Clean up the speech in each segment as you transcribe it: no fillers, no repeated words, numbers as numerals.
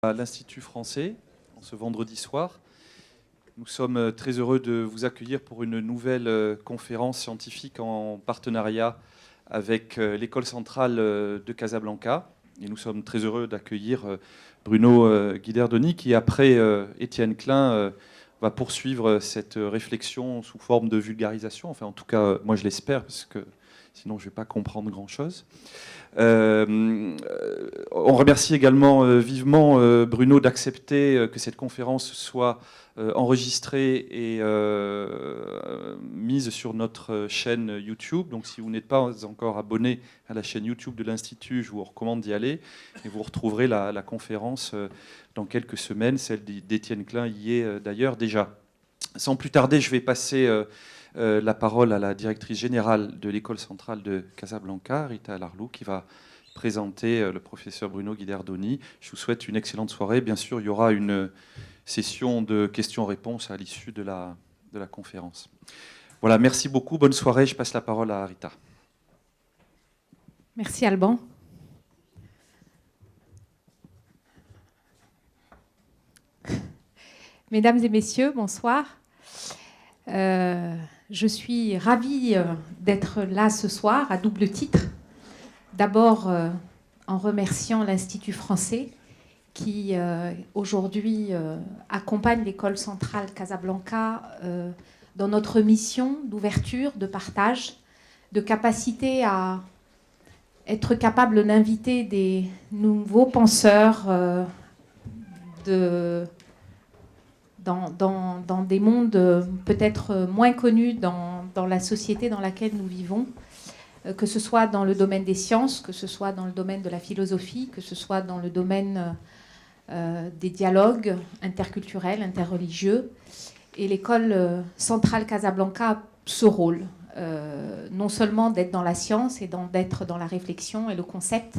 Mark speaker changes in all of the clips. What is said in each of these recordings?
Speaker 1: À l'Institut français, en ce vendredi soir. Nous sommes très heureux de vous accueillir pour une nouvelle conférence scientifique en partenariat avec l'École centrale de Casablanca. Et nous sommes très heureux d'accueillir Bruno Guiderdoni qui, après Étienne Klein, va poursuivre cette réflexion sous forme de vulgarisation. Enfin, en tout cas, moi je l'espère, parce que sinon je ne vais pas comprendre grand-chose. On remercie également vivement Bruno d'accepter que cette conférence soit enregistrée et mise sur notre chaîne YouTube. Donc si vous n'êtes pas encore abonné à la chaîne YouTube de l'Institut, je vous recommande d'y aller. Et vous retrouverez la conférence dans quelques semaines. Celle d'Étienne Klein y est d'ailleurs déjà. Sans plus tarder, je vais passer la parole à la directrice générale de l'École centrale de Casablanca, Rita Alarlou, qui va présenter le professeur Bruno Guiderdoni. Je vous souhaite une excellente soirée. Bien sûr, il y aura une session de questions-réponses à l'issue de la conférence. Voilà, merci beaucoup. Bonne soirée. Je passe la parole à Rita.
Speaker 2: Merci Alban. Mesdames et messieurs, bonsoir. Je suis ravie d'être là ce soir à double titre. D'abord, en remerciant l'Institut français qui, aujourd'hui, accompagne l'École centrale Casablanca dans notre mission d'ouverture, de partage, de capacité à être capable d'inviter des nouveaux penseurs dans des mondes peut-être moins connus dans la société dans laquelle nous vivons, que ce soit dans le domaine des sciences, que ce soit dans le domaine de la philosophie, que ce soit dans le domaine des dialogues interculturels, interreligieux. Et l'école centrale Casablanca a ce rôle, non seulement d'être dans la science et d'être dans la réflexion et le concept,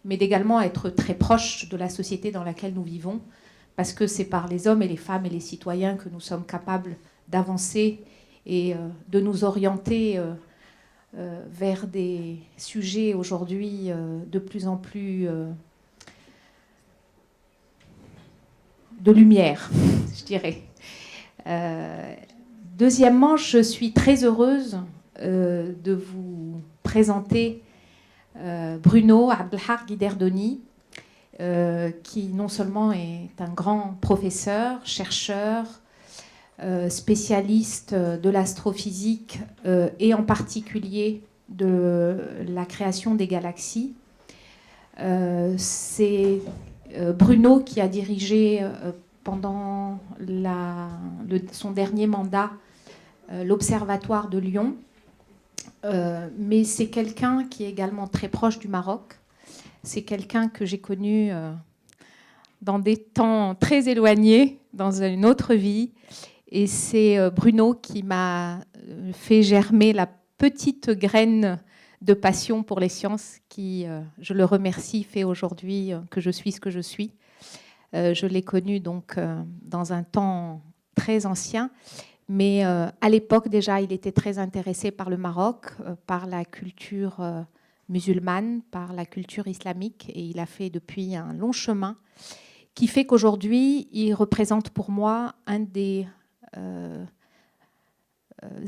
Speaker 2: mais d'également être très proche de la société dans laquelle nous vivons, parce que c'est par les hommes et les femmes et les citoyens que nous sommes capables d'avancer et de nous orienter vers des sujets aujourd'hui de plus en plus de lumière, je dirais. Deuxièmement, je suis très heureuse de vous présenter Bruno Abdelhak Guiderdoni, qui non seulement est un grand professeur, chercheur, spécialiste de l'astrophysique et en particulier de la création des galaxies. C'est Bruno qui a dirigé pendant son dernier mandat l'Observatoire de Lyon, mais c'est quelqu'un qui est également très proche du Maroc. C'est quelqu'un que j'ai connu dans des temps très éloignés, dans une autre vie. Et c'est Bruno qui m'a fait germer la petite graine de passion pour les sciences qui, je le remercie, fait aujourd'hui que je suis ce que je suis. Je l'ai connu donc dans un temps très ancien, mais à l'époque déjà, il était très intéressé par le Maroc, par la culture musulmane, par la culture islamique, et il a fait depuis un long chemin qui fait qu'aujourd'hui, il représente pour moi un des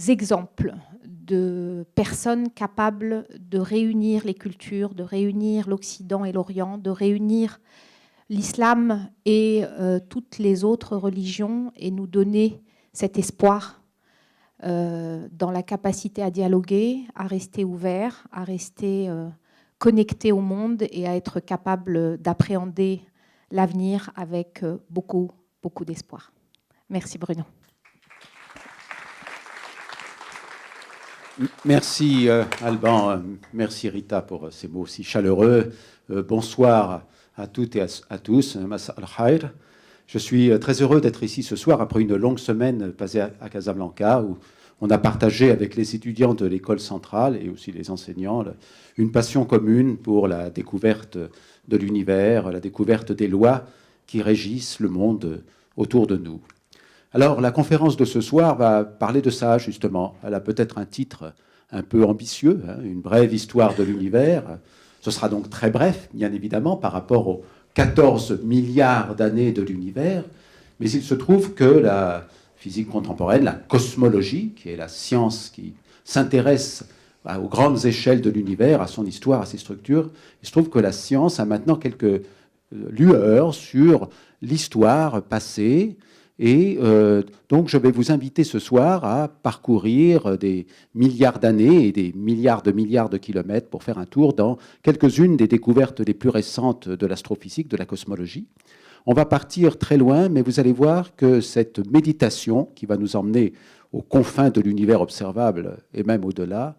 Speaker 2: exemples de personnes capables de réunir les cultures, de réunir l'Occident et l'Orient, de réunir l'islam et toutes les autres religions et nous donner cet espoir dans la capacité à dialoguer, à rester ouvert, à rester connecté au monde et à être capable d'appréhender l'avenir avec beaucoup, beaucoup d'espoir. Merci Bruno.
Speaker 3: Merci Alban, merci Rita pour ces mots si chaleureux. Bonsoir à toutes et à tous. Massa al-Khair. Je suis très heureux d'être ici ce soir après une longue semaine passée à Casablanca où on a partagé avec les étudiants de l'école centrale et aussi les enseignants une passion commune pour la découverte de l'univers, la découverte des lois qui régissent le monde autour de nous. Alors, la conférence de ce soir va parler de ça, justement. Elle a peut-être un titre un peu ambitieux, hein, une brève histoire de l'univers. Ce sera donc très bref, bien évidemment, par rapport aux 14 milliards d'années de l'univers, mais il se trouve que la physique contemporaine, la cosmologie, qui est la science qui s'intéresse aux grandes échelles de l'univers, à son histoire, à ses structures, il se trouve que la science a maintenant quelques lueurs sur l'histoire passée. Et donc, je vais vous inviter ce soir à parcourir des milliards d'années et des milliards de kilomètres pour faire un tour dans quelques-unes des découvertes les plus récentes de l'astrophysique, de la cosmologie. On va partir très loin, mais vous allez voir que cette méditation, qui va nous emmener aux confins de l'univers observable et même au-delà,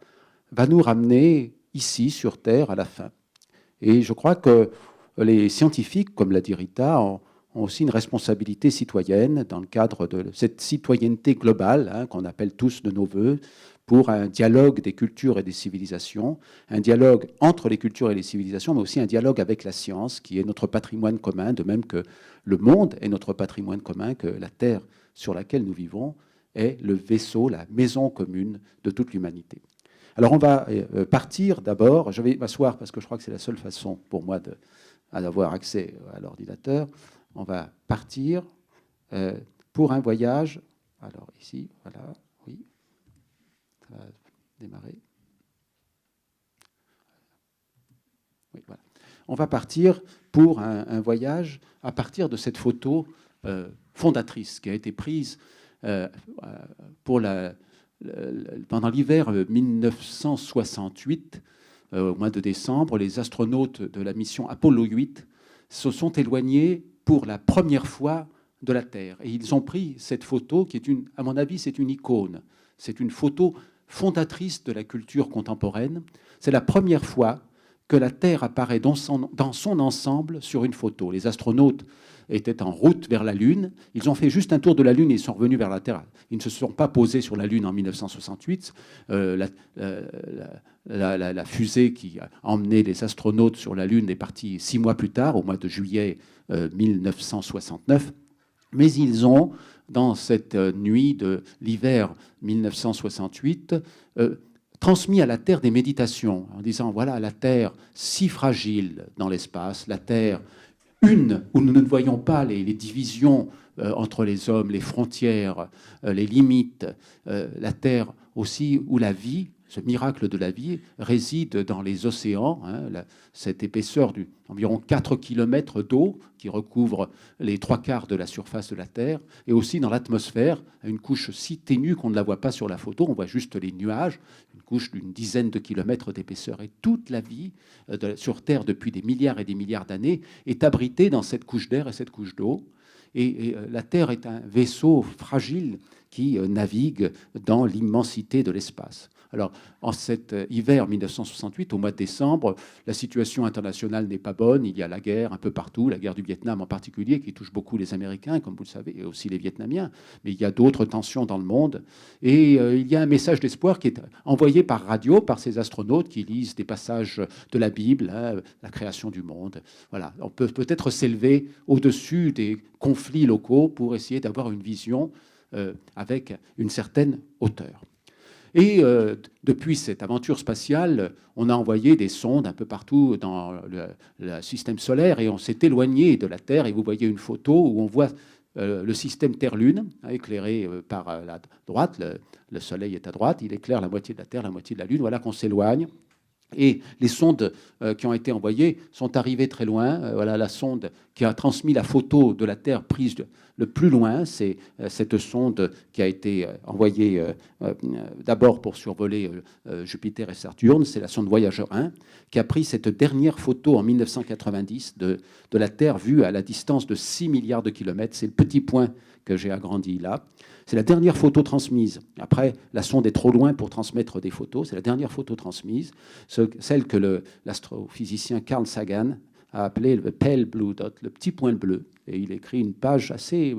Speaker 3: va nous ramener ici, sur Terre, à la fin. Et je crois que les scientifiques, comme l'a dit Rita, ont aussi une responsabilité citoyenne dans le cadre de cette citoyenneté globale qu'on appelle tous de nos voeux, pour un dialogue des cultures et des civilisations, un dialogue entre les cultures et les civilisations, mais aussi un dialogue avec la science, qui est notre patrimoine commun, de même que le monde est notre patrimoine commun, que la Terre sur laquelle nous vivons est le vaisseau, la maison commune de toute l'humanité. Alors on va partir d'abord, je vais m'asseoir parce que je crois que c'est la seule façon pour moi d'avoir accès à l'ordinateur. On va partir pour un voyage. Alors ici, voilà, oui, ça va démarrer. Oui, voilà. On va partir pour un voyage à partir de cette photo fondatrice qui a été prise pendant l'hiver 1968, au mois de décembre. Les astronautes de la mission Apollo 8 se sont éloignés pour la première fois de la Terre. Et ils ont pris cette photo qui est, à mon avis, c'est une icône. C'est une photo fondatrice de la culture contemporaine. C'est la première fois que la Terre apparaît dans son ensemble sur une photo. Les astronautes étaient en route vers la Lune. Ils ont fait juste un tour de la Lune et ils sont revenus vers la Terre. Ils ne se sont pas posés sur la Lune en 1968. La fusée qui a emmené les astronautes sur la Lune est partie 6 mois plus tard, au mois de juillet 1969. Mais ils ont, dans cette nuit de l'hiver 1968, transmis à la Terre des méditations, en disant, voilà, la Terre si fragile dans l'espace, la Terre une où nous ne voyons pas les divisions entre les hommes, les frontières, les limites, la Terre aussi où la vie, ce miracle de la vie, réside dans les océans, cette épaisseur d'environ 4 km d'eau qui recouvre les 3/4 de la surface de la Terre, et aussi dans l'atmosphère, une couche si ténue qu'on ne la voit pas sur la photo, on voit juste les nuages, une couche d'une dizaine de kilomètres d'épaisseur. Et toute la vie sur Terre depuis des milliards et des milliards d'années est abritée dans cette couche d'air et cette couche d'eau. Et la Terre est un vaisseau fragile qui navigue dans l'immensité de l'espace. Alors, en cet hiver 1968, au mois de décembre, la situation internationale n'est pas bonne. Il y a la guerre un peu partout, la guerre du Vietnam en particulier, qui touche beaucoup les Américains, comme vous le savez, et aussi les Vietnamiens. Mais il y a d'autres tensions dans le monde. Et il y a un message d'espoir qui est envoyé par radio, par ces astronautes qui lisent des passages de la Bible, la création du monde. Voilà, on peut peut-être s'élever au-dessus des conflits locaux pour essayer d'avoir une vision avec une certaine hauteur. Et depuis cette aventure spatiale, on a envoyé des sondes un peu partout dans le système solaire et on s'est éloigné de la Terre. Et vous voyez une photo où on voit le système Terre-Lune, éclairé par la droite. Le Soleil est à droite, il éclaire la moitié de la Terre, la moitié de la Lune. Voilà qu'on s'éloigne. Et les sondes qui ont été envoyées sont arrivées très loin. Voilà la sonde qui a transmis la photo de la Terre prise le plus loin. C'est cette sonde qui a été envoyée d'abord pour survoler Jupiter et Saturne. C'est la sonde Voyager 1 qui a pris cette dernière photo en 1990 de la Terre vue à la distance de 6 milliards de kilomètres. C'est le petit point que j'ai agrandi là. C'est la dernière photo transmise. Après, la sonde est trop loin pour transmettre des photos. C'est la dernière photo transmise, celle que l'astrophysicien Carl Sagan a appelée le pale blue dot, le petit point bleu. Et il écrit une page assez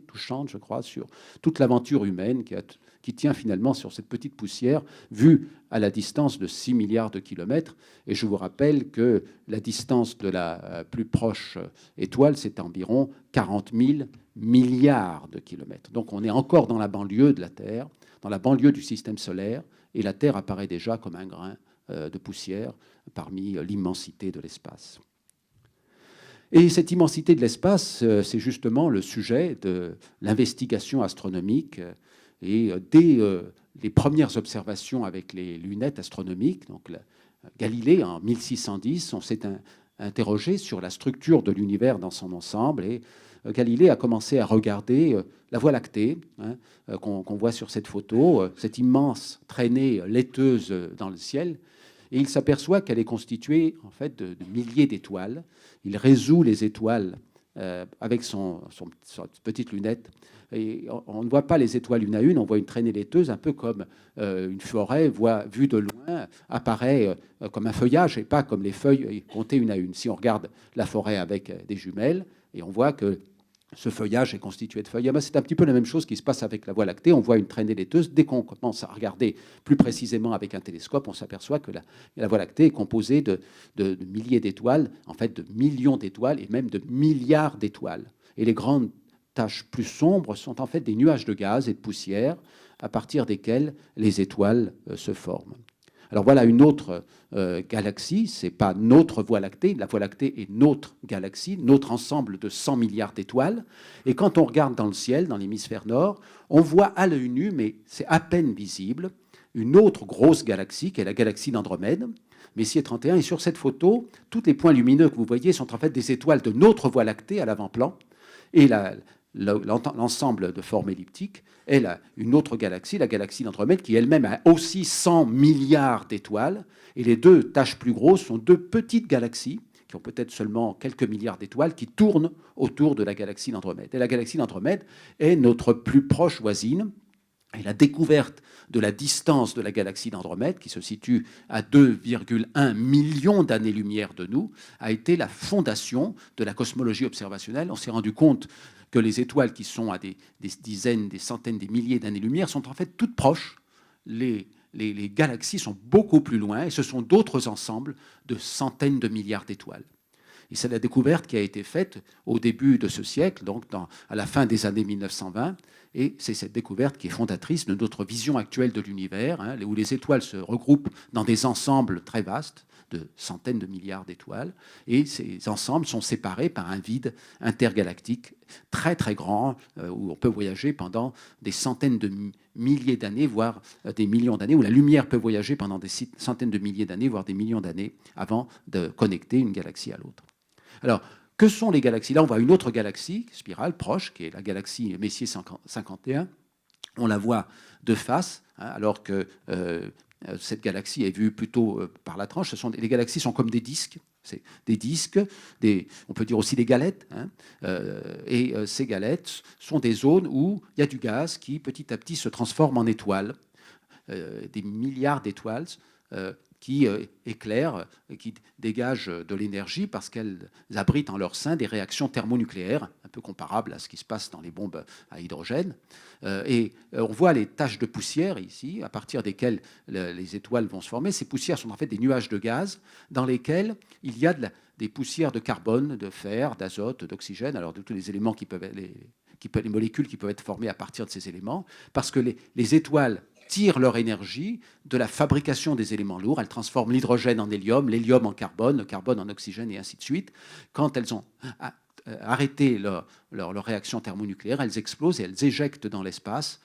Speaker 3: touchante, je crois, sur toute l'aventure humaine qui tient finalement sur cette petite poussière vue à la distance de 6 milliards de kilomètres. Et je vous rappelle que la distance de la plus proche étoile, c'est environ 40 000 milliards de kilomètres. Donc on est encore dans la banlieue de la Terre, dans la banlieue du système solaire, et la Terre apparaît déjà comme un grain de poussière parmi l'immensité de l'espace. Et cette immensité de l'espace, c'est justement le sujet de l'investigation astronomique. Et dès les premières observations avec les lunettes astronomiques, donc Galilée, en 1610, on s'est interrogé sur la structure de l'univers dans son ensemble. Et Galilée a commencé à regarder la Voie lactée, qu'on voit sur cette photo, cette immense traînée laiteuse dans le ciel. Et il s'aperçoit qu'elle est constituée en fait de milliers d'étoiles. Il résout les étoiles avec son petite lunette. Et on ne voit pas les étoiles une à une, on voit une traînée laiteuse, un peu comme une forêt vue de loin apparaît comme un feuillage et pas comme les feuilles comptées une à une. Si on regarde la forêt avec des jumelles, et on voit que ce feuillage est constitué de feuilles. C'est un petit peu la même chose qui se passe avec la Voie lactée. On voit une traînée laiteuse. Dès qu'on commence à regarder plus précisément avec un télescope, on s'aperçoit que la Voie lactée est composée de milliers d'étoiles, en fait de millions d'étoiles et même de milliards d'étoiles. Et les grandes taches plus sombres sont en fait des nuages de gaz et de poussière à partir desquels les étoiles se forment. Alors voilà une autre galaxie, ce n'est pas notre Voie lactée, la Voie lactée est notre galaxie, notre ensemble de 100 milliards d'étoiles. Et quand on regarde dans le ciel, dans l'hémisphère nord, on voit à l'œil nu, mais c'est à peine visible, une autre grosse galaxie, qui est la galaxie d'Andromède, Messier 31. Et sur cette photo, tous les points lumineux que vous voyez sont en fait des étoiles de notre Voie lactée à l'avant-plan. Et l'ensemble de forme elliptique est une autre galaxie, la galaxie d'Andromède, qui elle-même a aussi 100 milliards d'étoiles. Et les deux taches plus grosses sont deux petites galaxies, qui ont peut-être seulement quelques milliards d'étoiles, qui tournent autour de la galaxie d'Andromède. Et la galaxie d'Andromède est notre plus proche voisine. Et la découverte de la distance de la galaxie d'Andromède, qui se situe à 2,1 millions d'années-lumière de nous, a été la fondation de la cosmologie observationnelle. On s'est rendu compte que les étoiles qui sont à des dizaines, des centaines, des milliers d'années-lumière sont en fait toutes proches. Les galaxies sont beaucoup plus loin et ce sont d'autres ensembles de centaines de milliards d'étoiles. Et c'est la découverte qui a été faite au début de ce siècle, donc à la fin des années 1920. Et c'est cette découverte qui est fondatrice de notre vision actuelle de l'univers, où les étoiles se regroupent dans des ensembles très vastes, de centaines de milliards d'étoiles. Et ces ensembles sont séparés par un vide intergalactique très très grand, où on peut voyager pendant des centaines de milliers d'années, voire des millions d'années, où la lumière peut voyager pendant des centaines de milliers d'années, voire des millions d'années, avant de connecter une galaxie à l'autre. Alors, que sont les galaxies? Là, on voit une autre galaxie, spirale, proche, qui est la galaxie Messier 51. On la voit de face, alors que cette galaxie est vue plutôt par la tranche. Les galaxies sont comme des disques. C'est des disques, on peut dire aussi des galettes. Et ces galettes sont des zones où il y a du gaz qui, petit à petit, se transforme en étoiles. Des milliards d'étoiles qui éclairent, qui dégagent de l'énergie parce qu'elles abritent en leur sein des réactions thermonucléaires, un peu comparables à ce qui se passe dans les bombes à hydrogène. Et on voit les taches de poussière ici, à partir desquelles les étoiles vont se former. Ces poussières sont en fait des nuages de gaz dans lesquels il y a des poussières de carbone, de fer, d'azote, d'oxygène, alors de tous les éléments les molécules qui peuvent être formées à partir de ces éléments, parce que les étoiles tirent leur énergie de la fabrication des éléments lourds. Elles transforment l'hydrogène en hélium, l'hélium en carbone, le carbone en oxygène, et ainsi de suite. Quand elles ont arrêté leur réaction thermonucléaire, elles explosent et elles éjectent dans l'espace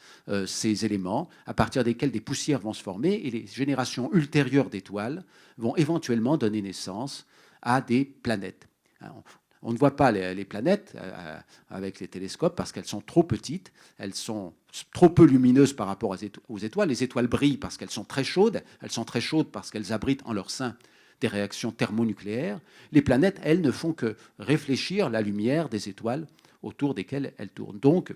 Speaker 3: ces éléments, à partir desquels des poussières vont se former, et les générations ultérieures d'étoiles vont éventuellement donner naissance à des planètes. On ne voit pas les planètes avec les télescopes parce qu'elles sont trop petites, elles sont trop peu lumineuses par rapport aux étoiles. Les étoiles brillent parce qu'elles sont très chaudes parce qu'elles abritent en leur sein des réactions thermonucléaires. Les planètes, elles, ne font que réfléchir la lumière des étoiles autour desquelles elles tournent. Donc,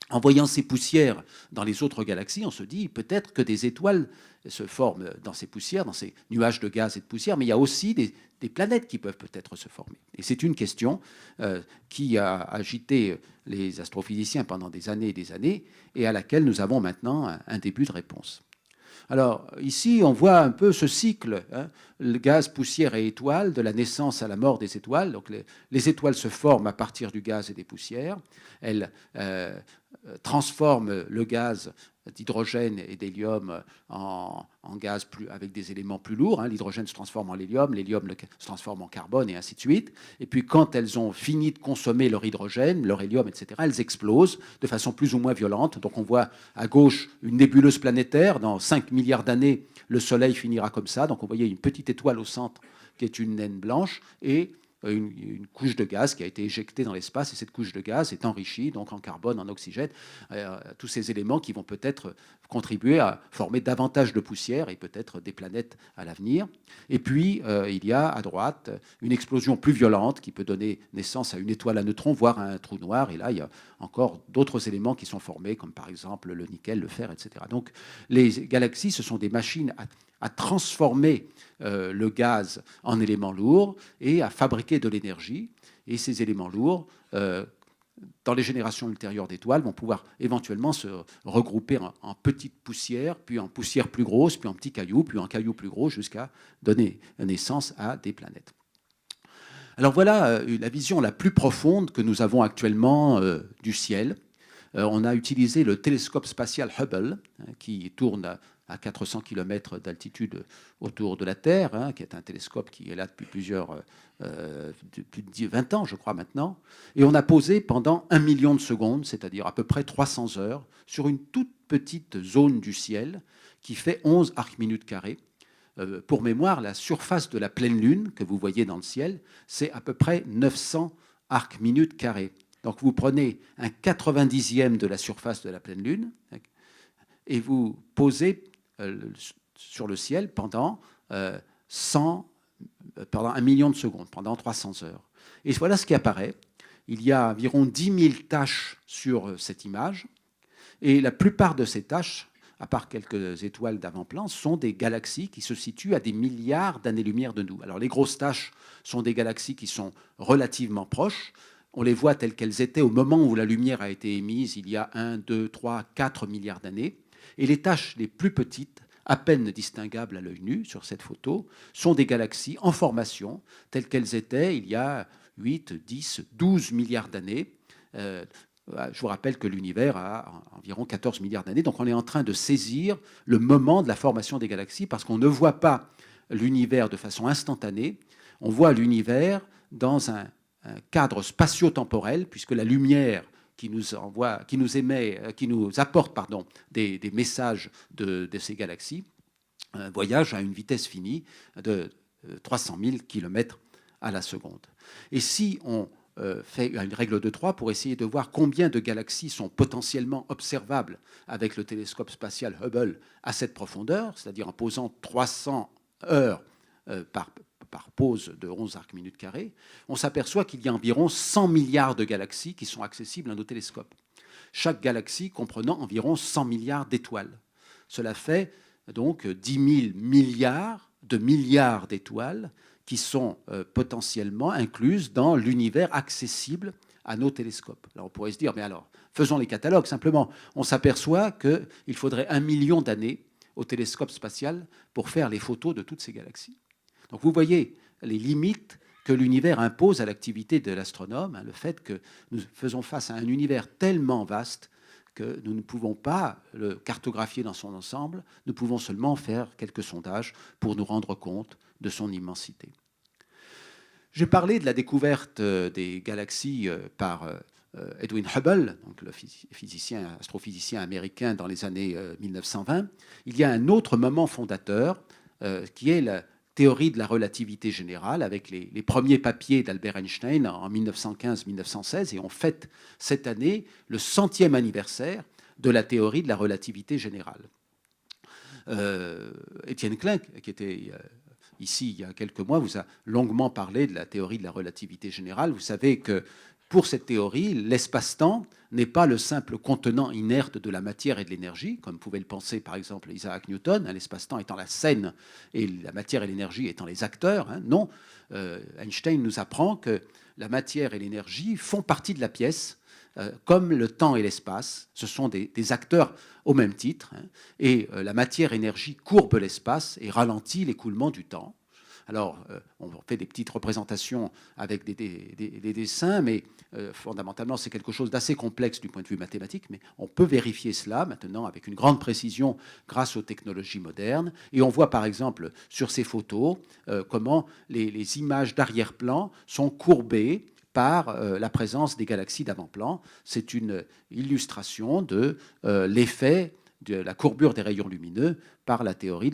Speaker 3: en voyant ces poussières dans les autres galaxies, on se dit peut-être que des étoiles se forment dans ces poussières, dans ces nuages de gaz et de poussière, mais il y a aussi des planètes qui peuvent peut-être se former. Et c'est une question qui a agité les astrophysiciens pendant des années et à laquelle nous avons maintenant un début de réponse. Alors ici, on voit un peu ce cycle, le gaz, poussière et étoiles, de la naissance à la mort des étoiles. Donc les étoiles se forment à partir du gaz et des poussières. Elles transforme le gaz d'hydrogène et d'hélium en gaz avec des éléments plus lourds. L'hydrogène se transforme en l'hélium se transforme en carbone, et ainsi de suite. Et puis quand elles ont fini de consommer leur hydrogène, leur hélium, etc., elles explosent de façon plus ou moins violente. Donc on voit à gauche une nébuleuse planétaire. Dans 5 milliards d'années, le Soleil finira comme ça. Donc on voyait une petite étoile au centre qui est une naine blanche, et une couche de gaz qui a été éjectée dans l'espace, et cette couche de gaz est enrichie donc en carbone, en oxygène, tous ces éléments qui vont peut-être contribuer à former davantage de poussière et peut-être des planètes à l'avenir. Et puis il y a à droite une explosion plus violente qui peut donner naissance à une étoile à neutrons, voire à un trou noir, et là il y a encore d'autres éléments qui sont formés, comme par exemple le nickel, le fer, etc. Donc les galaxies, ce sont des machines à transformer le gaz en éléments lourds et à fabriquer de l'énergie. Et ces éléments lourds, dans les générations ultérieures d'étoiles, vont pouvoir éventuellement se regrouper en petites poussières, puis en poussières plus grosses, puis en petits cailloux, puis en cailloux plus gros, jusqu'à donner naissance à des planètes. Alors voilà la vision la plus profonde que nous avons actuellement du ciel. On a utilisé le télescope spatial Hubble, qui tourne à 400 km d'altitude autour de la Terre, qui est un télescope qui est là depuis plus de 20 ans, je crois, maintenant. Et on a posé pendant 1 million de secondes, c'est-à-dire à peu près 300 heures, sur une toute petite zone du ciel qui fait 11 arcs-minutes carrés. Pour mémoire, la surface de la pleine Lune que vous voyez dans le ciel, c'est à peu près 900 arcs-minutes carrés. Donc vous prenez un 90e de la surface de la pleine Lune et vous posez sur le ciel pendant 1 million de secondes, pendant 300 heures. Et voilà ce qui apparaît. Il y a environ 10 000 taches sur cette image, et la plupart de ces taches, à part quelques étoiles d'avant-plan, sont des galaxies qui se situent à des milliards d'années-lumière de nous. Alors les grosses taches sont des galaxies qui sont relativement proches. On les voit telles qu'elles étaient au moment où la lumière a été émise, il y a 1, 2, 3, 4 milliards d'années. Et les taches les plus petites, à peine distinguables à l'œil nu sur cette photo, sont des galaxies en formation, telles qu'elles étaient il y a 8, 10, 12 milliards d'années. Je vous rappelle que l'univers a environ 14 milliards d'années. Donc on est en train de saisir le moment de la formation des galaxies, parce qu'on ne voit pas l'univers de façon instantanée. On voit l'univers dans un cadre spatio-temporel, puisque la lumière qui nous apporte des messages de ces galaxies voyage à une vitesse finie de 300 000 km à la seconde. Et si on fait une règle de 3 pour essayer de voir combien de galaxies sont potentiellement observables avec le télescope spatial Hubble à cette profondeur, c'est-à-dire en posant 300 heures par pause de 11 arcs-minutes carrés, on s'aperçoit qu'il y a environ 100 milliards de galaxies qui sont accessibles à nos télescopes. Chaque galaxie comprenant environ 100 milliards d'étoiles. Cela fait donc 10 000 milliards d'étoiles qui sont potentiellement incluses dans l'univers accessible à nos télescopes. Alors on pourrait se dire, mais alors, faisons les catalogues. Simplement, on s'aperçoit qu'il faudrait 1 million d'années au télescope spatial pour faire les photos de toutes ces galaxies. Donc vous voyez les limites que l'univers impose à l'activité de l'astronome, le fait que nous faisons face à un univers tellement vaste que nous ne pouvons pas le cartographier dans son ensemble, nous pouvons seulement faire quelques sondages pour nous rendre compte de son immensité. J'ai parlé de la découverte des galaxies par Edwin Hubble, donc le astrophysicien américain dans les années 1920. Il y a un autre moment fondateur qui est la théorie de la relativité générale, avec les premiers papiers d'Albert Einstein en 1915-1916, et on fête cette année le 100e anniversaire de la théorie de la relativité générale. Étienne Klein, qui était ici il y a quelques mois, vous a longuement parlé de la théorie de la relativité générale. Vous savez que pour cette théorie, l'espace-temps n'est pas le simple contenant inerte de la matière et de l'énergie, comme pouvait le penser par exemple Isaac Newton, l'espace-temps étant la scène et la matière et l'énergie étant les acteurs. Non, Einstein nous apprend que la matière et l'énergie font partie de la pièce, comme le temps et l'espace. Ce sont des acteurs au même titre, et la matière-énergie courbe l'espace et ralentit l'écoulement du temps. Alors, on fait des petites représentations avec des dessins, mais fondamentalement, c'est quelque chose d'assez complexe du point de vue mathématique, mais on peut vérifier cela maintenant avec une grande précision grâce aux technologies modernes. Et on voit par exemple sur ces photos comment les images d'arrière-plan sont courbées par la présence des galaxies d'avant-plan. C'est une illustration de l'effet de la courbure des rayons lumineux par la théorie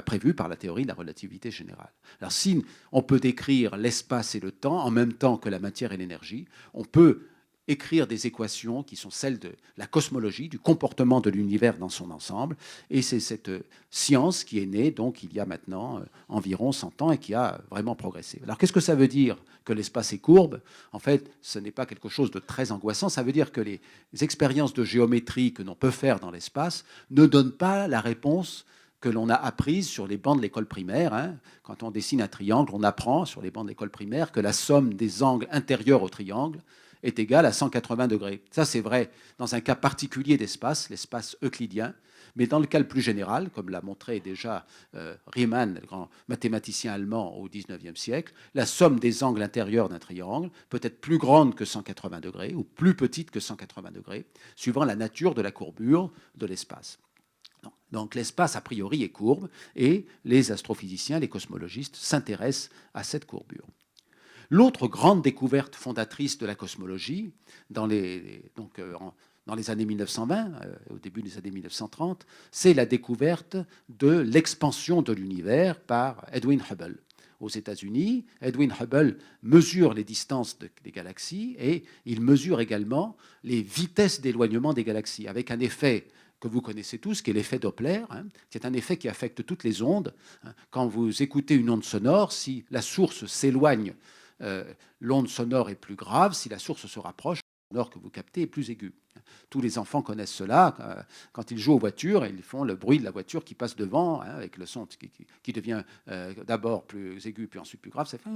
Speaker 3: prévue par la théorie de la relativité générale. Alors si on peut décrire l'espace et le temps en même temps que la matière et l'énergie, on peut écrire des équations qui sont celles de la cosmologie, du comportement de l'univers dans son ensemble. Et c'est cette science qui est née donc il y a maintenant environ 100 ans et qui a vraiment progressé. Alors qu'est-ce que ça veut dire que l'espace est courbe? En fait, ce n'est pas quelque chose de très angoissant. Ça veut dire que les expériences de géométrie que l'on peut faire dans l'espace ne donnent pas la réponse que l'on a apprise sur les bancs de l'école primaire. Hein. Quand on dessine un triangle, on apprend sur les bancs de l'école primaire que la somme des angles intérieurs au triangle est égale à 180 degrés. Ça, c'est vrai dans un cas particulier d'espace, l'espace euclidien. Mais dans le cas le plus général, comme l'a montré déjà Riemann, le grand mathématicien allemand au XIXe siècle, la somme des angles intérieurs d'un triangle peut être plus grande que 180 degrés ou plus petite que 180 degrés, suivant la nature de la courbure de l'espace. Donc l'espace, a priori, est courbe, et les astrophysiciens, les cosmologistes s'intéressent à cette courbure. L'autre grande découverte fondatrice de la cosmologie, dans les années 1920, au début des années 1930, c'est la découverte de l'expansion de l'univers par Edwin Hubble. Aux États-Unis, Edwin Hubble mesure les distances des galaxies et il mesure également les vitesses d'éloignement des galaxies, avec un effet que vous connaissez tous, qui est l'effet Doppler, hein, qui est un effet qui affecte toutes les ondes. Quand vous écoutez une onde sonore, si la source s'éloigne, l'onde sonore est plus grave. Si la source se rapproche, l'onde sonore que vous captez est plus aiguë. Tous les enfants connaissent cela. Quand ils jouent aux voitures, ils font le bruit de la voiture qui passe devant, hein, avec le son qui devient d'abord plus aigu, puis ensuite plus grave. Ça fait...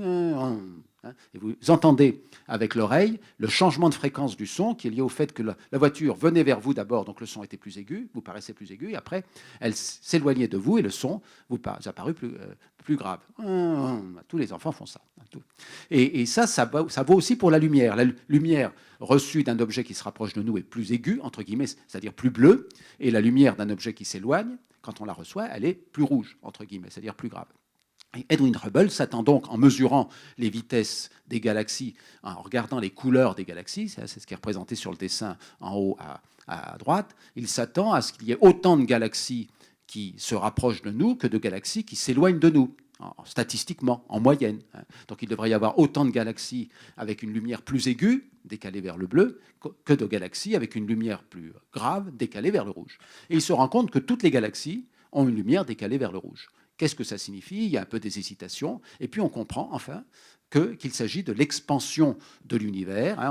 Speaker 3: Et vous entendez avec l'oreille le changement de fréquence du son qui est lié au fait que la voiture venait vers vous d'abord, donc le son était plus aigu, vous paraissez plus aigu, et après, elle s'éloignait de vous et le son vous apparut plus grave. Tous les enfants font ça. Et ça vaut aussi pour la lumière. La lumière reçue d'un objet qui se rapproche de nous est plus aiguë, entre guillemets, c'est-à-dire plus bleue, et la lumière d'un objet qui s'éloigne, quand on la reçoit, elle est plus rouge, entre guillemets, c'est-à-dire plus grave. Et Edwin Hubble s'attend donc, en mesurant les vitesses des galaxies, en regardant les couleurs des galaxies, c'est ce qui est représenté sur le dessin en haut à droite, il s'attend à ce qu'il y ait autant de galaxies qui se rapprochent de nous que de galaxies qui s'éloignent de nous, statistiquement, en moyenne. Donc il devrait y avoir autant de galaxies avec une lumière plus aiguë, décalée vers le bleu, que de galaxies avec une lumière plus grave, décalée vers le rouge. Et il se rend compte que toutes les galaxies ont une lumière décalée vers le rouge. Qu'est-ce que ça signifie? Il y a un peu des hésitations. Et puis on comprend enfin qu'il s'agit de l'expansion de l'univers.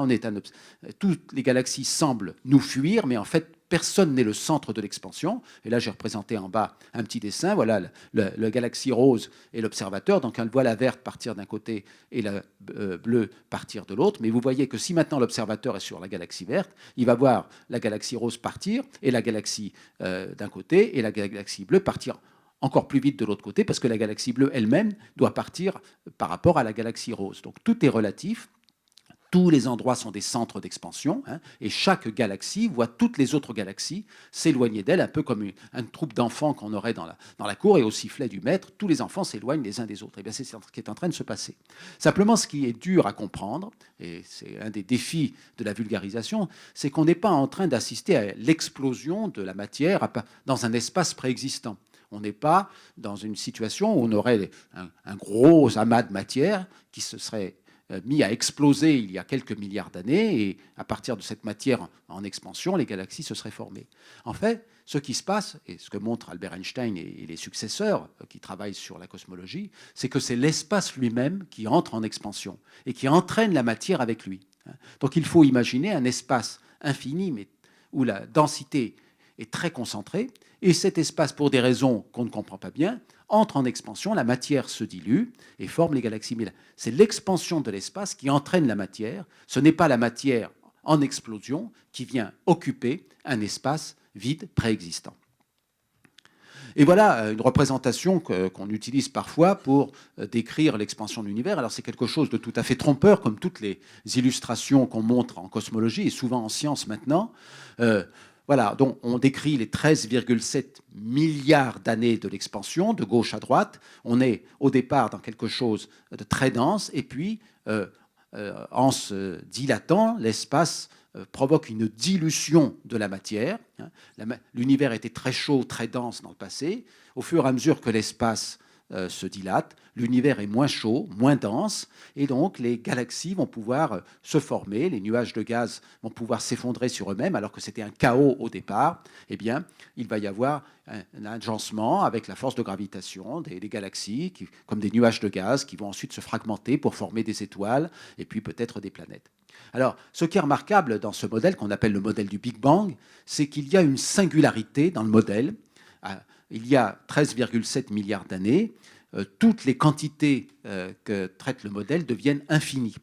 Speaker 3: Toutes les galaxies semblent nous fuir, mais en fait, personne n'est le centre de l'expansion. Et là, j'ai représenté en bas un petit dessin. Voilà la galaxie rose et l'observateur. Donc, on voit la verte partir d'un côté et la bleue partir de l'autre. Mais vous voyez que si maintenant l'observateur est sur la galaxie verte, il va voir la galaxie rose partir et la galaxie d'un côté et la galaxie bleue partir encore plus vite de l'autre côté, parce que la galaxie bleue elle-même doit partir par rapport à la galaxie rose. Donc tout est relatif, tous les endroits sont des centres d'expansion, hein, et chaque galaxie voit toutes les autres galaxies s'éloigner d'elle, un peu comme une troupe d'enfants qu'on aurait dans la cour, et au sifflet du maître, tous les enfants s'éloignent les uns des autres. Et bien c'est ce qui est en train de se passer. Simplement, ce qui est dur à comprendre, et c'est un des défis de la vulgarisation, c'est qu'on n'est pas en train d'assister à l'explosion de la matière dans un espace préexistant. On n'est pas dans une situation où on aurait un gros amas de matière qui se serait mis à exploser il y a quelques milliards d'années, et à partir de cette matière en expansion, les galaxies se seraient formées. En fait, ce qui se passe, et ce que montrent Albert Einstein et les successeurs qui travaillent sur la cosmologie, c'est que c'est l'espace lui-même qui entre en expansion et qui entraîne la matière avec lui. Donc il faut imaginer un espace infini, mais où la densité est très concentrée, et cet espace, pour des raisons qu'on ne comprend pas bien, entre en expansion, la matière se dilue et forme les galaxies. Mais c'est l'expansion de l'espace qui entraîne la matière. Ce n'est pas la matière en explosion qui vient occuper un espace vide préexistant. Et voilà une représentation qu'on utilise parfois pour décrire l'expansion de l'univers. Alors c'est quelque chose de tout à fait trompeur, comme toutes les illustrations qu'on montre en cosmologie et souvent en science maintenant. Voilà, donc on décrit les 13,7 milliards d'années de l'expansion, de gauche à droite. On est au départ dans quelque chose de très dense, et puis en se dilatant, l'espace provoque une dilution de la matière. L'univers était très chaud, très dense dans le passé. Au fur et à mesure que l'espace se dilate, l'univers est moins chaud, moins dense, et donc les galaxies vont pouvoir se former, les nuages de gaz vont pouvoir s'effondrer sur eux-mêmes, alors que c'était un chaos au départ. Eh bien, il va y avoir un agencement avec la force de gravitation des galaxies, comme des nuages de gaz, qui vont ensuite se fragmenter pour former des étoiles, et puis peut-être des planètes. Alors, ce qui est remarquable dans ce modèle, qu'on appelle le modèle du Big Bang, c'est qu'il y a une singularité dans le modèle. Il y a 13,7 milliards d'années, toutes les quantités que traite le modèle deviennent infinies.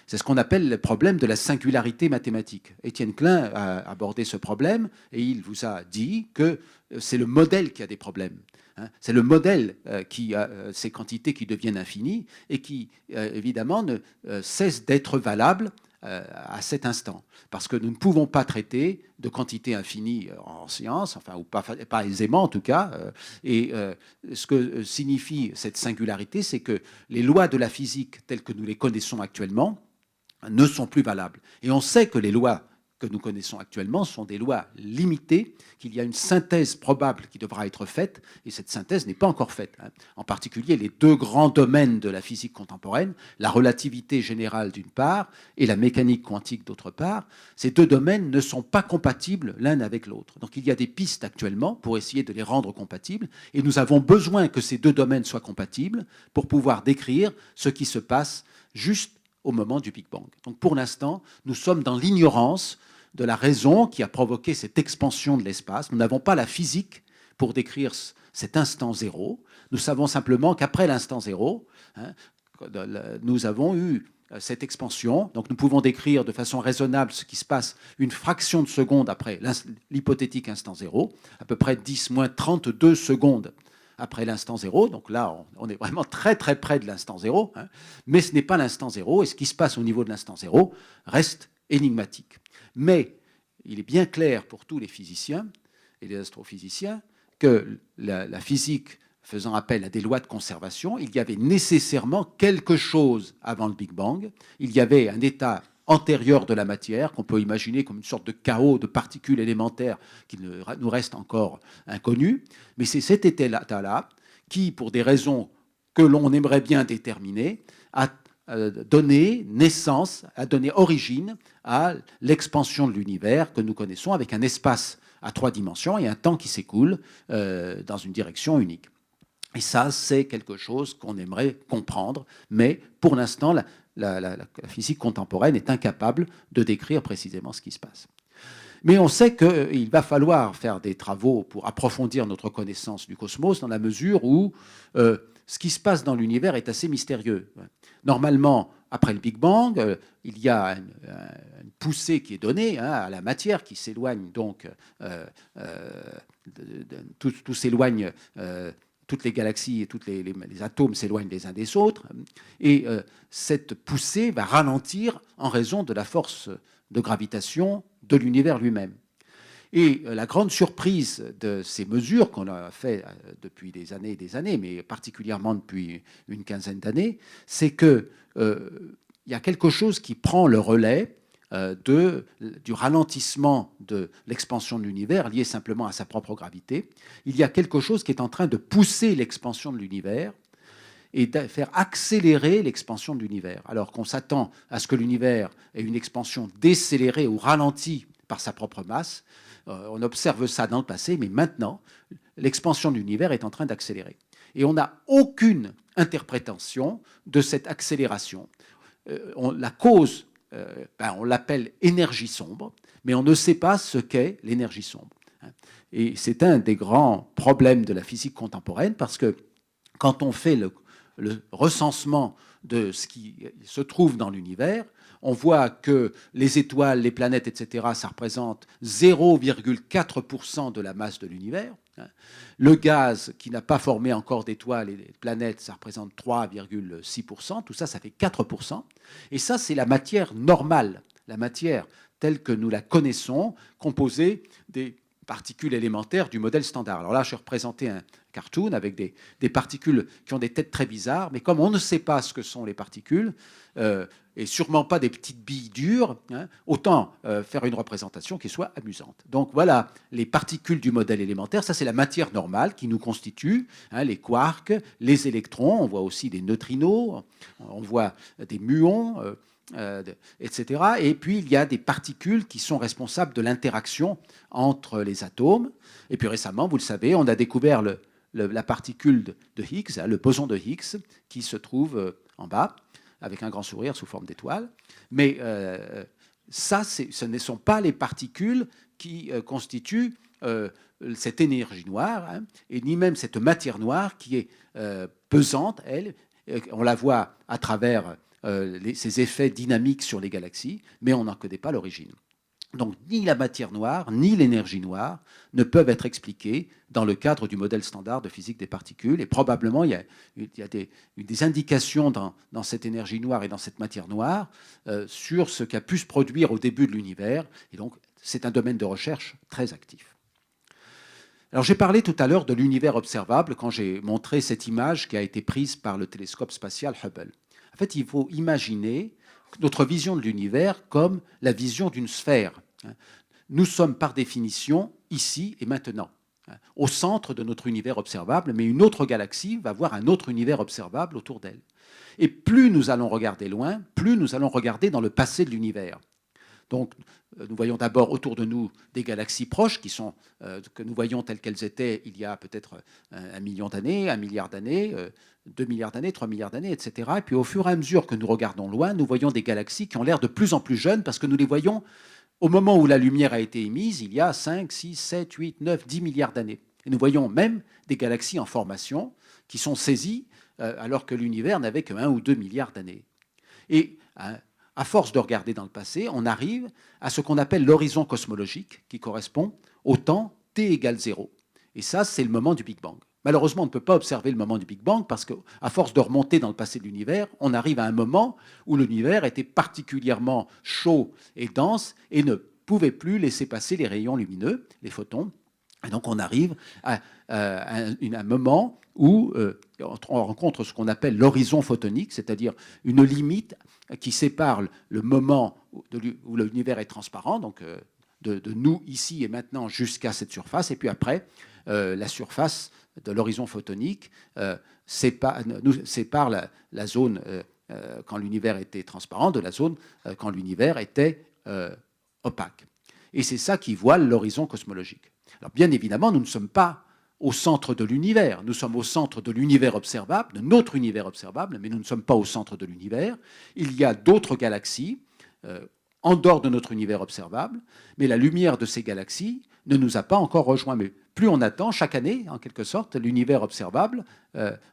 Speaker 3: C'est ce qu'on appelle le problème de la singularité mathématique. Étienne Klein a abordé ce problème et il vous a dit que c'est le modèle qui a des problèmes. C'est le modèle qui a ces quantités qui deviennent infinies et qui, évidemment, ne cessent d'être valables à cet instant. Parce que nous ne pouvons pas traiter de quantités infinies en science, enfin, ou pas aisément en tout cas. Et ce que signifie cette singularité, c'est que les lois de la physique telles que nous les connaissons actuellement ne sont plus valables. Et on sait que les lois que nous connaissons actuellement sont des lois limitées, qu'il y a une synthèse probable qui devra être faite, et cette synthèse n'est pas encore faite. En particulier, les deux grands domaines de la physique contemporaine, la relativité générale d'une part, et la mécanique quantique d'autre part, ces deux domaines ne sont pas compatibles l'un avec l'autre. Donc il y a des pistes actuellement pour essayer de les rendre compatibles, et nous avons besoin que ces deux domaines soient compatibles pour pouvoir décrire ce qui se passe juste au moment du Big Bang. Donc pour l'instant, nous sommes dans l'ignorance de la raison qui a provoqué cette expansion de l'espace. Nous n'avons pas la physique pour décrire cet instant zéro. Nous savons simplement qu'après l'instant zéro, nous avons eu cette expansion. Donc nous pouvons décrire de façon raisonnable ce qui se passe une fraction de seconde après l'hypothétique instant zéro, à peu près 10 moins 32 secondes après l'instant zéro. Donc là, on est vraiment très très près de l'instant zéro, mais ce n'est pas l'instant zéro, et ce qui se passe au niveau de l'instant zéro reste énigmatique. Mais il est bien clair pour tous les physiciens et les astrophysiciens que la physique faisant appel à des lois de conservation, il y avait nécessairement quelque chose avant le Big Bang. Il y avait un état antérieur de la matière qu'on peut imaginer comme une sorte de chaos de particules élémentaires qui nous reste encore inconnu. Mais c'est cet état-là qui, pour des raisons que l'on aimerait bien déterminer, a donné naissance, a donné origine à l'expansion de l'univers que nous connaissons avec un espace à 3 dimensions et un temps qui s'écoule dans une direction unique. Et ça, c'est quelque chose qu'on aimerait comprendre, mais pour l'instant, la physique contemporaine est incapable de décrire précisément ce qui se passe. Mais on sait qu'il va falloir faire des travaux pour approfondir notre connaissance du cosmos dans la mesure où ce qui se passe dans l'univers est assez mystérieux. Normalement, après le Big Bang, il y a une poussée qui est donnée à la matière qui s'éloigne donc, tout s'éloigne, toutes les galaxies et tous les atomes s'éloignent les uns des autres. Et cette poussée va ralentir en raison de la force de gravitation de l'univers lui-même. Et la grande surprise de ces mesures qu'on a fait depuis des années et des années, mais particulièrement depuis une quinzaine d'années, c'est qu'il y a quelque chose qui prend le relais du ralentissement de l'expansion de l'univers lié simplement à sa propre gravité. Il y a quelque chose qui est en train de pousser l'expansion de l'univers et de faire accélérer l'expansion de l'univers. Alors qu'on s'attend à ce que l'univers ait une expansion décélérée ou ralentie par sa propre masse. On observe ça dans le passé, mais maintenant, l'expansion de l'univers est en train d'accélérer. Et on n'a aucune interprétation de cette accélération. La cause, on l'appelle énergie sombre, mais on ne sait pas ce qu'est l'énergie sombre. Et c'est un des grands problèmes de la physique contemporaine, parce que quand on fait le recensement de ce qui se trouve dans l'univers, on voit que les étoiles, les planètes, etc., ça représente 0,4% de la masse de l'univers. Le gaz, qui n'a pas formé encore d'étoiles et de planètes, ça représente 3,6%. Tout ça, ça fait 4%. Et ça, c'est la matière normale, la matière telle que nous la connaissons, composée des particules élémentaires du modèle standard. Alors là, je vais représenter un cartoon avec des particules qui ont des têtes très bizarres, mais comme on ne sait pas ce que sont les particules, et sûrement pas des petites billes dures, autant faire une représentation qui soit amusante. Donc voilà les particules du modèle élémentaire, ça c'est la matière normale qui nous constitue, les quarks, les électrons, on voit aussi des neutrinos, on voit des muons, etc. Et puis, il y a des particules qui sont responsables de l'interaction entre les atomes. Et puis récemment, vous le savez, on a découvert la particule de Higgs, le boson de Higgs, qui se trouve en bas, avec un grand sourire sous forme d'étoile. Mais ça, ce ne sont pas les particules qui constituent cette énergie noire, et ni même cette matière noire qui est pesante, elle. On la voit à travers ces effets dynamiques sur les galaxies, mais on n'en connaît pas l'origine. Donc ni la matière noire, ni l'énergie noire ne peuvent être expliquées dans le cadre du modèle standard de physique des particules. Et probablement, il y a des indications dans cette énergie noire et dans cette matière noire sur ce qui a pu se produire au début de l'univers. Et donc, c'est un domaine de recherche très actif. Alors, j'ai parlé tout à l'heure de l'univers observable quand j'ai montré cette image qui a été prise par le télescope spatial Hubble. En fait, il faut imaginer notre vision de l'univers comme la vision d'une sphère. Nous sommes par définition ici et maintenant, au centre de notre univers observable, mais une autre galaxie va voir un autre univers observable autour d'elle. Et plus nous allons regarder loin, plus nous allons regarder dans le passé de l'univers. Donc, nous voyons d'abord autour de nous des galaxies proches que nous voyons telles qu'elles étaient il y a peut-être 1 million d'années, 1 milliard d'années, 2 milliards d'années, 3 milliards d'années, etc. Et puis au fur et à mesure que nous regardons loin, nous voyons des galaxies qui ont l'air de plus en plus jeunes parce que nous les voyons au moment où la lumière a été émise, il y a 5, 6, 7, 8, 9, 10 milliards d'années. Et nous voyons même des galaxies en formation qui sont saisies alors que l'univers n'avait que 1 ou 2 milliards d'années. Et à force de regarder dans le passé, on arrive à ce qu'on appelle l'horizon cosmologique, qui correspond au temps t égale 0. Et ça, c'est le moment du Big Bang. Malheureusement, on ne peut pas observer le moment du Big Bang parce qu'à force de remonter dans le passé de l'univers, on arrive à un moment où l'univers était particulièrement chaud et dense et ne pouvait plus laisser passer les rayons lumineux, les photons. Et donc, on arrive à un moment où on rencontre ce qu'on appelle l'horizon photonique, c'est-à-dire une limite qui sépare le moment où l'univers est transparent, donc de nous ici et maintenant jusqu'à cette surface, et puis après, la surface de l'horizon photonique nous sépare la zone quand l'univers était transparent de la zone quand l'univers était opaque. Et c'est ça qui voile l'horizon cosmologique. Alors bien évidemment, nous ne sommes pas au centre de l'univers. Nous sommes au centre de l'univers observable, de notre univers observable, mais nous ne sommes pas au centre de l'univers. Il y a d'autres galaxies en dehors de notre univers observable, mais la lumière de ces galaxies ne nous a pas encore rejoints. Mais plus on attend, chaque année, en quelque sorte, l'univers observable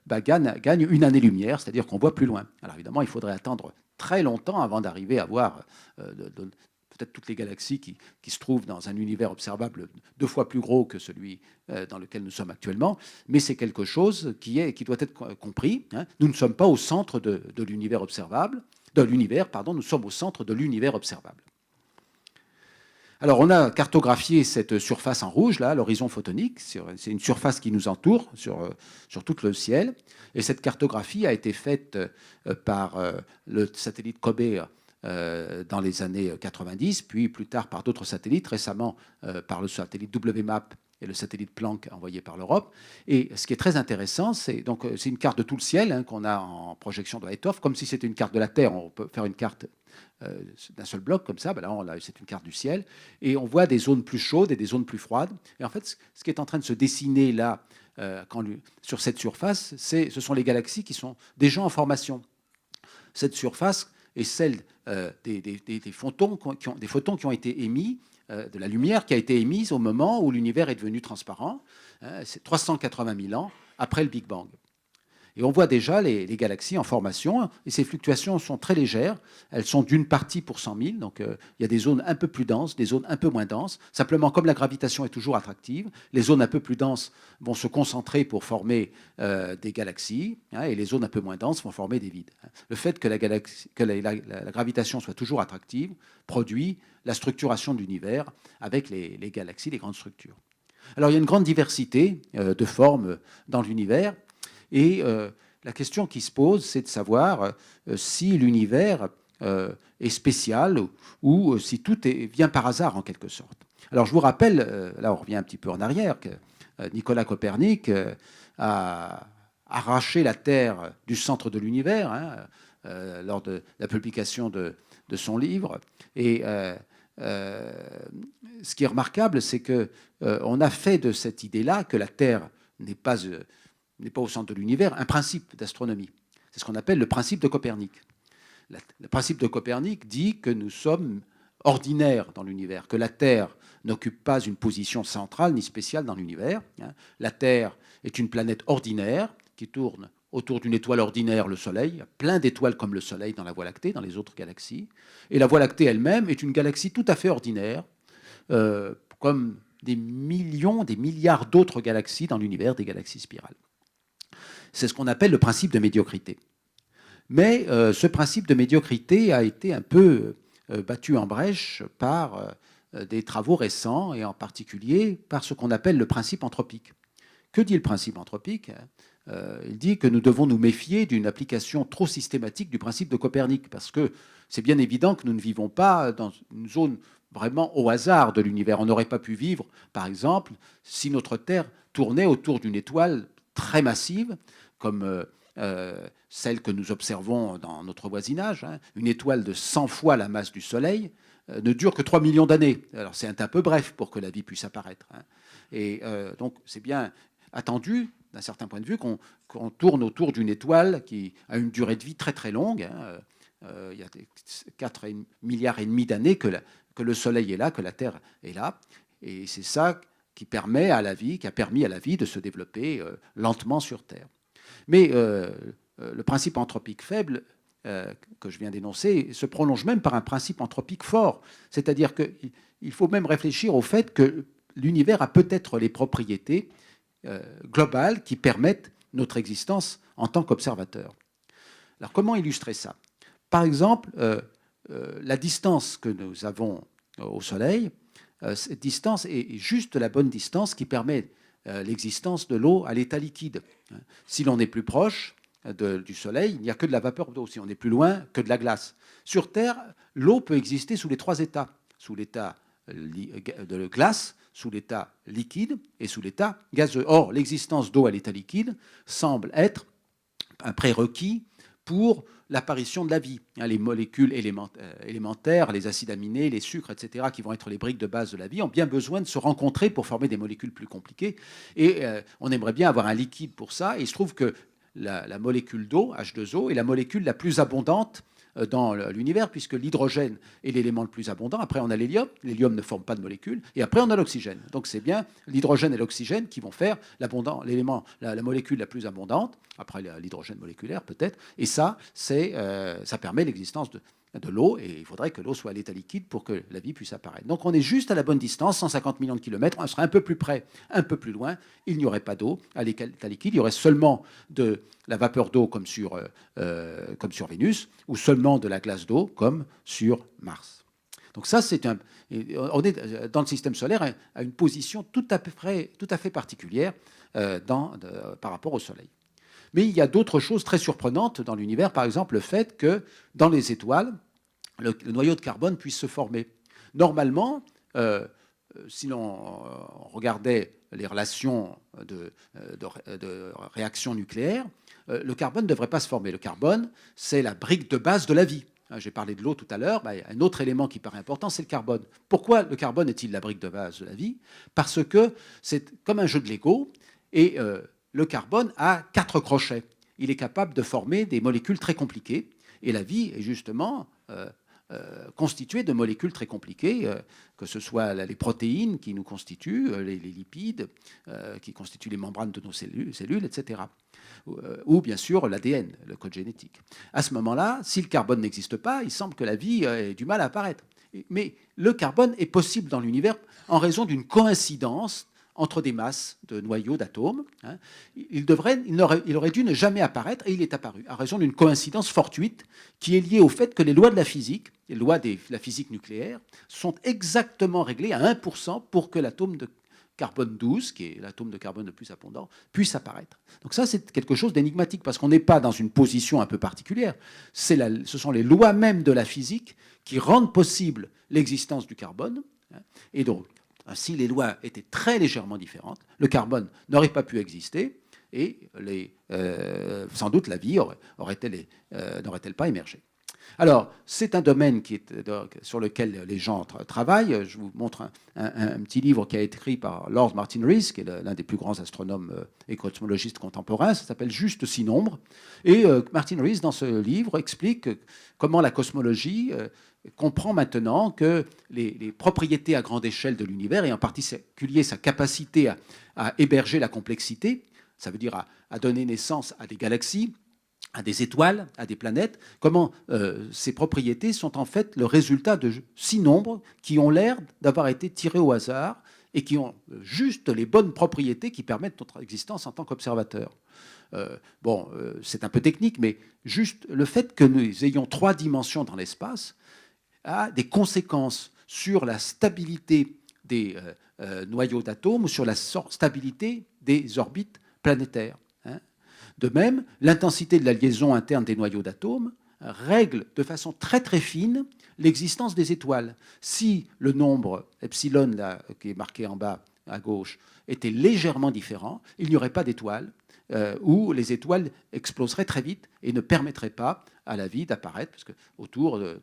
Speaker 3: gagne une année-lumière, c'est-à-dire qu'on voit plus loin. Alors évidemment, il faudrait attendre très longtemps avant d'arriver à voir peut-être toutes les galaxies qui se trouvent dans un univers observable 2 fois plus gros que celui dans lequel nous sommes actuellement, mais c'est quelque chose qui doit être compris. Nous ne sommes pas au centre de l'univers observable, nous sommes au centre de l'univers observable. Alors, on a cartographié cette surface en rouge, là, l'horizon photonique. C'est une surface qui nous entoure sur tout le ciel. Et cette cartographie a été faite par le satellite COBE dans les années 90, puis plus tard par d'autres satellites, récemment par le satellite WMAP et le satellite Planck envoyé par l'Europe. Et ce qui est très intéressant, c'est une carte de tout le ciel qu'on a en projection de Haithoff, comme si c'était une carte de la Terre. On peut faire une carte d'un seul bloc comme ça. Là, c'est une carte du ciel. Et on voit des zones plus chaudes et des zones plus froides. Et en fait, ce qui est en train de se dessiner là, sur cette surface, ce sont les galaxies qui sont déjà en formation. Cette surface est celle des photons qui ont été émis, de la lumière qui a été émise au moment où l'univers est devenu transparent. C'est 380 000 ans après le Big Bang. Et on voit déjà les galaxies en formation, et ces fluctuations sont très légères. Elles sont d'une partie pour 100 000, donc il y a des zones un peu plus denses, des zones un peu moins denses. Simplement, comme la gravitation est toujours attractive, les zones un peu plus denses vont se concentrer pour former des galaxies, hein, et les zones un peu moins denses vont former des vides. Le fait que la gravitation soit toujours attractive produit la structuration de l'univers avec les galaxies, les grandes structures. Alors il y a une grande diversité de formes dans l'univers, et la question qui se pose, c'est de savoir si l'univers est spécial ou si tout vient par hasard en quelque sorte. Alors je vous rappelle, là on revient un petit peu en arrière, que Nicolas Copernic a arraché la Terre du centre de l'univers, hein, lors de la publication de son livre. Et ce qui est remarquable, c'est qu'on a fait de cette idée-là, que la Terre n'est pas au centre de l'univers, un principe d'astronomie. C'est ce qu'on appelle le principe de Copernic. Le principe de Copernic dit que nous sommes ordinaires dans l'univers, que la Terre n'occupe pas une position centrale ni spéciale dans l'univers. La Terre est une planète ordinaire qui tourne autour d'une étoile ordinaire, le Soleil. Il y a plein d'étoiles comme le Soleil dans la Voie lactée, dans les autres galaxies. Et la Voie lactée elle-même est une galaxie tout à fait ordinaire, comme des millions, des milliards d'autres galaxies dans l'univers, des galaxies spirales. C'est ce qu'on appelle le principe de médiocrité. Mais ce principe de médiocrité a été un peu battu en brèche par des travaux récents, et en particulier par ce qu'on appelle le principe anthropique. Que dit le principe anthropique ? Il dit que nous devons nous méfier d'une application trop systématique du principe de Copernic, parce que c'est bien évident que nous ne vivons pas dans une zone vraiment au hasard de l'univers. On n'aurait pas pu vivre, par exemple, si notre Terre tournait autour d'une étoile très massive, comme celle que nous observons dans notre voisinage. Une étoile de 100 fois la masse du Soleil ne dure que 3 millions d'années. Alors c'est un peu bref pour que la vie puisse apparaître. Et donc c'est bien attendu, d'un certain point de vue, qu'on tourne autour d'une étoile qui a une durée de vie très très longue. Il y a 4,5 milliards d'années que le Soleil est là, que la Terre est là. Et c'est ça qui permet à la vie, qui a permis à la vie de se développer lentement sur Terre. Mais le principe anthropique faible que je viens d'énoncer se prolonge même par un principe anthropique fort. C'est-à-dire qu'il faut même réfléchir au fait que l'univers a peut-être les propriétés globales qui permettent notre existence en tant qu'observateur. Alors comment illustrer ça ? Par exemple, la distance que nous avons au Soleil, cette distance est juste la bonne distance qui permet l'existence de l'eau à l'état liquide. Si l'on est plus proche du Soleil, il n'y a que de la vapeur d'eau. Si on est plus loin, que de la glace. Sur Terre, l'eau peut exister sous les 3 états. Sous l'état de glace, sous l'état liquide et sous l'état gazeux. Or, l'existence d'eau à l'état liquide semble être un prérequis pour l'apparition de la vie. Les molécules élémentaires, les acides aminés, les sucres, etc., qui vont être les briques de base de la vie, ont bien besoin de se rencontrer pour former des molécules plus compliquées. Et on aimerait bien avoir un liquide pour ça. Et il se trouve que la molécule d'eau, H2O, est la molécule la plus abondante dans l'univers, puisque l'hydrogène est l'élément le plus abondant. Après, on a l'hélium. L'hélium ne forme pas de molécules. Et après, on a l'oxygène. Donc, c'est bien l'hydrogène et l'oxygène qui vont faire la molécule la plus abondante. Après, l'hydrogène moléculaire, peut-être. Et ça permet l'existence de l'eau. Et il faudrait que l'eau soit à l'état liquide pour que la vie puisse apparaître. Donc, on est juste à la bonne distance, 150 millions de kilomètres. On serait un peu plus près, un peu plus loin. Il n'y aurait pas d'eau à l'état liquide. Il y aurait seulement de la vapeur d'eau comme sur Vénus, ou seulement de la glace d'eau comme sur Mars. Donc ça, on est dans le système solaire à une position tout à fait particulière par rapport au Soleil. Mais il y a d'autres choses très surprenantes dans l'univers, par exemple le fait que dans les étoiles, le noyau de carbone puisse se former. Normalement, si l'on regardait les relations de réaction nucléaire, le carbone ne devrait pas se former. Le carbone, c'est la brique de base de la vie. J'ai parlé de l'eau tout à l'heure. Un autre élément qui paraît important, c'est le carbone. Pourquoi le carbone est-il la brique de base de la vie ? Parce que c'est comme un jeu de Lego, et le carbone a 4 crochets. Il est capable de former des molécules très compliquées. Et la vie est justement constitués de molécules très compliquées, que ce soit les protéines qui nous constituent, les lipides qui constituent les membranes de nos cellules, etc. Ou bien sûr l'ADN, le code génétique. À ce moment-là, si le carbone n'existe pas, il semble que la vie ait du mal à apparaître. Mais le carbone est possible dans l'univers en raison d'une coïncidence entre des masses de noyaux d'atomes. Il aurait dû ne jamais apparaître, et il est apparu, à raison d'une coïncidence fortuite qui est liée au fait que les lois de la physique, les lois de la physique nucléaire, sont exactement réglées à 1% pour que l'atome de carbone 12, qui est l'atome de carbone le plus abondant, puisse apparaître. Donc ça, c'est quelque chose d'énigmatique, parce qu'on n'est pas dans une position un peu particulière. Ce sont les lois mêmes de la physique qui rendent possible l'existence du carbone. Et donc, si les lois étaient très légèrement différentes, le carbone n'aurait pas pu exister, et sans doute la vie n'aurait-elle pas émergé. Alors, c'est un domaine sur lequel les gens travaillent. Je vous montre un petit livre qui a été écrit par Lord Martin Rees, qui est l'un des plus grands astronomes et cosmologistes contemporains. Ça s'appelle Juste 6 nombres. Et Martin Rees, dans ce livre, explique comment la cosmologie comprend maintenant que les propriétés à grande échelle de l'univers, et en particulier sa capacité à héberger la complexité, ça veut dire à donner naissance à des galaxies, à des étoiles, à des planètes, comment ces propriétés sont en fait le résultat de 6 nombres qui ont l'air d'avoir été tirés au hasard et qui ont juste les bonnes propriétés qui permettent notre existence en tant qu'observateur. C'est un peu technique, mais juste le fait que nous ayons 3 dimensions dans l'espace a des conséquences sur la stabilité des noyaux d'atomes ou sur la stabilité des orbites planétaires. De même, l'intensité de la liaison interne des noyaux d'atomes règle de façon très très fine l'existence des étoiles. Si le nombre epsilon, là, qui est marqué en bas à gauche, était légèrement différent, il n'y aurait pas d'étoiles, où les étoiles exploseraient très vite et ne permettraient pas à la vie d'apparaître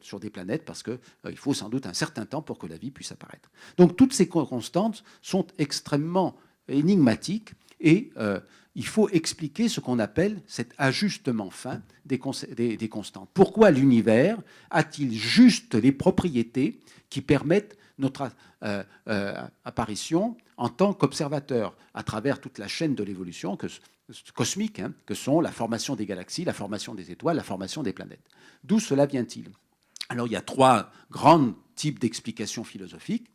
Speaker 3: sur des planètes, parce qu'il faut sans doute un certain temps pour que la vie puisse apparaître. Donc toutes ces constantes sont extrêmement énigmatiques, et il faut expliquer ce qu'on appelle cet ajustement fin des constantes. Pourquoi l'univers a-t-il juste les propriétés qui permettent notre apparition en tant qu'observateur à travers toute la chaîne de l'évolution cosmique, que sont la formation des galaxies, la formation des étoiles, la formation des planètes. D'où cela vient-il? Alors, il y a 3 grands types d'explications philosophiques.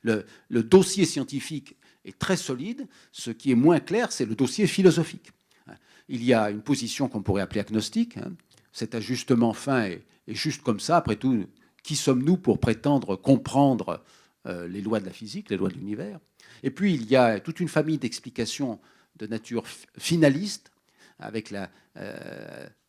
Speaker 3: Le dossier scientifique est très solide. Ce qui est moins clair, c'est le dossier philosophique. Il y a une position qu'on pourrait appeler agnostique. Cet ajustement fin est juste comme ça. Après tout, qui sommes-nous pour prétendre comprendre les lois de la physique, les lois de l'univers? Et puis, il y a toute une famille d'explications de nature finaliste, avec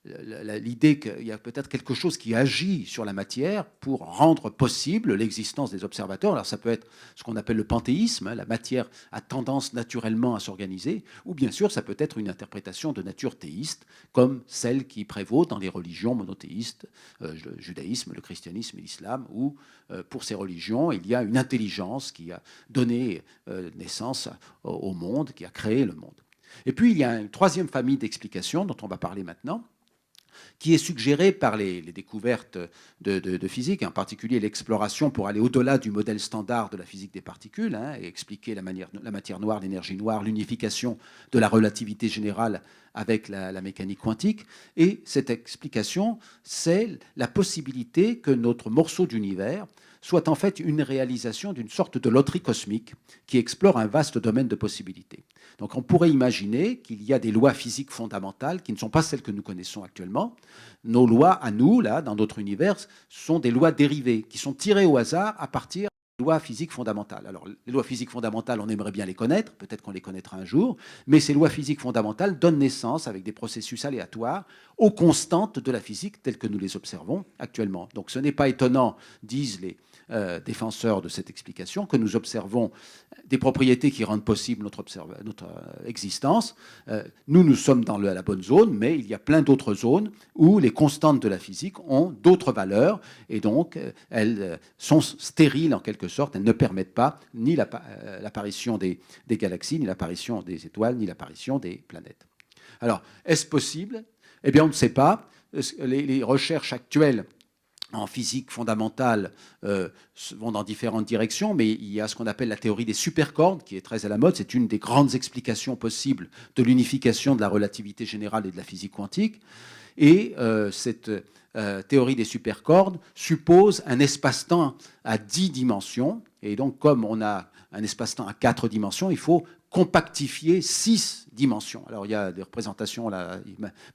Speaker 3: l'idée qu'il y a peut-être quelque chose qui agit sur la matière pour rendre possible l'existence des observateurs. Alors ça peut être ce qu'on appelle le panthéisme, la matière a tendance naturellement à s'organiser, ou bien sûr ça peut être une interprétation de nature théiste, comme celle qui prévaut dans les religions monothéistes, le judaïsme, le christianisme et l'islam, où pour ces religions il y a une intelligence qui a donné naissance au monde, qui a créé le monde. Et puis il y a une 3e famille d'explications dont on va parler maintenant, qui est suggérée par les découvertes de physique, en particulier l'exploration pour aller au-delà du modèle standard de la physique des particules, et expliquer la matière noire, l'énergie noire, l'unification de la relativité générale avec la mécanique quantique. Et cette explication, c'est la possibilité que notre morceau d'univers soit en fait une réalisation d'une sorte de loterie cosmique qui explore un vaste domaine de possibilités. Donc on pourrait imaginer qu'il y a des lois physiques fondamentales qui ne sont pas celles que nous connaissons actuellement. Nos lois, à nous, là, dans notre univers, sont des lois dérivées qui sont tirées au hasard à partir des lois physiques fondamentales. Alors les lois physiques fondamentales, on aimerait bien les connaître, peut-être qu'on les connaîtra un jour, mais ces lois physiques fondamentales donnent naissance, avec des processus aléatoires, aux constantes de la physique telles que nous les observons actuellement. Donc ce n'est pas étonnant, disent les défenseurs de cette explication, que nous observons des propriétés qui rendent possible notre existence. Nous sommes dans la bonne zone, mais il y a plein d'autres zones où les constantes de la physique ont d'autres valeurs, et donc elles sont stériles en quelque sorte, elles ne permettent pas ni l'apparition des galaxies, ni l'apparition des étoiles, ni l'apparition des planètes. Alors, est-ce possible? Eh bien, on ne sait pas. Les recherches actuelles en physique fondamentale vont dans différentes directions, mais il y a ce qu'on appelle la théorie des supercordes, qui est très à la mode. C'est une des grandes explications possibles de l'unification de la relativité générale et de la physique quantique. Et cette théorie des supercordes suppose un espace-temps à 10 dimensions. Et donc, comme on a un espace-temps à 4 dimensions, il faut compactifier 6 dimensions. Alors, il y a des représentations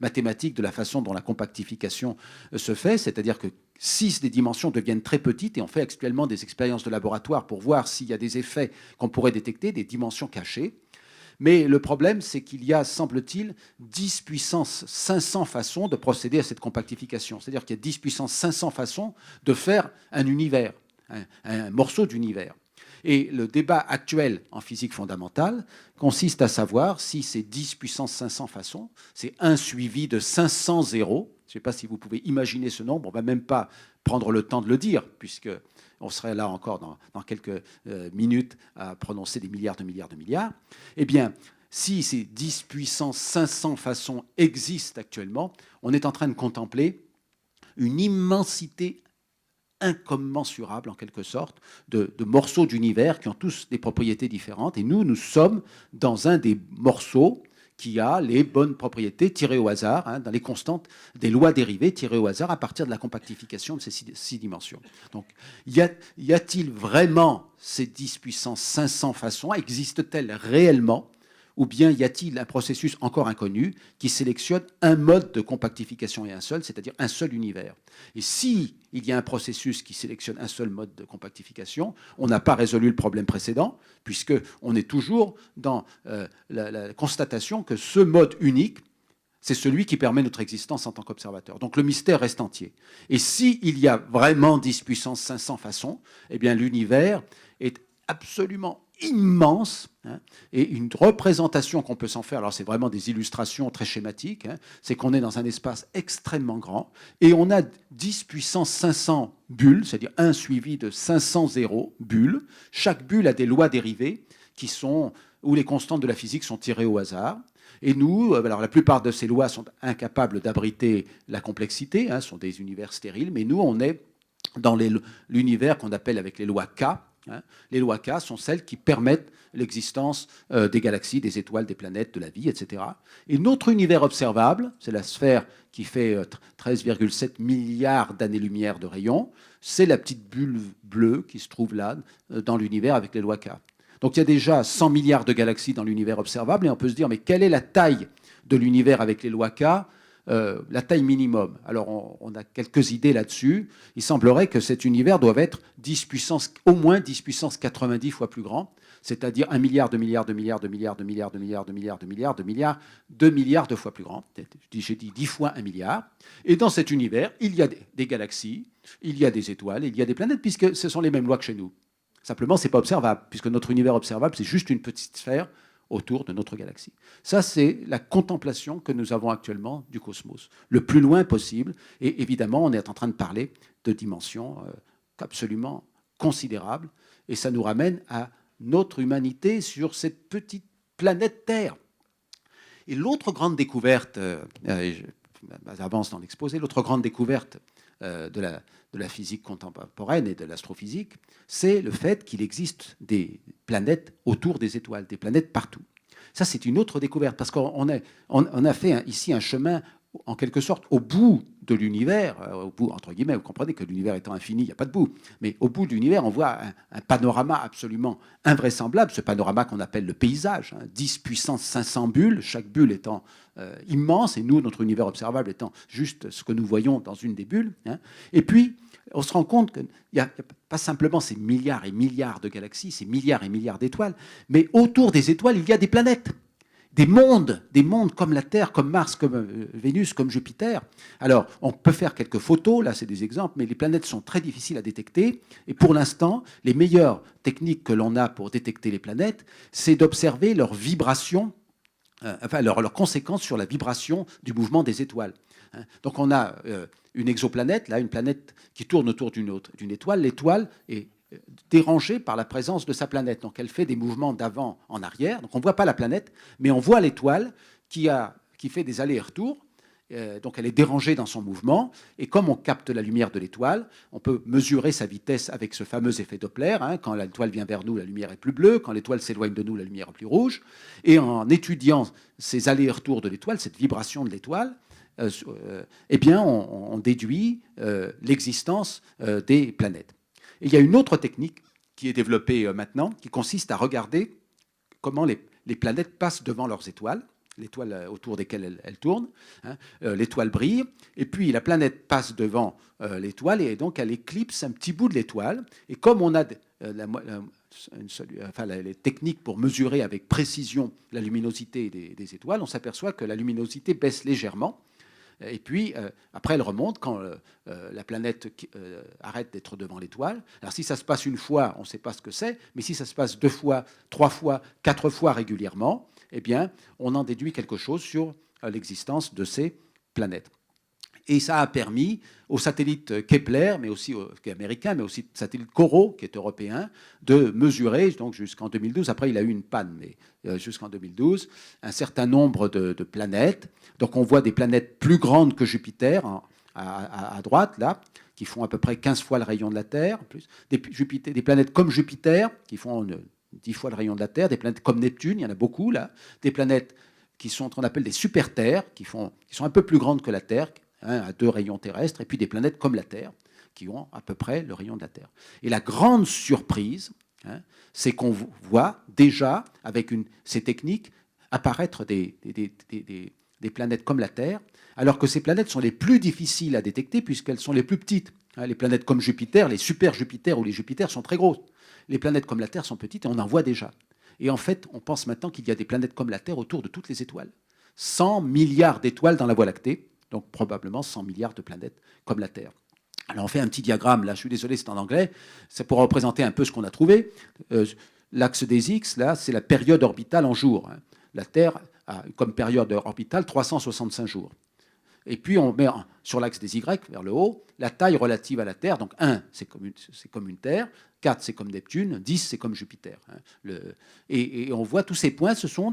Speaker 3: mathématiques de la façon dont la compactification se fait, c'est-à-dire que 6 des dimensions deviennent très petites, et on fait actuellement des expériences de laboratoire pour voir s'il y a des effets qu'on pourrait détecter, des dimensions cachées. Mais le problème, c'est qu'il y a, semble-t-il, 10 puissance 500 façons de procéder à cette compactification. C'est-à-dire qu'il y a 10 puissance 500 façons de faire un univers, un morceau d'univers. Et le débat actuel en physique fondamentale consiste à savoir si ces 10 puissance 500 façons, c'est 1 suivi de 500 zéros. Je ne sais pas si vous pouvez imaginer ce nombre, on ne va même pas prendre le temps de le dire, puisque on serait là encore dans quelques minutes à prononcer des milliards de milliards de milliards. Eh bien, si ces 10 puissance 500 façons existent actuellement, on est en train de contempler une immensité incommensurable, en quelque sorte, de morceaux d'univers qui ont tous des propriétés différentes. Et nous sommes dans un des morceaux qui a les bonnes propriétés tirées au hasard, dans les constantes des lois dérivées tirées au hasard à partir de la compactification de ces 6 dimensions. Donc, y a-t-il vraiment ces 10 puissance 500 façons? Existent-elles réellement? Ou bien y a-t-il un processus encore inconnu qui sélectionne un mode de compactification et un seul, c'est-à-dire un seul univers? Et si il y a un processus qui sélectionne un seul mode de compactification, on n'a pas résolu le problème précédent, puisqu'on est toujours dans la constatation que ce mode unique, c'est celui qui permet notre existence en tant qu'observateur. Donc le mystère reste entier. Et s'il y a vraiment 10 puissance 500 façons, eh bien l'univers est absolument immense, et une représentation qu'on peut s'en faire, alors c'est vraiment des illustrations très schématiques, c'est qu'on est dans un espace extrêmement grand, et on a 10 puissance 500 bulles, c'est-à-dire 1 suivi de 500 zéros bulles. Chaque bulle a des lois dérivées où les constantes de la physique sont tirées au hasard. Et nous, alors la plupart de ces lois sont incapables d'abriter la complexité, sont des univers stériles, mais nous, on est dans l'univers qu'on appelle avec les lois K. Les lois K sont celles qui permettent l'existence des galaxies, des étoiles, des planètes, de la vie, etc. Et notre univers observable, c'est la sphère qui fait 13,7 milliards d'années-lumière de rayon, c'est la petite bulle bleue qui se trouve là, dans l'univers avec les lois K. Donc il y a déjà 100 milliards de galaxies dans l'univers observable, et on peut se dire, mais quelle est la taille de l'univers avec les lois K? La taille minimum. Alors, on a quelques idées là-dessus. Il semblerait que cet univers doive être au moins 10 puissance 90 fois plus grand, c'est-à-dire 1 milliard, 2 milliards, 2 milliards, 2 milliards, 2 milliards, 2 milliards, 2 milliards, 2 milliards, 2 milliards, 2 milliards de fois plus grand. J'ai dit 10 fois 1 milliard. Et dans cet univers, il y a des galaxies, il y a des étoiles, il y a des planètes, puisque ce sont les mêmes lois que chez nous. Simplement, ce n'est pas observable, puisque notre univers observable, c'est juste une petite sphère autour de notre galaxie. Ça, c'est la contemplation que nous avons actuellement du cosmos, le plus loin possible. Et évidemment, on est en train de parler de dimensions absolument considérables. Et ça nous ramène à notre humanité sur cette petite planète Terre. Et l'autre grande découverte, j'avance dans l'exposé, l'autre grande découverte de la physique contemporaine et de l'astrophysique, c'est le fait qu'il existe des planètes autour des étoiles, des planètes partout. Ça, c'est une autre découverte, parce qu'on a fait ici un chemin, en quelque sorte, au bout de l'univers, au bout, entre guillemets, vous comprenez que l'univers étant infini, il n'y a pas de bout, mais au bout de l'univers, on voit un panorama absolument invraisemblable, ce panorama qu'on appelle le paysage, 10 puissance 500 bulles, chaque bulle étant immense, et nous, notre univers observable étant juste ce que nous voyons dans une des bulles. Et puis, on se rend compte qu'il n'y a pas simplement ces milliards et milliards de galaxies, ces milliards et milliards d'étoiles, mais autour des étoiles, il y a des planètes, des mondes comme la Terre, comme Mars, comme Vénus, comme Jupiter. Alors, on peut faire quelques photos, là c'est des exemples, mais les planètes sont très difficiles à détecter. Et pour l'instant, les meilleures techniques que l'on a pour détecter les planètes, c'est d'observer leurs vibrations, leurs conséquences sur la vibration du mouvement des étoiles. Donc on a une exoplanète, là, une planète qui tourne autour d'une étoile. L'étoile est dérangée par la présence de sa planète. Donc elle fait des mouvements d'avant en arrière. Donc on ne voit pas la planète, mais on voit l'étoile qui fait des allers et retours. Donc elle est dérangée dans son mouvement, et comme on capte la lumière de l'étoile, on peut mesurer sa vitesse avec ce fameux effet Doppler. Quand l'étoile vient vers nous, la lumière est plus bleue, quand l'étoile s'éloigne de nous, la lumière est plus rouge. Et en étudiant ces allers-retours de l'étoile, cette vibration de l'étoile, eh bien on déduit l'existence des planètes. Et il y a une autre technique qui est développée maintenant, qui consiste à regarder comment les planètes passent devant leurs étoiles, l'étoile autour desquelles elles tournent. L'étoile brille, et puis la planète passe devant l'étoile, et donc elle éclipse un petit bout de l'étoile. Et comme on a les techniques pour mesurer avec précision la luminosité des étoiles, on s'aperçoit que la luminosité baisse légèrement. Et puis, après, elle remonte quand la planète arrête d'être devant l'étoile. Alors, si ça se passe une fois, on ne sait pas ce que c'est, mais si ça se passe 2 fois, 3 fois, 4 fois régulièrement, eh bien, on en déduit quelque chose sur l'existence de ces planètes. Et ça a permis au satellite Kepler, mais aussi qui est américain, mais aussi au satellite Corot, qui est européen, de mesurer, donc jusqu'en 2012, après il a eu une panne, mais jusqu'en 2012, un certain nombre de planètes. Donc on voit des planètes plus grandes que Jupiter, à droite, là, qui font à peu près 15 fois le rayon de la Terre, plus. Des planètes comme Jupiter, qui font 10 fois le rayon de la Terre, des planètes comme Neptune, il y en a beaucoup, là, des planètes qui sont qu'on appelle des super-terres, qui sont un peu plus grandes que la Terre, à 2 rayons terrestres, et puis des planètes comme la Terre, qui ont à peu près le rayon de la Terre. Et la grande surprise, c'est qu'on voit déjà, avec ces techniques, apparaître des planètes comme la Terre, alors que ces planètes sont les plus difficiles à détecter, puisqu'elles sont les plus petites. Les planètes comme Jupiter, les super Jupiter ou les Jupiters sont très grosses. Les planètes comme la Terre sont petites, et on en voit déjà. Et en fait, on pense maintenant qu'il y a des planètes comme la Terre autour de toutes les étoiles. 100 milliards d'étoiles dans la Voie lactée, donc probablement 100 milliards de planètes comme la Terre. Alors on fait un petit diagramme, là je suis désolé c'est en anglais, c'est pour représenter un peu ce qu'on a trouvé. L'axe des X, là, c'est la période orbitale en jours. La Terre a comme période orbitale 365 jours. Et puis on met sur l'axe des Y, vers le haut, la taille relative à la Terre. Donc 1, c'est comme une Terre, 4, c'est comme Neptune, 10, c'est comme Jupiter. Et on voit tous ces points, ce sont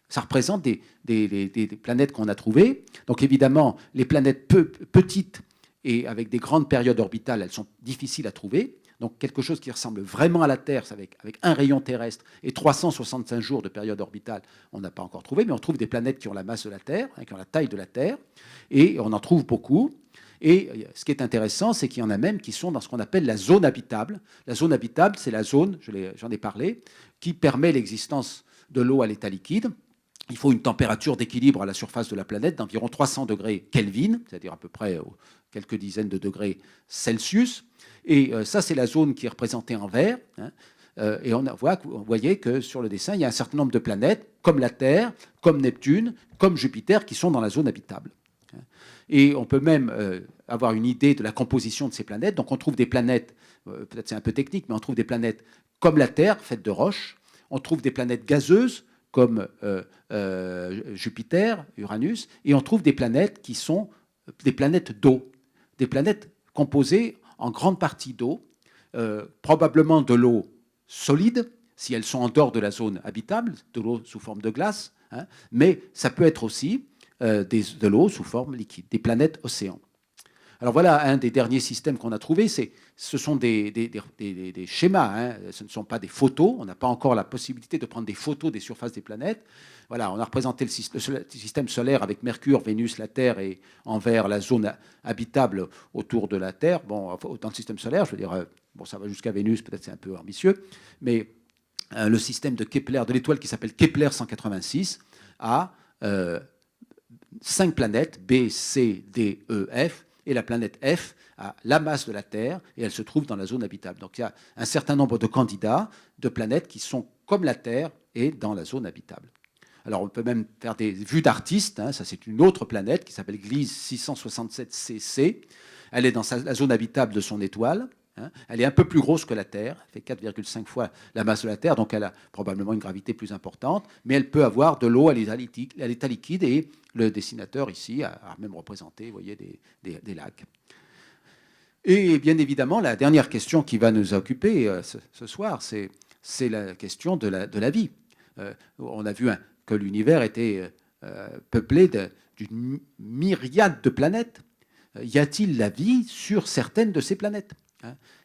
Speaker 3: ça représente des planètes qu'on a trouvées. Donc évidemment, les planètes petites et avec des grandes périodes orbitales, elles sont difficiles à trouver. Donc quelque chose qui ressemble vraiment à la Terre, avec un rayon terrestre et 365 jours de période orbitale, on n'a pas encore trouvé, mais on trouve des planètes qui ont la masse de la Terre, qui ont la taille de la Terre, et on en trouve beaucoup. Et ce qui est intéressant, c'est qu'il y en a même qui sont dans ce qu'on appelle la zone habitable. La zone habitable, c'est la zone, j'en ai parlé, qui permet l'existence de l'eau à l'état liquide. Il faut une température d'équilibre à la surface de la planète d'environ 300 degrés Kelvin, c'est-à-dire à peu près quelques dizaines de degrés Celsius. Et ça, c'est la zone qui est représentée en vert. Et vous voyez que sur le dessin, il y a un certain nombre de planètes, comme la Terre, comme Neptune, comme Jupiter, qui sont dans la zone habitable. Et on peut même avoir une idée de la composition de ces planètes. Donc on trouve des planètes, peut-être c'est un peu technique, mais on trouve des planètes comme la Terre, faites de roches. On trouve des planètes gazeuses, comme Jupiter, Uranus. Et on trouve des planètes qui sont des planètes d'eau, des planètes composées en grande partie d'eau, probablement de l'eau solide, si elles sont en dehors de la zone habitable, de l'eau sous forme de glace, mais ça peut être aussi de l'eau sous forme liquide, des planètes océans. Alors voilà un des derniers systèmes qu'on a trouvé, ce sont des schémas, ce ne sont pas des photos, on n'a pas encore la possibilité de prendre des photos des surfaces des planètes. Voilà, on a représenté le système solaire avec Mercure, Vénus, la Terre et en vert la zone habitable autour de la Terre. Bon, dans le système solaire, je veux dire, bon, ça va jusqu'à Vénus, peut-être c'est un peu ambitieux, mais le système de Kepler, de l'étoile qui s'appelle Kepler 186, a 5 planètes, B, C, D, E, F, et la planète F a la masse de la Terre et elle se trouve dans la zone habitable. Donc il y a un certain nombre de candidats de planètes qui sont comme la Terre et dans la zone habitable. Alors on peut même faire des vues d'artistes, ça c'est une autre planète qui s'appelle Gliese 667cc. Elle est dans la zone habitable de son étoile. Elle est un peu plus grosse que la Terre, elle fait 4,5 fois la masse de la Terre, donc elle a probablement une gravité plus importante, mais elle peut avoir de l'eau à l'état liquide, et le dessinateur ici a même représenté, vous voyez, des lacs. Et bien évidemment, la dernière question qui va nous occuper ce soir, c'est la question de la vie. On a vu que l'univers était peuplé d'une myriade de planètes, y a-t-il la vie sur certaines de ces planètes?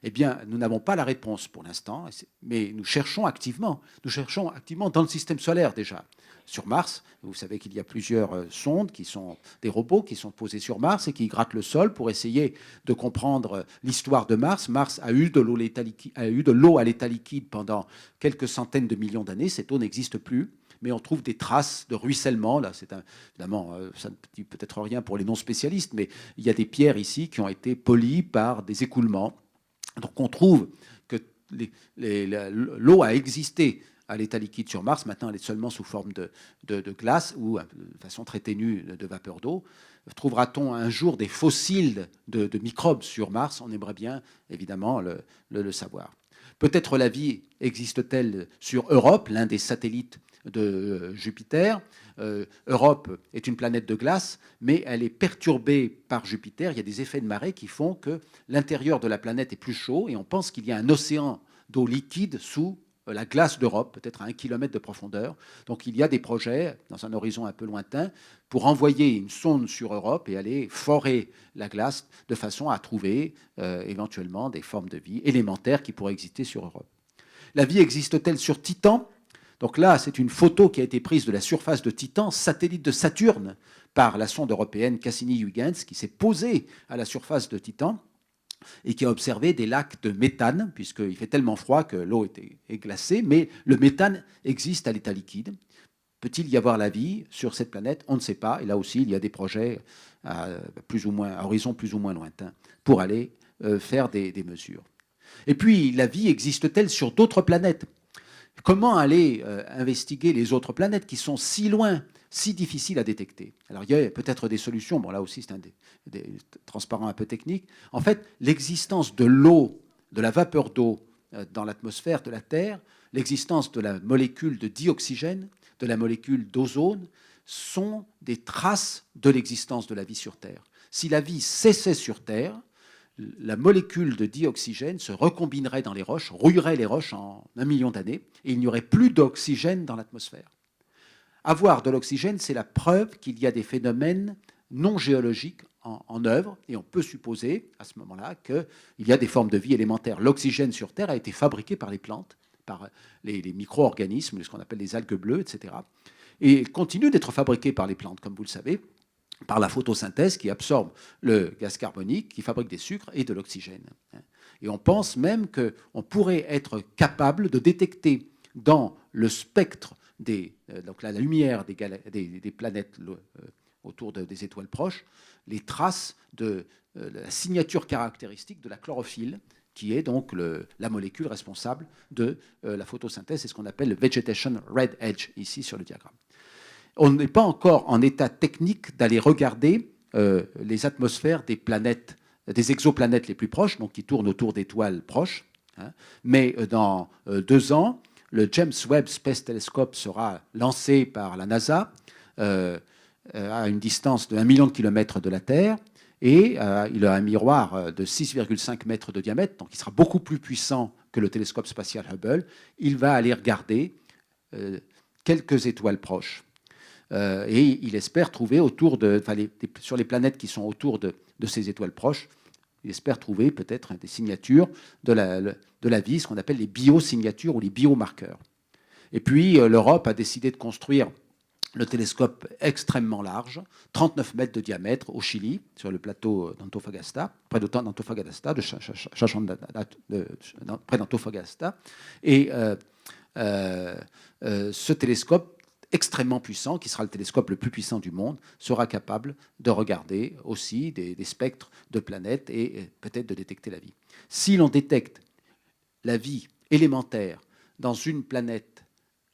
Speaker 3: Eh bien, nous n'avons pas la réponse pour l'instant, mais nous cherchons activement. Nous cherchons activement dans le système solaire déjà. Sur Mars, vous savez qu'il y a plusieurs sondes qui sont des robots qui sont posés sur Mars et qui grattent le sol pour essayer de comprendre l'histoire de Mars. Mars a eu de l'eau à l'état liquide pendant quelques centaines de millions d'années. Cette eau n'existe plus, mais on trouve des traces de ruissellement. Là, c'est évidemment, ça ne dit peut-être rien pour les non-spécialistes, mais il y a des pierres ici qui ont été polies par des écoulements. Donc on trouve que l'eau a existé à l'état liquide sur Mars. Maintenant, elle est seulement sous forme de glace ou de façon très ténue de vapeur d'eau. Trouvera-t-on un jour des fossiles de microbes sur Mars? On aimerait bien, évidemment, le savoir. Peut-être la vie existe-t-elle sur Europe, l'un des satellites de Jupiter. Europe est une planète de glace, mais elle est perturbée par Jupiter. Il y a des effets de marée qui font que l'intérieur de la planète est plus chaud et on pense qu'il y a un océan d'eau liquide sous la glace d'Europe, peut-être à 1 kilomètre de profondeur. Donc il y a des projets, dans un horizon un peu lointain, pour envoyer une sonde sur Europe et aller forer la glace de façon à trouver éventuellement des formes de vie élémentaires qui pourraient exister sur Europe. La vie existe-t-elle sur Titan? Donc là, c'est une photo qui a été prise de la surface de Titan, satellite de Saturne, par la sonde européenne Cassini-Huygens, qui s'est posée à la surface de Titan et qui a observé des lacs de méthane, puisqu'il fait tellement froid que l'eau est glacée, mais le méthane existe à l'état liquide. Peut-il y avoir la vie sur cette planète? On ne sait pas. Et là aussi, il y a des projets à horizon plus ou moins lointain pour aller faire des mesures. Et puis, la vie existe-t-elle sur d'autres planètes? Comment aller investiguer les autres planètes qui sont si loin, si difficiles à détecter? Alors, il y a peut-être des solutions. Bon, là aussi, c'est des transparents un peu techniques. En fait, l'existence de l'eau, de la vapeur d'eau dans l'atmosphère de la Terre, l'existence de la molécule de dioxygène, de la molécule d'ozone, sont des traces de l'existence de la vie sur Terre. Si la vie cessait sur Terre, la molécule de dioxygène se recombinerait dans les roches, rouillerait les roches en 1 million d'années, et il n'y aurait plus d'oxygène dans l'atmosphère. Avoir de l'oxygène, c'est la preuve qu'il y a des phénomènes non géologiques en œuvre, et on peut supposer à ce moment-là qu'il y a des formes de vie élémentaires. L'oxygène sur Terre a été fabriqué par les plantes, par les micro-organismes, ce qu'on appelle les algues bleues, etc. Et il continue d'être fabriqué par les plantes, comme vous le savez, par la photosynthèse qui absorbe le gaz carbonique, qui fabrique des sucres et de l'oxygène. Et on pense même qu'on pourrait être capable de détecter dans le spectre donc la lumière des planètes autour des étoiles proches, les traces de la signature caractéristique de la chlorophylle, qui est donc la molécule responsable de la photosynthèse. C'est ce qu'on appelle le vegetation red edge, ici sur le diagramme. On n'est pas encore en état technique d'aller regarder les atmosphères des planètes, des exoplanètes les plus proches, donc qui tournent autour d'étoiles proches. Mais dans 2 ans, le James Webb Space Telescope sera lancé par la NASA à une distance de 1 million de kilomètres de la Terre. Et il a un miroir de 6,5 mètres de diamètre, donc il sera beaucoup plus puissant que le télescope spatial Hubble. Il va aller regarder quelques étoiles proches. Et il espère trouver sur les planètes qui sont autour de ces étoiles proches, il espère trouver peut-être des signatures de la vie, ce qu'on appelle les biosignatures ou les biomarqueurs. Et puis l'Europe a décidé de construire le télescope extrêmement large, 39 mètres de diamètre, au Chili, sur le plateau d'Antofagasta, près d'Antofagasta, près d'Antofagasta. Et ce télescope extrêmement puissant, qui sera le télescope le plus puissant du monde, sera capable de regarder aussi des spectres de planètes et peut-être de détecter la vie. Si l'on détecte la vie élémentaire dans une planète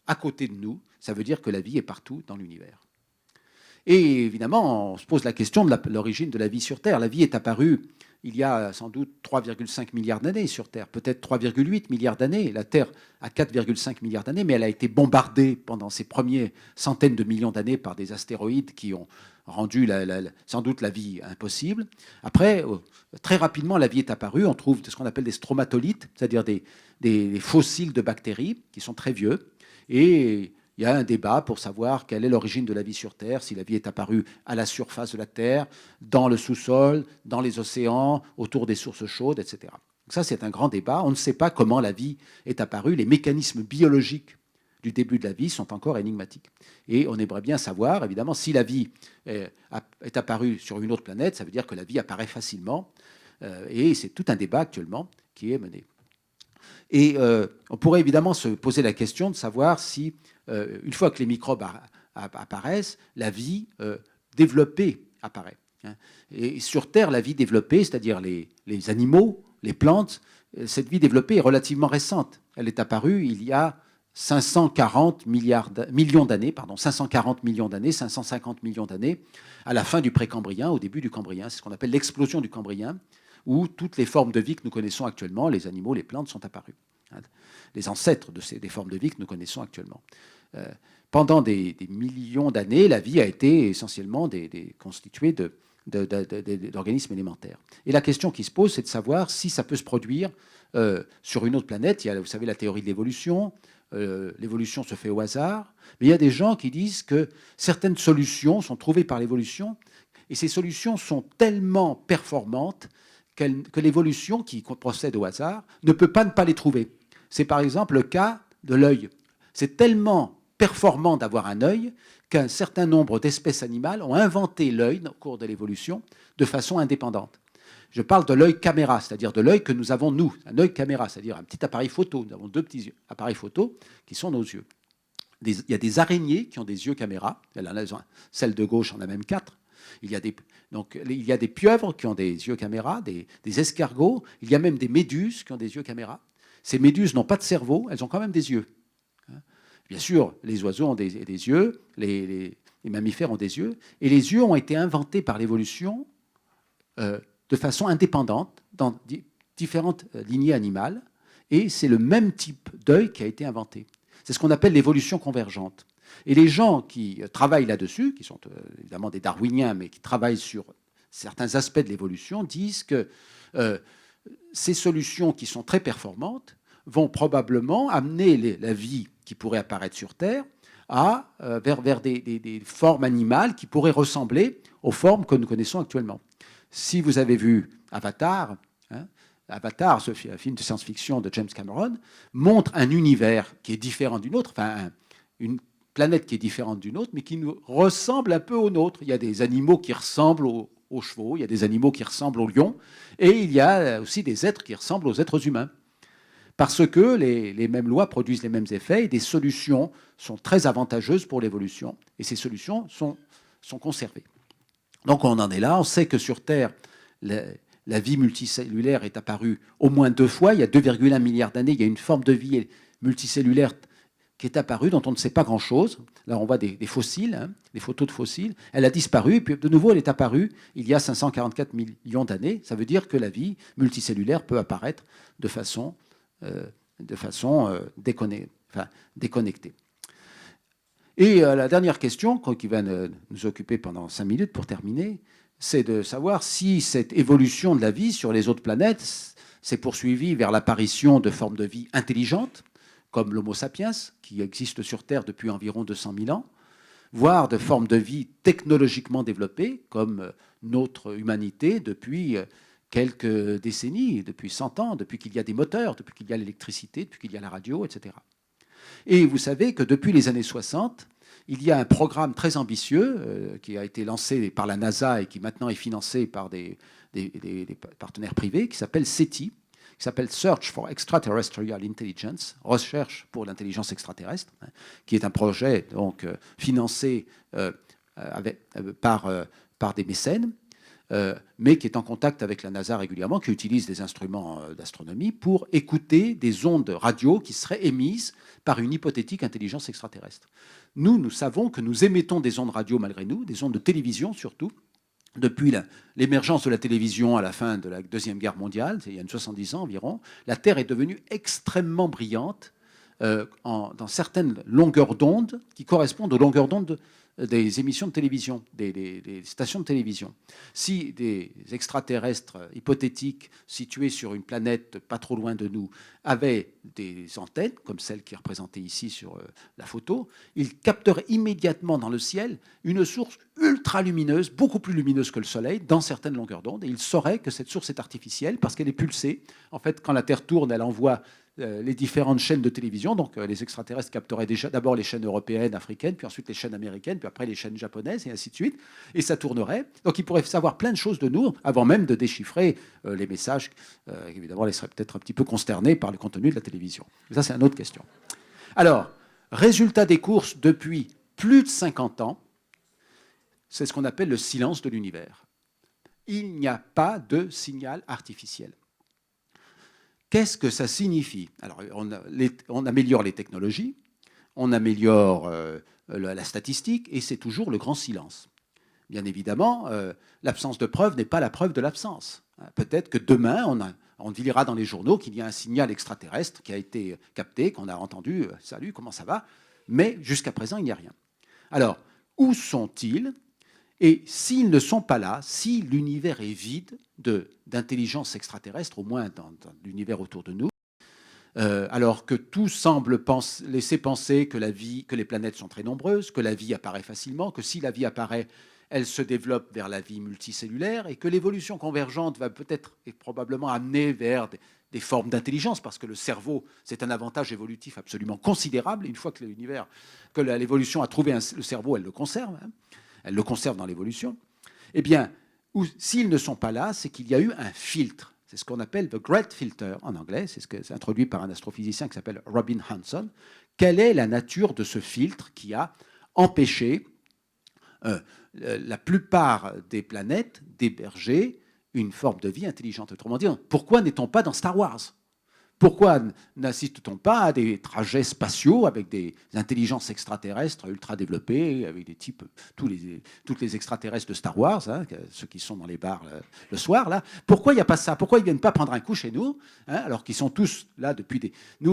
Speaker 3: à côté de nous, ça veut dire que la vie est partout dans l'univers. Et évidemment, on se pose la question de l'origine de la vie sur Terre. La vie est apparue il y a sans doute 3,5 milliards d'années sur Terre, peut-être 3,8 milliards d'années. La Terre a 4,5 milliards d'années, mais elle a été bombardée pendant ces premières centaines de millions d'années par des astéroïdes qui ont rendu sans doute la vie impossible. Après, très rapidement, la vie est apparue. On trouve ce qu'on appelle des stromatolites, c'est-à-dire des fossiles de bactéries qui sont très vieux. Et il y a un débat pour savoir quelle est l'origine de la vie sur Terre, si la vie est apparue à la surface de la Terre, dans le sous-sol, dans les océans, autour des sources chaudes, etc. Donc ça, c'est un grand débat. On ne sait pas comment la vie est apparue. Les mécanismes biologiques du début de la vie sont encore énigmatiques. Et on aimerait bien savoir, évidemment, si la vie est apparue sur une autre planète, ça veut dire que la vie apparaît facilement. Et c'est tout un débat actuellement qui est mené. Et on pourrait évidemment se poser la question de savoir si, une fois que les microbes apparaissent, la vie développée apparaît. Et sur Terre, la vie développée, c'est-à-dire les animaux, les plantes, cette vie développée est relativement récente. Elle est apparue il y a 540 millions d'années, 550 millions d'années, à la fin du Précambrien, au début du Cambrien. C'est ce qu'on appelle l'explosion du Cambrien, où toutes les formes de vie que nous connaissons actuellement, les animaux, les plantes, sont apparus. Les ancêtres des formes de vie que nous connaissons actuellement. Pendant des millions d'années, la vie a été essentiellement constituée d'organismes élémentaires. Et la question qui se pose, c'est de savoir si ça peut se produire sur une autre planète. Il y a, vous savez, la théorie de l'évolution. L'évolution se fait au hasard. Mais il y a des gens qui disent que certaines solutions sont trouvées par l'évolution, et ces solutions sont tellement performantes que l'évolution, qui procède au hasard, ne peut pas ne pas les trouver. C'est par exemple le cas de l'œil. C'est tellement performant d'avoir un œil qu'un certain nombre d'espèces animales ont inventé l'œil au cours de l'évolution de façon indépendante. Je parle de l'œil caméra, c'est-à-dire de l'œil que nous avons, nous, un œil caméra, c'est-à-dire un petit appareil photo. Nous avons 2 petits appareils photo qui sont nos yeux. Il y a des araignées qui ont des yeux caméra. Celle de gauche en a même 4. Il y a des pieuvres qui ont des yeux caméra, des escargots. Il y a même des méduses qui ont des yeux caméra. Ces méduses n'ont pas de cerveau, elles ont quand même des yeux. Bien sûr, les oiseaux ont des yeux, les mammifères ont des yeux, et les yeux ont été inventés par l'évolution de façon indépendante dans différentes lignées animales, et c'est le même type d'œil qui a été inventé. C'est ce qu'on appelle l'évolution convergente. Et les gens qui travaillent là-dessus, qui sont évidemment des darwiniens, mais qui travaillent sur certains aspects de l'évolution, disent que ces solutions qui sont très performantes vont probablement amener la vie qui pourrait apparaître sur Terre vers des formes animales qui pourraient ressembler aux formes que nous connaissons actuellement. Si vous avez vu Avatar, Avatar, ce film de science-fiction de James Cameron, montre un univers qui est différent du nôtre, enfin une planète qui est différente d'une autre, mais qui nous ressemble un peu au nôtre. Il y a des animaux qui ressemblent aux chevaux, il y a des animaux qui ressemblent aux lions, et il y a aussi des êtres qui ressemblent aux êtres humains. Parce que les mêmes lois produisent les mêmes effets, et des solutions sont très avantageuses pour l'évolution, et ces solutions sont conservées. Donc on en est là, on sait que sur Terre, la vie multicellulaire est apparue au moins 2 fois. Il y a 2,1 milliards d'années, il y a une forme de vie multicellulaire qui est apparue, dont on ne sait pas grand-chose. Là, on voit des fossiles, des photos de fossiles. Elle a disparu, et puis de nouveau, elle est apparue il y a 544 millions d'années. Ça veut dire que la vie multicellulaire peut apparaître de façon déconnectée. Et la dernière question qui va nous occuper pendant 5 minutes pour terminer, c'est de savoir si cette évolution de la vie sur les autres planètes s'est poursuivie vers l'apparition de formes de vie intelligentes, comme l'Homo sapiens, qui existe sur Terre depuis environ 200 000 ans, voire de formes de vie technologiquement développées, comme notre humanité depuis quelques décennies, depuis 100 ans, depuis qu'il y a des moteurs, depuis qu'il y a l'électricité, depuis qu'il y a la radio, etc. Et vous savez que depuis les années 60, il y a un programme très ambitieux qui a été lancé par la NASA et qui maintenant est financé par des partenaires privés, qui s'appelle SETI, qui s'appelle Search for Extraterrestrial Intelligence, recherche pour l'intelligence extraterrestre, qui est un projet donc financé par des mécènes, mais qui est en contact avec la NASA régulièrement, qui utilise des instruments d'astronomie pour écouter des ondes radio qui seraient émises par une hypothétique intelligence extraterrestre. Nous savons que nous émettons des ondes radio malgré nous, des ondes de télévision surtout. Depuis l'émergence de la télévision à la fin de la Deuxième Guerre mondiale, il y a 70 ans environ, la Terre est devenue extrêmement brillante dans certaines longueurs d'onde qui correspondent aux longueurs d'onde des émissions de télévision, des stations de télévision. Si des extraterrestres hypothétiques situés sur une planète pas trop loin de nous avaient des antennes, comme celle qui est représentée ici sur la photo, ils capteraient immédiatement dans le ciel une source ultra lumineuse, beaucoup plus lumineuse que le Soleil, dans certaines longueurs d'onde, et ils sauraient que cette source est artificielle parce qu'elle est pulsée. En fait, quand la Terre tourne, elle envoie les différentes chaînes de télévision. Donc les extraterrestres capteraient déjà d'abord les chaînes européennes, africaines, puis ensuite les chaînes américaines, puis après les chaînes japonaises, et ainsi de suite. Et ça tournerait. Donc ils pourraient savoir plein de choses de nous avant même de déchiffrer les messages. Évidemment, ils seraient peut-être un petit peu consternés par le contenu de la télévision. Mais ça, c'est une autre question. Alors, résultat des courses depuis plus de 50 ans, c'est ce qu'on appelle le silence de l'univers. Il n'y a pas de signal artificiel. Qu'est-ce que ça signifie? Alors, on améliore les technologies, on améliore la statistique, et c'est toujours le grand silence. Bien évidemment, l'absence de preuve n'est pas la preuve de l'absence. Peut-être que demain, on lira dans les journaux qu'il y a un signal extraterrestre qui a été capté, qu'on a entendu « Salut, comment ça va ?» Mais jusqu'à présent, il n'y a rien. Alors, où sont-ils? Et s'ils ne sont pas là, si l'univers est vide d'intelligence extraterrestre, au moins dans l'univers autour de nous, alors que tout semble laisser penser que les planètes sont très nombreuses, que la vie apparaît facilement, que si la vie apparaît, elle se développe vers la vie multicellulaire, et que l'évolution convergente va peut-être et probablement amener vers des formes d'intelligence, parce que le cerveau, c'est un avantage évolutif absolument considérable. Une fois que l'évolution a trouvé le cerveau, elle le conserve. Elle le conserve dans l'évolution. Eh bien, s'ils ne sont pas là, c'est qu'il y a eu un filtre. C'est ce qu'on appelle the Great Filter en anglais. C'est introduit par un astrophysicien qui s'appelle Robin Hanson. Quelle est la nature de ce filtre qui a empêché la plupart des planètes d'héberger une forme de vie intelligente? Autrement dit, pourquoi n'est-on pas dans Star Wars? Pourquoi n'assiste-t-on pas à des trajets spatiaux avec des intelligences extraterrestres ultra développées, avec des types, toutes les extraterrestres de Star Wars, hein, ceux qui sont dans les bars le soir, là? Pourquoi il n'y a pas ça? Pourquoi ils ne viennent pas prendre un coup chez nous, hein, alors qu'ils sont tous là depuis des... Nous,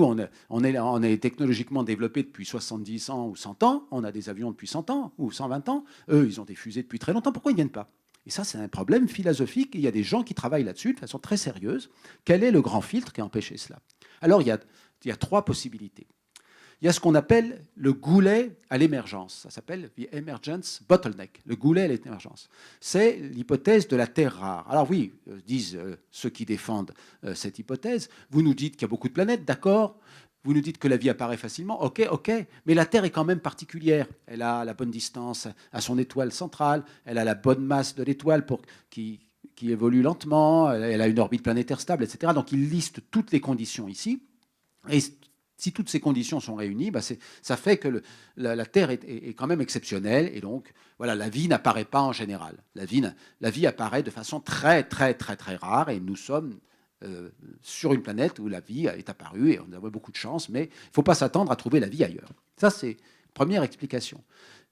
Speaker 3: on est technologiquement développés depuis 70 ans ou 100 ans, on a des avions depuis 100 ans ou 120 ans, eux, ils ont des fusées depuis très longtemps, pourquoi ils ne viennent pas? Et ça, c'est un problème philosophique. Il y a des gens qui travaillent là-dessus de façon très sérieuse. Quel est le grand filtre qui a empêché cela? Alors, il y a trois possibilités. Il y a ce qu'on appelle le goulet à l'émergence. Ça s'appelle the emergence bottleneck, le goulet à l'émergence. C'est l'hypothèse de la Terre rare. Alors oui, disent ceux qui défendent cette hypothèse, vous nous dites qu'il y a beaucoup de planètes, d'accord? Vous nous dites que la vie apparaît facilement, ok, mais la Terre est quand même particulière. Elle a la bonne distance à son étoile centrale, elle a la bonne masse de l'étoile qui évolue lentement, elle a une orbite planétaire stable, etc. Donc il liste toutes les conditions ici. Et si toutes ces conditions sont réunies, ça fait que la Terre est quand même exceptionnelle. Et donc, voilà, la vie n'apparaît pas en général. La vie apparaît de façon très, très, très, très rare. Et nous sommes sur une planète où la vie est apparue et on a beaucoup de chance, mais il ne faut pas s'attendre à trouver la vie ailleurs. Ça, c'est la première explication.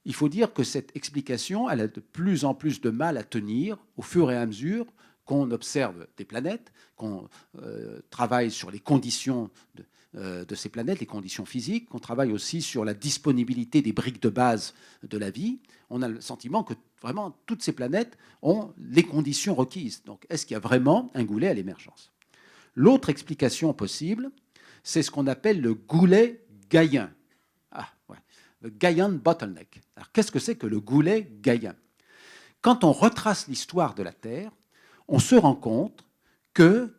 Speaker 3: Il faut dire que cette explication, elle a de plus en plus de mal à tenir au fur et à mesure qu'on observe des planètes, qu'on travaille sur les conditions de ces planètes, les conditions physiques, qu'on travaille aussi sur la disponibilité des briques de base de la vie. On a le sentiment que vraiment toutes ces planètes ont les conditions requises. Donc, est-ce qu'il y a vraiment un goulet à l'émergence? L'autre explication possible, c'est ce qu'on appelle le goulet gaïen. Le Gaian bottleneck. Alors, qu'est-ce que c'est que le goulet gaïen? Quand on retrace l'histoire de la Terre, on se rend compte que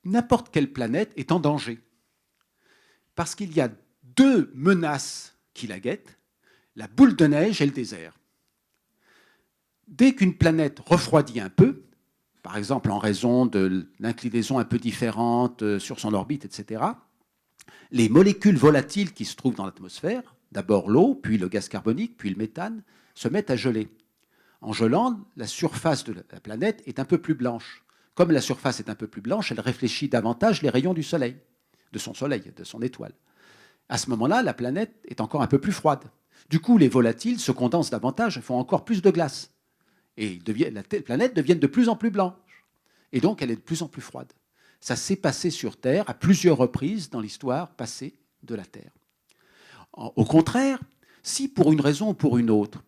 Speaker 3: n'importe quelle planète est en danger. Parce qu'il y a deux menaces qui la guettent, la boule de neige et le désert. Dès qu'une planète refroidit un peu, par exemple en raison de l'inclinaison un peu différente sur son orbite, etc., les molécules volatiles qui se trouvent dans l'atmosphère, d'abord l'eau, puis le gaz carbonique, puis le méthane, se mettent à geler. En gelant, la surface de la planète est un peu plus blanche. Comme la surface est un peu plus blanche, elle réfléchit davantage les rayons du soleil, de son étoile. À ce moment-là, la planète est encore un peu plus froide. Du coup, les volatiles se condensent davantage et font encore plus de glace. Et la planète devient de plus en plus blanche. Et donc, elle est de plus en plus froide. Ça s'est passé sur Terre à plusieurs reprises dans l'histoire passée de la Terre. Au contraire, Si pour une raison ou pour une autre,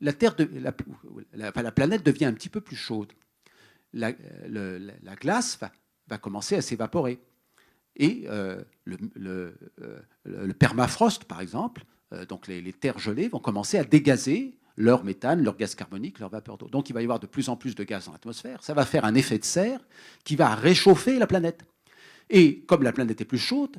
Speaker 3: la planète devient un petit peu plus chaude, la glace va commencer à s'évaporer. Et le permafrost, par exemple, donc les terres gelées vont commencer à dégazer leur méthane, leur gaz carbonique, leur vapeur d'eau. Donc il va y avoir de plus en plus de gaz dans l'atmosphère. Ça va faire un effet de serre qui va réchauffer la planète. Et comme la planète est plus chaude,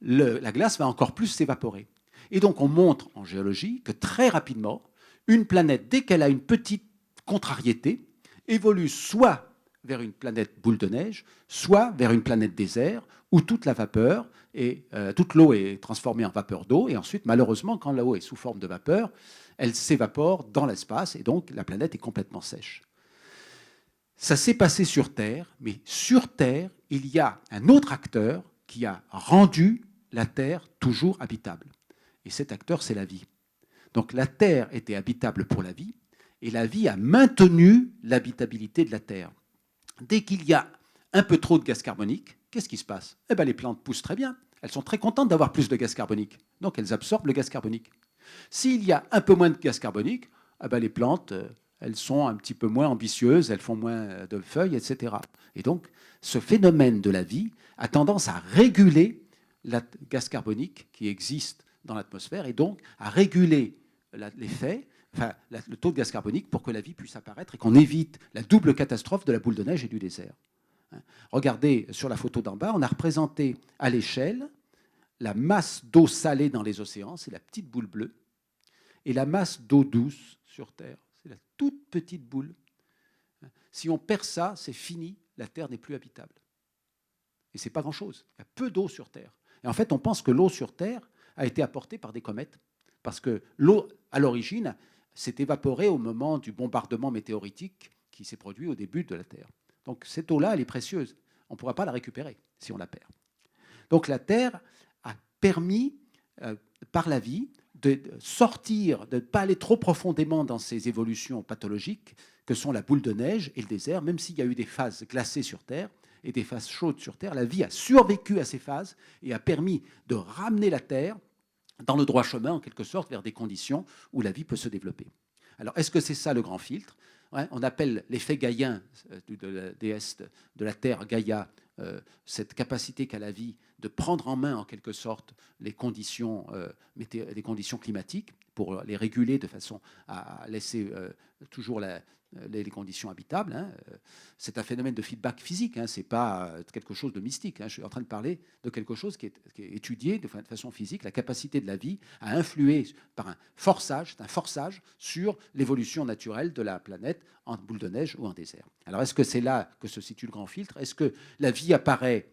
Speaker 3: la glace va encore plus s'évaporer. Et donc on montre en géologie que très rapidement, une planète, dès qu'elle a une petite contrariété, évolue soit vers une planète boule de neige, soit vers une planète désert, où toute la vapeur et toute l'eau est transformée en vapeur d'eau, et ensuite, malheureusement, quand l'eau est sous forme de vapeur, elle s'évapore dans l'espace, et donc la planète est complètement sèche. Ça s'est passé sur Terre, mais sur Terre, il y a un autre acteur qui a rendu la Terre toujours habitable. Et cet acteur, c'est la vie. Donc la Terre était habitable pour la vie, et la vie a maintenu l'habitabilité de la Terre. Dès qu'il y a un peu trop de gaz carbonique, qu'est-ce qui se passe? Eh bien, les plantes poussent très bien. Elles sont très contentes d'avoir plus de gaz carbonique. Donc, elles absorbent le gaz carbonique. S'il y a un peu moins de gaz carbonique, eh bien, les plantes, elles sont un petit peu moins ambitieuses, elles font moins de feuilles, etc. Et donc, ce phénomène de la vie a tendance à réguler le gaz carbonique qui existe dans l'atmosphère et donc à réguler l'effet, le taux de gaz carbonique pour que la vie puisse apparaître et qu'on évite la double catastrophe de la boule de neige et du désert. Regardez sur la photo d'en bas, on a représenté à l'échelle la masse d'eau salée dans les océans, c'est la petite boule bleue, et la masse d'eau douce sur Terre, c'est la toute petite boule. Si on perd ça, c'est fini, la Terre n'est plus habitable. Et ce n'est pas grand-chose, il y a peu d'eau sur Terre. Et en fait, on pense que l'eau sur Terre a été apportée par des comètes, parce que l'eau, à l'origine, s'est évaporée au moment du bombardement météoritique qui s'est produit au début de la Terre. Donc cette eau-là, elle est précieuse. On ne pourra pas la récupérer si on la perd. Donc la Terre a permis, par la vie, de sortir, de ne pas aller trop profondément dans ces évolutions pathologiques que sont la boule de neige et le désert, même s'il y a eu des phases glacées sur Terre et des phases chaudes sur Terre, la vie a survécu à ces phases et a permis de ramener la Terre dans le droit chemin, en quelque sorte, vers des conditions où la vie peut se développer. Alors, est-ce que c'est ça le grand filtre? On appelle l'effet gaïen de la déesse de la Terre, Gaïa, cette capacité qu'a la vie de prendre en main, en quelque sorte, les conditions climatiques pour les réguler de façon à laisser toujours les conditions habitables. C'est un phénomène de feedback physique, ce n'est pas quelque chose de mystique. Je suis en train de parler de quelque chose qui est étudié de façon physique, la capacité de la vie à influer par un forçage sur l'évolution naturelle de la planète en boule de neige ou en désert. Alors est-ce que c'est là que se situe le grand filtre? Est-ce que la vie apparaît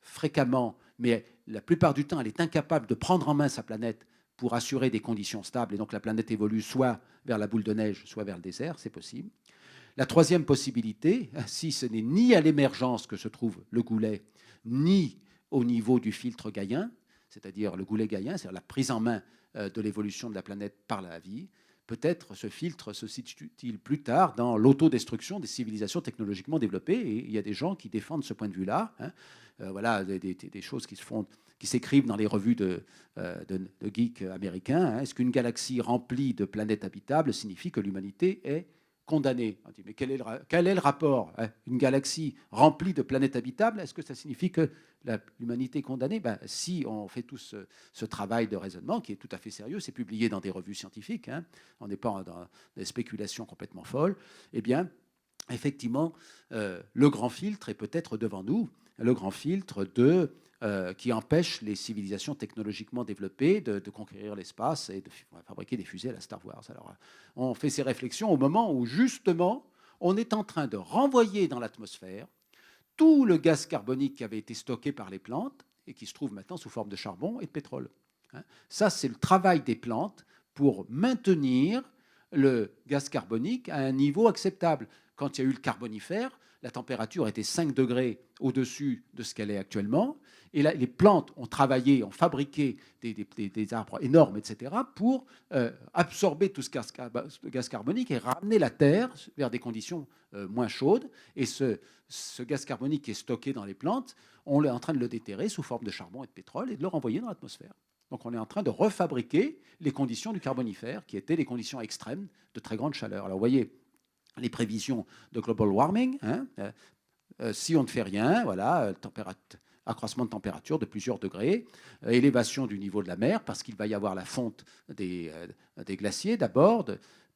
Speaker 3: fréquemment, mais la plupart du temps, elle est incapable de prendre en main sa planète pour assurer des conditions stables, et donc la planète évolue soit vers la boule de neige, soit vers le désert, c'est possible. La troisième possibilité, si ce n'est ni à l'émergence que se trouve le goulet, ni au niveau du filtre gaïen, c'est-à-dire le goulet gaïen, c'est-à-dire la prise en main de l'évolution de la planète par la vie, peut-être ce filtre se situe-t-il plus tard dans l'autodestruction des civilisations technologiquement développées, et il y a des gens qui défendent ce point de vue-là. Voilà, des choses qui s'écrivent dans les revues de geeks américains. Est-ce qu'une galaxie remplie de planètes habitables signifie que l'humanité est condamnée? On dit, mais quel est le rapport? Une galaxie remplie de planètes habitables, est-ce que ça signifie que l'humanité est condamnée? Si on fait tout ce travail de raisonnement, qui est tout à fait sérieux, c'est publié dans des revues scientifiques, on n'est pas dans des spéculations complètement folles, eh bien, effectivement, le grand filtre est peut-être devant nous, le grand filtre qui empêche les civilisations technologiquement développées de conquérir l'espace et de fabriquer des fusées à la Star Wars. Alors, on fait ces réflexions au moment où, justement, on est en train de renvoyer dans l'atmosphère tout le gaz carbonique qui avait été stocké par les plantes et qui se trouve maintenant sous forme de charbon et de pétrole. Ça, c'est le travail des plantes pour maintenir le gaz carbonique à un niveau acceptable. Quand il y a eu le Carbonifère, la température était 5 degrés au-dessus de ce qu'elle est actuellement. Et là, les plantes ont travaillé, ont fabriqué des arbres énormes, etc., pour absorber tout ce gaz carbonique et ramener la Terre vers des conditions moins chaudes. Et ce gaz carbonique qui est stocké dans les plantes, on est en train de le déterrer sous forme de charbon et de pétrole et de le renvoyer dans l'atmosphère. Donc on est en train de refabriquer les conditions du Carbonifère, qui étaient les conditions extrêmes de très grande chaleur. Alors vous voyez les prévisions de global warming, hein, si on ne fait rien, voilà, accroissement de température de plusieurs degrés, élévation du niveau de la mer, parce qu'il va y avoir la fonte des glaciers d'abord,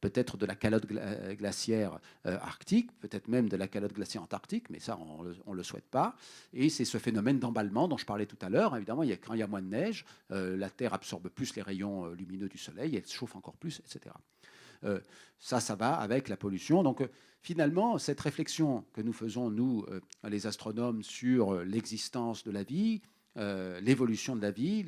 Speaker 3: peut-être de la calotte glaciaire arctique, peut-être même de la calotte glaciaire antarctique, mais ça, on ne le souhaite pas. Et c'est ce phénomène d'emballement dont je parlais tout à l'heure. Évidemment, quand il y a moins de neige, la Terre absorbe plus les rayons lumineux du Soleil, elle se chauffe encore plus, etc. Ça va avec la pollution. Donc, finalement, cette réflexion que nous faisons, nous, les astronomes, sur l'existence de la vie, l'évolution de la vie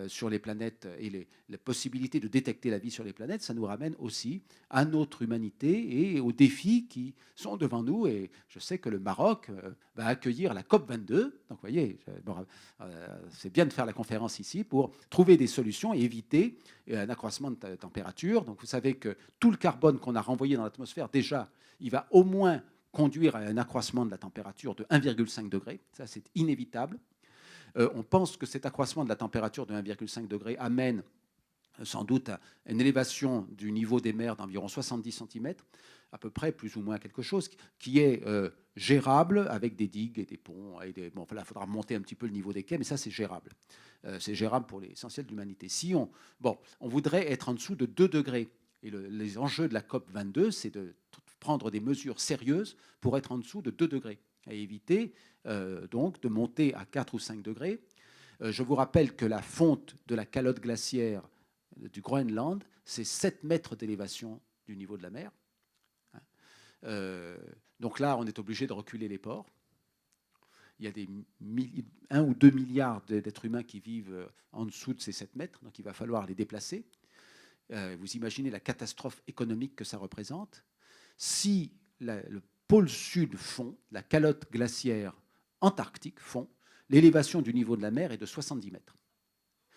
Speaker 3: sur les planètes et la possibilité de détecter la vie sur les planètes, ça nous ramène aussi à notre humanité et aux défis qui sont devant nous. Et je sais que le Maroc va accueillir la COP22. Donc, vous voyez, c'est bien de faire la conférence ici pour trouver des solutions et éviter un accroissement de température. Donc, vous savez que tout le carbone qu'on a renvoyé dans l'atmosphère, déjà, il va au moins conduire à un accroissement de la température de 1,5 degré. Ça, c'est inévitable. On pense que cet accroissement de la température de 1,5 degré amène sans doute à une élévation du niveau des mers d'environ 70 cm, à peu près, plus ou moins quelque chose, qui est gérable avec des digues et des ponts. Bon, il faudra monter un petit peu le niveau des quais, mais ça, c'est gérable. C'est gérable pour l'essentiel de l'humanité. Si on voudrait être en dessous de 2 degrés, et les enjeux de la COP 22, c'est de prendre des mesures sérieuses pour être en dessous de 2 degrés, et éviter donc de monter à 4 ou 5 degrés. Je vous rappelle que la fonte de la calotte glaciaire du Groenland, c'est 7 mètres d'élévation du niveau de la mer. Donc là, on est obligé de reculer les ports. Il y a 1 ou 2 milliards d'êtres humains qui vivent en dessous de ces 7 mètres, donc il va falloir les déplacer. Vous imaginez la catastrophe économique que ça représente. Si le pôle sud fond, la calotte glaciaire antarctique fond, l'élévation du niveau de la mer est de 70 mètres.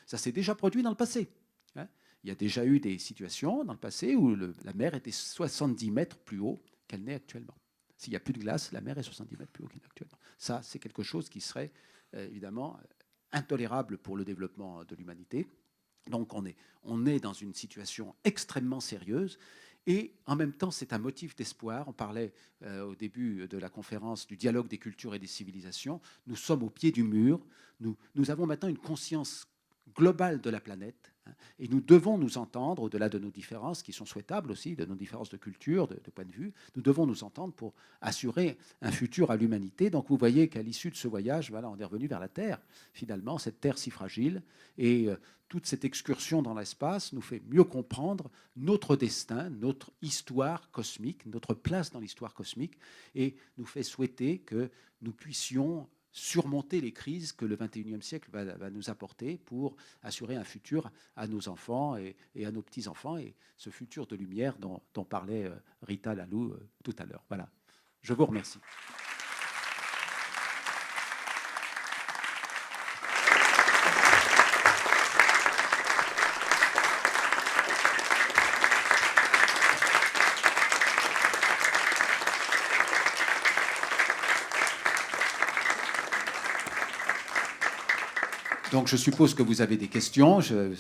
Speaker 3: Ça s'est déjà produit dans le passé. Il y a déjà eu des situations dans le passé où la mer était 70 mètres plus haut qu'elle n'est actuellement. S'il n'y a plus de glace, la mer est 70 mètres plus haut qu'elle est actuellement. Ça, c'est quelque chose qui serait évidemment intolérable pour le développement de l'humanité. Donc on est dans une situation extrêmement sérieuse et en même temps c'est un motif d'espoir. On parlait au début de la conférence du dialogue des cultures et des civilisations. Nous sommes au pied du mur. Nous avons maintenant une conscience globale de la planète et nous devons nous entendre au-delà de nos différences qui sont souhaitables aussi, de nos différences de culture, de point de vue. Nous devons nous entendre pour assurer un futur à l'humanité. Donc vous voyez qu'à l'issue de ce voyage, voilà, on est revenu vers la Terre, finalement, cette Terre si fragile. Et toute cette excursion dans l'espace nous fait mieux comprendre notre destin, notre histoire cosmique, notre place dans l'histoire cosmique, et nous fait souhaiter que nous puissions surmonter les crises que le XXIe siècle va nous apporter pour assurer un futur à nos enfants et à nos petits-enfants, et ce futur de lumière dont parlait Rita Lalou tout à l'heure. Voilà. Je vous remercie. Donc je suppose que vous avez des questions. Je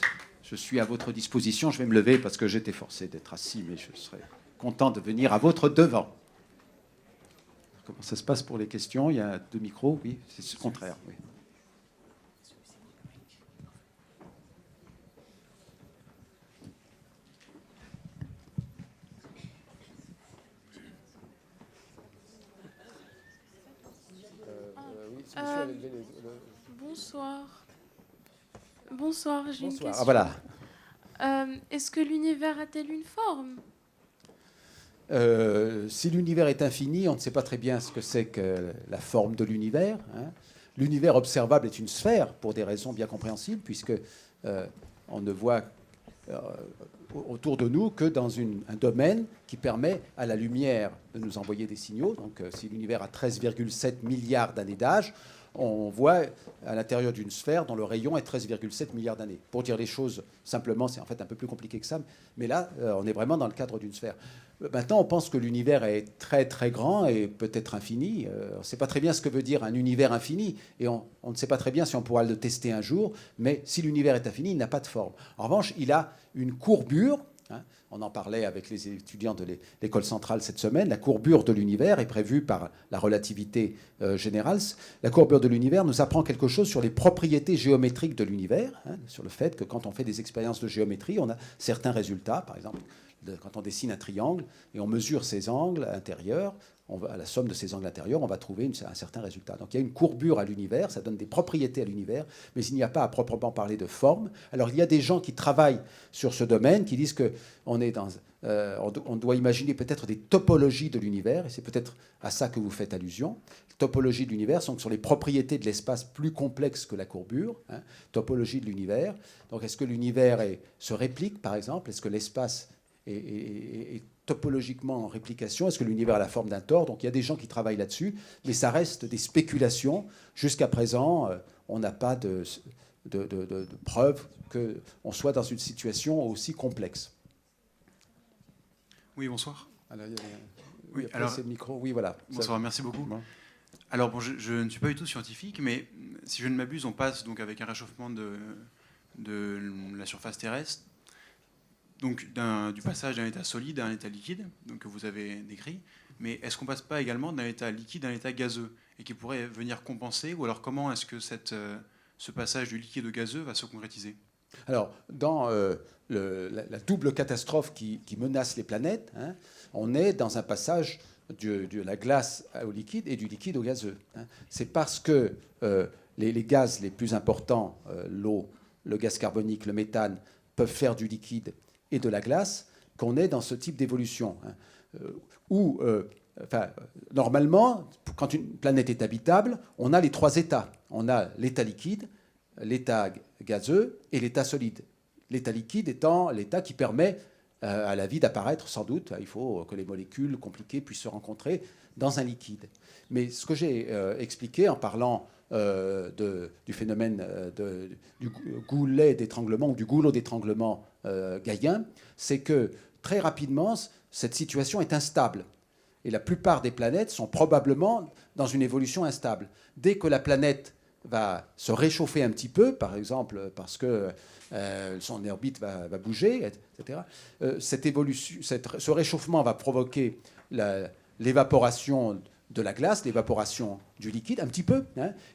Speaker 3: suis à votre disposition. Je vais me lever parce que j'étais forcé d'être assis, mais je serais content de venir à votre devant. Comment ça se passe pour les questions? Il y a 2 micros, oui, c'est le contraire. Oui.
Speaker 4: Bonsoir. Bonsoir, j'ai une question.
Speaker 3: Ah, voilà.
Speaker 4: Est-ce que l'univers a-t-il une forme?
Speaker 3: Si l'univers est infini, on ne sait pas très bien ce que c'est que la forme de l'univers. L'univers observable est une sphère pour des raisons bien compréhensibles, puisque on ne voit autour de nous que dans un domaine qui permet à la lumière de nous envoyer des signaux. Donc si l'univers a 13,7 milliards d'années d'âge, on voit à l'intérieur d'une sphère dont le rayon est 13,7 milliards d'années. Pour dire les choses simplement, c'est en fait un peu plus compliqué que ça, mais là, on est vraiment dans le cadre d'une sphère. Maintenant, on pense que l'univers est très très grand et peut-être infini. On ne sait pas très bien ce que veut dire un univers infini, et on ne sait pas très bien si on pourra le tester un jour, mais si l'univers est infini, il n'a pas de forme. En revanche, il a une courbure. On en parlait avec les étudiants de l'école centrale cette semaine. La courbure de l'univers est prévue par la relativité générale. La courbure de l'univers nous apprend quelque chose sur les propriétés géométriques de l'univers, sur le fait que quand on fait des expériences de géométrie, on a certains résultats. Par exemple, quand on dessine un triangle et on mesure ses angles intérieurs, à la somme de ces angles intérieurs, on va trouver un certain résultat. Donc il y a une courbure à l'univers, ça donne des propriétés à l'univers, mais il n'y a pas à proprement parler de forme. Alors il y a des gens qui travaillent sur ce domaine, qui disent qu'on on doit imaginer peut-être des topologies de l'univers, et c'est peut-être à ça que vous faites allusion. Les topologies de l'univers sont sur les propriétés de l'espace plus complexes que la courbure. Topologie de l'univers. Donc est-ce que l'univers se réplique, par exemple? Est-ce que l'espace est topologiquement en réplication? Est-ce que l'univers a la forme d'un tore? Donc il y a des gens qui travaillent là-dessus, mais ça reste des spéculations. Jusqu'à présent, on n'a pas de preuve qu'on soit dans une situation aussi complexe.
Speaker 5: Oui, bonsoir.
Speaker 3: Oui, alors c'est le micro. Oui, voilà.
Speaker 5: Bonsoir, merci beaucoup. Bon. Alors, bon, je ne suis pas du tout scientifique, mais si je ne m'abuse, on passe donc avec un réchauffement de la surface terrestre, donc du passage d'un état solide à un état liquide, donc que vous avez décrit. Mais est-ce qu'on ne passe pas également d'un état liquide à un état gazeux, et qui pourrait venir compenser? Ou alors comment est-ce que ce passage du liquide au gazeux va se concrétiser?
Speaker 3: Alors, dans la double catastrophe qui menace les planètes, on est dans un passage de la glace au liquide et du liquide au gazeux. C'est parce que les gaz les plus importants, l'eau, le gaz carbonique, le méthane, peuvent faire du liquide et de la glace, qu'on est dans ce type d'évolution. Normalement, quand une planète est habitable, on a les trois états. On a l'état liquide, l'état gazeux et l'état solide. L'état liquide étant l'état qui permet à la vie d'apparaître, sans doute. Il faut que les molécules compliquées puissent se rencontrer dans un liquide. Mais ce que j'ai expliqué en parlant du phénomène du goulet d'étranglement ou du goulot d'étranglement gaïen, c'est que très rapidement, cette situation est instable. Et la plupart des planètes sont probablement dans une évolution instable. Dès que la planète va se réchauffer un petit peu, par exemple parce que son orbite va bouger, etc., ce réchauffement va provoquer l'évaporation de la glace, l'évaporation du liquide, un petit peu.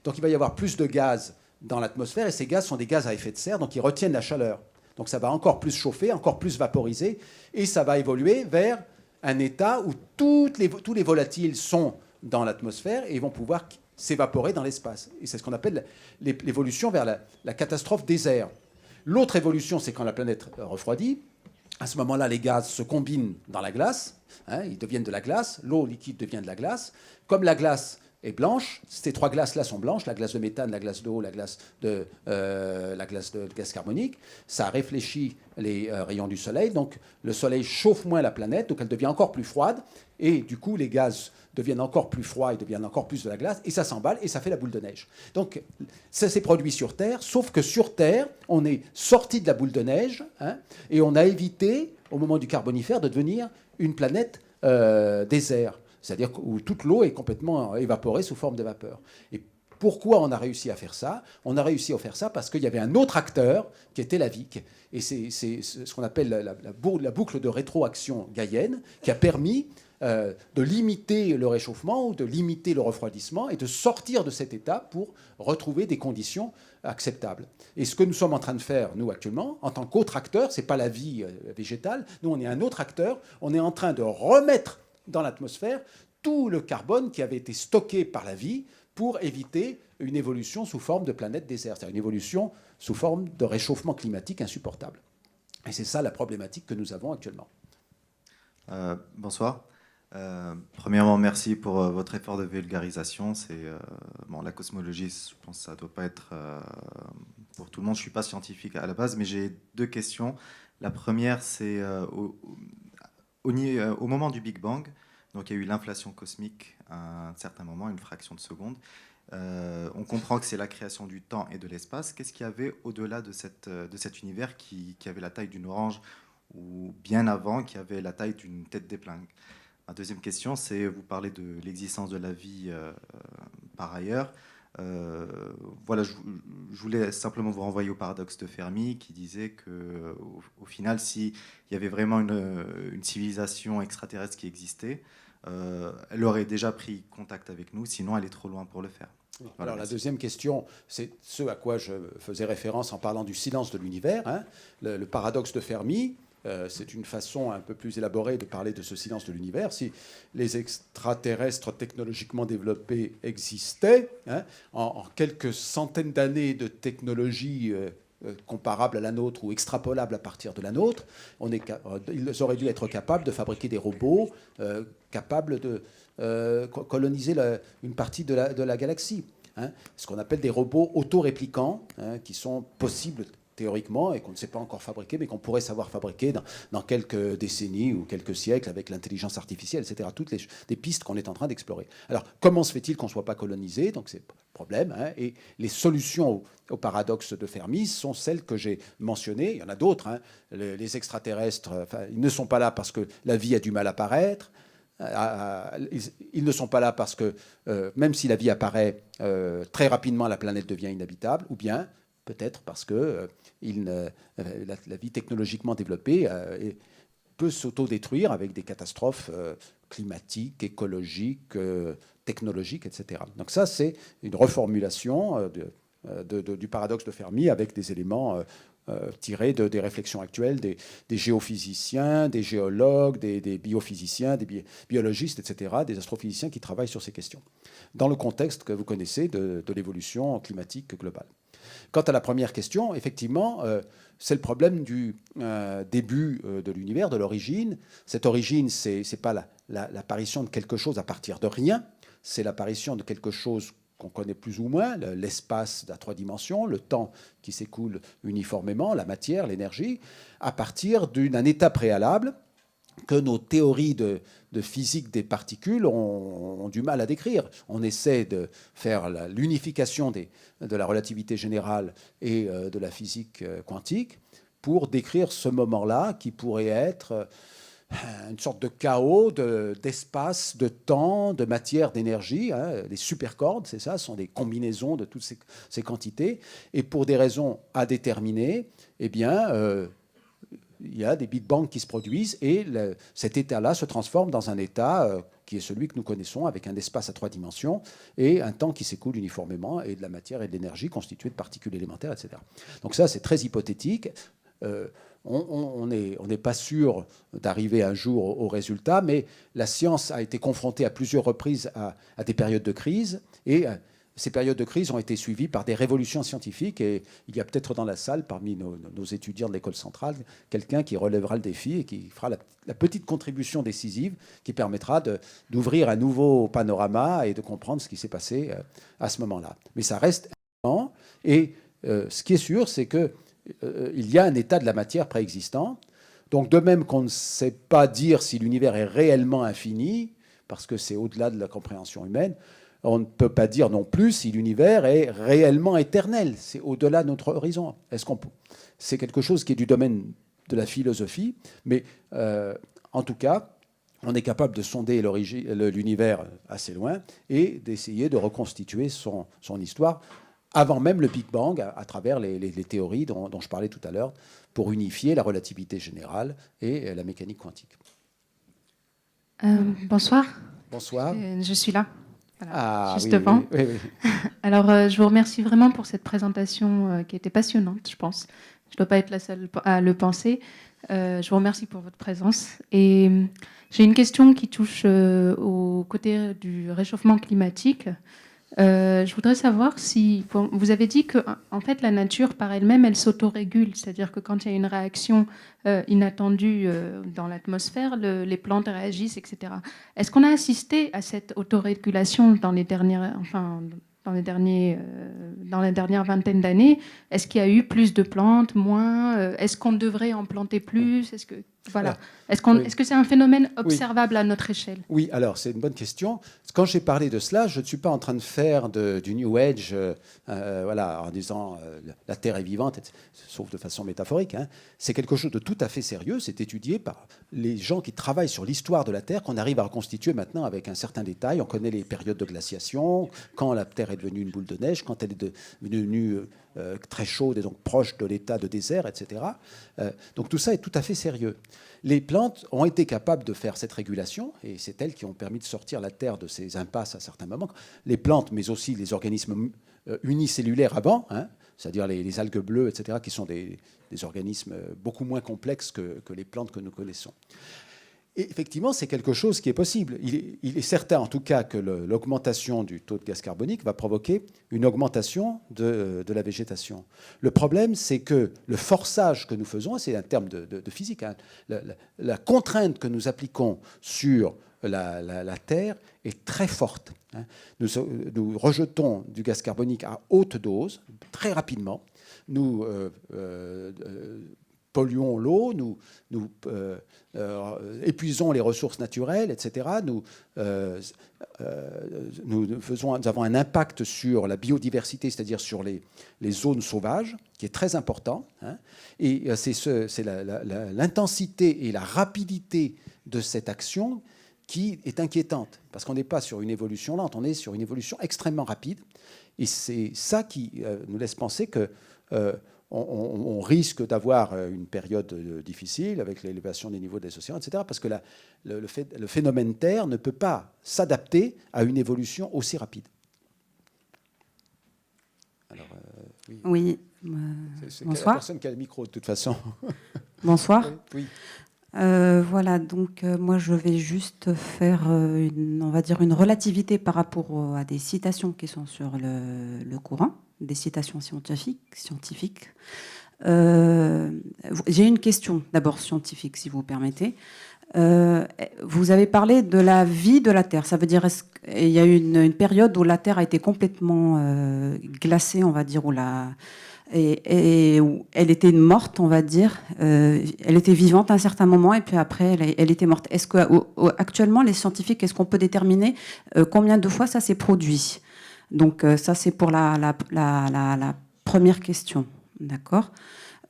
Speaker 3: Donc il va y avoir plus de gaz dans l'atmosphère, et ces gaz sont des gaz à effet de serre, donc ils retiennent la chaleur. Donc ça va encore plus chauffer, encore plus vaporiser, et ça va évoluer vers un état où tous les volatiles sont dans l'atmosphère et ils vont pouvoir s'évaporer dans l'espace. Et c'est ce qu'on appelle l'évolution vers la catastrophe désert. L'autre évolution, c'est quand la planète refroidit. À ce moment-là, les gaz se combinent dans la glace, ils deviennent de la glace, l'eau liquide devient de la glace. Comme la glace est blanche, ces trois glaces-là sont blanches, la glace de méthane, la glace d'eau, la glace de gaz carbonique, ça réfléchit les rayons du Soleil, donc le Soleil chauffe moins la planète, donc elle devient encore plus froide, et du coup les gaz deviennent encore plus froids et deviennent encore plus de la glace, et ça s'emballe, et ça fait la boule de neige. Donc ça s'est produit sur Terre, sauf que sur Terre, on est sorti de la boule de neige, et on a évité, au moment du Carbonifère, de devenir une planète désert, c'est-à-dire où toute l'eau est complètement évaporée sous forme de vapeur. Et pourquoi on a réussi à faire ça? On a réussi à faire ça parce qu'il y avait un autre acteur qui était la vie. Et c'est ce qu'on appelle la boucle de rétroaction gaïenne qui a permis de limiter le réchauffement ou de limiter le refroidissement et de sortir de cet état pour retrouver des conditions acceptables. Et ce que nous sommes en train de faire, nous, actuellement, en tant qu'autre acteur, ce n'est pas la vie végétale, nous, on est un autre acteur, on est en train de remettre dans l'atmosphère tout le carbone qui avait été stocké par la vie pour éviter une évolution sous forme de planète désert, c'est-à-dire une évolution sous forme de réchauffement climatique insupportable. Et c'est ça la problématique que nous avons actuellement.
Speaker 6: Bonsoir. Premièrement, merci pour votre effort de vulgarisation. La cosmologie, je pense que ça ne doit pas être pour tout le monde. Je ne suis pas scientifique à la base, mais j'ai deux questions. La première, c'est au moment du Big Bang, donc il y a eu l'inflation cosmique à un certain moment, une fraction de seconde, On comprend que c'est la création du temps et de l'espace. Qu'est-ce qu'il y avait au-delà de cet univers qui avait la taille d'une orange, ou bien avant, qui avait la taille d'une tête d'épingle? Ma deuxième question, c'est, vous parlez de l'existence de la vie par ailleurs. Voilà, je voulais simplement vous renvoyer au paradoxe de Fermi qui disait que, au final, s'il y avait vraiment une civilisation extraterrestre qui existait, elle aurait déjà pris contact avec nous, sinon elle est trop loin pour le faire. Voilà,
Speaker 3: Alors la
Speaker 6: merci.
Speaker 3: deuxième question, c'est ce à quoi je faisais référence en parlant du silence de l'univers, hein, le paradoxe de Fermi. C'est une façon un peu plus élaborée de parler de ce silence de l'univers. Si les extraterrestres technologiquement développés existaient, hein, en quelques centaines d'années de technologie comparable à la nôtre ou extrapolable à partir de la nôtre, ils auraient dû être capables de fabriquer des robots capables de coloniser une partie de la galaxie. Hein, ce qu'on appelle des robots autoréplicants, hein, qui sont possibles théoriquement, et qu'on ne sait pas encore fabriquer, mais qu'on pourrait savoir fabriquer dans quelques décennies ou quelques siècles avec l'intelligence artificielle, etc. Toutes des pistes qu'on est en train d'explorer. Alors, comment se fait-il qu'on ne soit pas colonisé? Donc, c'est le problème. Hein, et les solutions au paradoxe de Fermi sont celles que j'ai mentionnées. Il y en a d'autres. Hein. Les extraterrestres, ils ne sont pas là parce que la vie a du mal à apparaître. Ils ne sont pas là parce que, même si la vie apparaît, très rapidement, la planète devient inhabitable, ou bien peut-être parce que la vie technologiquement développée peut s'autodétruire avec des catastrophes climatiques, écologiques, technologiques, etc. Donc ça, c'est une reformulation du paradoxe de Fermi avec des éléments tirés des réflexions actuelles des géophysiciens, des géologues, des biophysiciens, des biologistes, etc., des astrophysiciens qui travaillent sur ces questions, dans le contexte que vous connaissez de l'évolution climatique globale. Quant à la première question, effectivement, c'est le problème du début de l'univers, de l'origine. Cette origine, ce n'est pas l'apparition de quelque chose à partir de rien, c'est l'apparition de quelque chose qu'on connaît plus ou moins, l'espace à 3 dimensions, le temps qui s'écoule uniformément, la matière, l'énergie, à partir d'un état préalable que nos théories de physique des particules ont du mal à décrire. On essaie de faire l'unification de la relativité générale et de la physique quantique pour décrire ce moment-là qui pourrait être une sorte de chaos d'espace, de temps, de matière, d'énergie. Hein. Les supercordes, c'est ça, sont des combinaisons de toutes ces quantités. Et pour des raisons à déterminer, eh bien, il y a des Big Bang qui se produisent et cet état-là se transforme dans un état qui est celui que nous connaissons, avec un espace à 3 dimensions et un temps qui s'écoule uniformément et de la matière et de l'énergie constituée de particules élémentaires, etc. Donc ça, c'est très hypothétique. On n'est pas sûr d'arriver un jour au résultat, mais la science a été confrontée à plusieurs reprises à des périodes de crise, et ces périodes de crise ont été suivies par des révolutions scientifiques, et il y a peut-être dans la salle, parmi nos étudiants de l'école centrale, quelqu'un qui relèvera le défi et qui fera la petite contribution décisive qui permettra d'ouvrir un nouveau panorama et de comprendre ce qui s'est passé à ce moment-là. Mais ça reste important, et ce qui est sûr, c'est que il y a un état de la matière préexistant. Donc de même qu'on ne sait pas dire si l'univers est réellement infini, parce que c'est au-delà de la compréhension humaine, on ne peut pas dire non plus si l'univers est réellement éternel. C'est au-delà de notre horizon. C'est quelque chose qui est du domaine de la philosophie, mais en tout cas, on est capable de sonder l'univers assez loin et d'essayer de reconstituer son histoire avant même le Big Bang, à travers les théories dont je parlais tout à l'heure, pour unifier la relativité générale et la mécanique quantique.
Speaker 4: Bonsoir.
Speaker 3: Bonsoir.
Speaker 4: Je suis là. Voilà, juste
Speaker 3: oui,
Speaker 4: devant.
Speaker 3: oui, oui.
Speaker 4: Alors, je vous remercie vraiment pour cette présentation qui était passionnante, je pense. Je ne dois pas être la seule à le penser. Je vous remercie pour votre présence. Et j'ai une question qui touche au côté du réchauffement climatique. Je voudrais savoir si vous avez dit que en fait la nature par elle-même elle s'autorégule, c'est-à-dire que quand il y a une réaction inattendue dans l'atmosphère, les plantes réagissent, etc. Est-ce qu'on a assisté à cette autorégulation dans la dernière vingtaine d'années? Est-ce qu'il y a eu plus de plantes, moins? Est-ce qu'on devrait en planter plus? Voilà.
Speaker 3: Oui.
Speaker 4: Est-ce que c'est un phénomène observable à notre échelle?
Speaker 3: Oui, alors c'est une bonne question. Quand j'ai parlé de cela, je ne suis pas en train de faire du New Age, voilà, en disant la Terre est vivante, sauf de façon métaphorique. Hein. C'est quelque chose de tout à fait sérieux. C'est étudié par les gens qui travaillent sur l'histoire de la Terre, qu'on arrive à reconstituer maintenant avec un certain détail. On connaît les périodes de glaciation, quand la Terre est devenue une boule de neige, quand elle est devenue très chaude et donc proche de l'état de désert, etc. Donc tout ça est tout à fait sérieux. Les plantes ont été capables de faire cette régulation, et c'est elles qui ont permis de sortir la Terre de ces impasses à certains moments. Les plantes, mais aussi les organismes unicellulaires avant, hein, c'est-à-dire les algues bleues, etc., qui sont des organismes beaucoup moins complexes que les plantes que nous connaissons. Et effectivement, c'est quelque chose qui est possible. Il est certain, en tout cas, que l'augmentation du taux de gaz carbonique va provoquer une augmentation de la végétation. Le problème, c'est que le forçage que nous faisons, c'est un terme de physique, hein, la contrainte que nous appliquons sur la Terre est très forte. Hein. Nous rejetons du gaz carbonique à haute dose, très rapidement. Nous polluons l'eau, nous épuisons les ressources naturelles, etc. Nous avons un impact sur la biodiversité, c'est-à-dire sur les zones sauvages, qui est très important. Hein. Et c'est l'intensité et la rapidité de cette action qui est inquiétante, parce qu'on n'est pas sur une évolution lente, on est sur une évolution extrêmement rapide. Et c'est ça qui nous laisse penser que on risque d'avoir une période difficile avec l'élévation des niveaux des océans, etc., parce que le phénomène Terre ne peut pas s'adapter à une évolution aussi rapide. Alors,
Speaker 7: oui.
Speaker 3: C'est
Speaker 7: Bonsoir.
Speaker 3: la personne qui a le micro, de toute façon.
Speaker 7: Bonsoir.
Speaker 3: Oui.
Speaker 7: Voilà, donc moi je vais juste faire on va dire une relativité par rapport à des citations qui sont sur le Coran, des citations scientifiques. J'ai une question d'abord scientifique, si vous permettez. Vous avez parlé de la vie de la Terre. Ça veut dire il y a eu une période où la Terre a été complètement glacée, on va dire, et où elle était morte, on va dire. Elle était vivante à un certain moment et puis après, elle était morte. Est-ce que actuellement, les scientifiques, est-ce qu'on peut déterminer combien de fois ça s'est produit? Donc ça, c'est pour la première question, d'accord?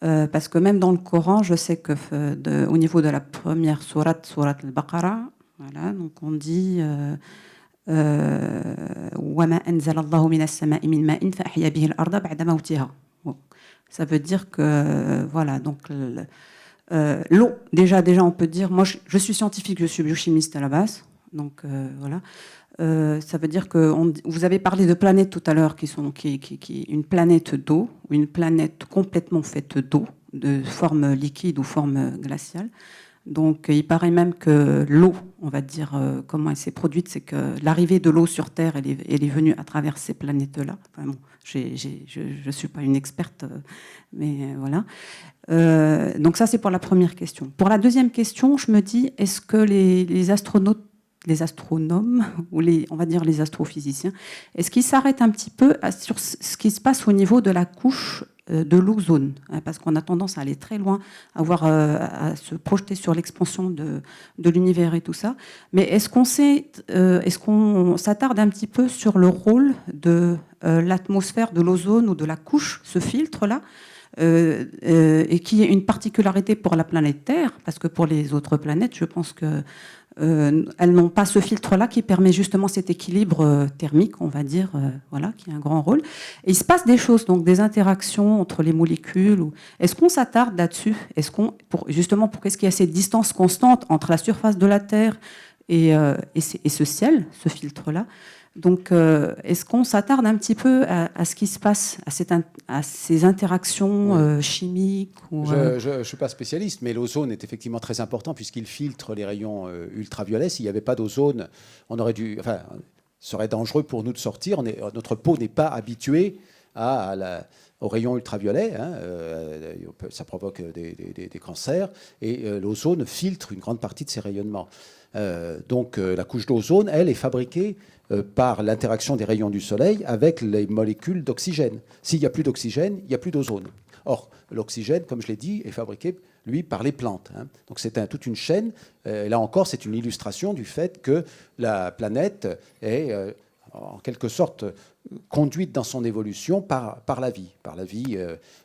Speaker 7: Parce que même dans le Coran, je sais que au niveau de la première sourate al-Baqarah, voilà, donc on dit وَمَا أَنزَلَ اللَّهُ مِنَ السَّمَاءِ مِنْ مَاءٍ فَأَحْيَا بِهِ الْأَرْضَ بَعْدَ مَوْتِهَا. Ça veut dire que voilà, donc l'eau, déjà on peut dire, moi je suis scientifique, je suis biochimiste à la base, donc voilà. Ça veut dire que vous avez parlé de planètes tout à l'heure qui une planète d'eau, une planète complètement faite d'eau, de forme liquide ou forme glaciale. Donc il paraît même que l'eau, on va dire comment elle s'est produite, c'est que l'arrivée de l'eau sur Terre, elle est venue à travers ces planètes-là. Enfin, bon, je suis pas une experte, mais voilà. Donc ça c'est pour la première question. Pour la deuxième question, je me dis, est-ce que les astronomes ou on va dire les astrophysiciens, est-ce qu'ils s'arrêtent un petit peu sur ce qui se passe au niveau de la couche de l'ozone, hein, parce qu'on a tendance à aller très loin, à se projeter sur l'expansion de l'univers et tout ça. Mais est-ce qu'on s'attarde un petit peu sur le rôle de l'atmosphère, de l'ozone ou de la couche, ce filtre-là, et qui est une particularité pour la planète Terre, parce que pour les autres planètes, je pense que elles n'ont pas ce filtre-là qui permet justement cet équilibre thermique, on va dire, voilà, qui a un grand rôle. Et il se passe des choses, donc des interactions entre les molécules. Est-ce qu'on s'attarde là-dessus? Justement, pour qu'est-ce qu'il y a cette distance constante entre la surface de la Terre et ce ciel, ce filtre-là? Donc, est-ce qu'on s'attarde un petit peu à ce qui se passe, à ces interactions chimiques
Speaker 3: Je ne suis pas spécialiste, mais l'ozone est effectivement très important puisqu'il filtre les rayons ultraviolets. S'il n'y avait pas d'ozone, ce serait dangereux pour nous de sortir. Notre peau n'est pas habituée aux rayons ultraviolets. Hein, ça provoque des cancers. Et l'ozone filtre une grande partie de ces rayonnements. Donc la couche d'ozone, elle, est fabriquée par l'interaction des rayons du soleil avec les molécules d'oxygène. S'il n'y a plus d'oxygène, il n'y a plus d'ozone. Or, l'oxygène, comme je l'ai dit, est fabriqué lui, par les plantes. Donc c'est toute une chaîne. Là encore, c'est une illustration du fait que la planète est en quelque sorte conduite dans son évolution par la vie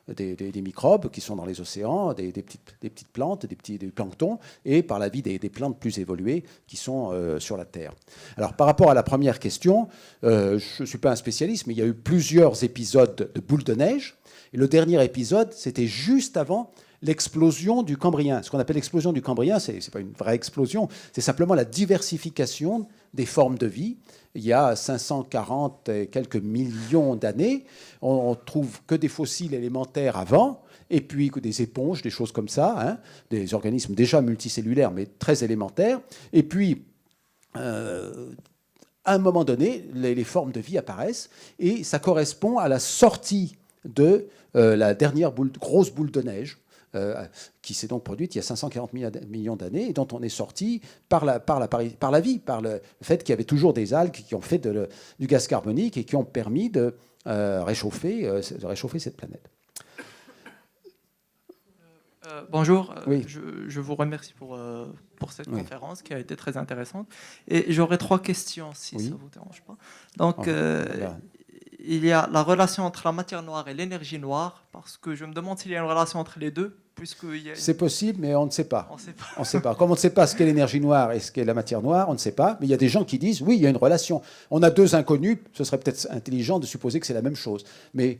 Speaker 3: des microbes qui sont dans les océans, des petites plantes, des planctons, et par la vie des plantes plus évoluées qui sont sur la Terre. Alors par rapport à la première question, je ne suis pas un spécialiste, mais il y a eu plusieurs épisodes de boules de neige, et le dernier épisode, c'était juste avant l'explosion du Cambrien. Ce qu'on appelle l'explosion du Cambrien, ce n'est pas une vraie explosion, c'est simplement la diversification des formes de vie. Il y a 540 et quelques millions d'années, on trouve que des fossiles élémentaires avant, et puis des éponges, des choses comme ça, des organismes déjà multicellulaires, mais très élémentaires. Et puis, à un moment donné, les formes de vie apparaissent, et ça correspond à la sortie de la dernière grosse boule de neige, qui s'est donc produite il y a 540 millions d'années et dont on est sorti par la vie, par le fait qu'il y avait toujours des algues qui ont fait du gaz carbonique et qui ont permis de réchauffer cette planète.
Speaker 8: Bonjour,
Speaker 3: Oui.
Speaker 8: je vous remercie pour cette conférence qui a été très intéressante. Et j'aurais 3 questions si ça ne vous dérange pas. Donc, il y a la relation entre la matière noire et l'énergie noire, parce que je me demande s'il y a une relation entre les deux.
Speaker 3: C'est possible, mais on ne sait pas.
Speaker 8: On sait pas.
Speaker 3: Comme on ne sait pas ce qu'est l'énergie noire et ce qu'est la matière noire, on ne sait pas. Mais il y a des gens qui disent, oui, il y a une relation. On a 2 inconnus, ce serait peut-être intelligent de supposer que c'est la même chose. Mais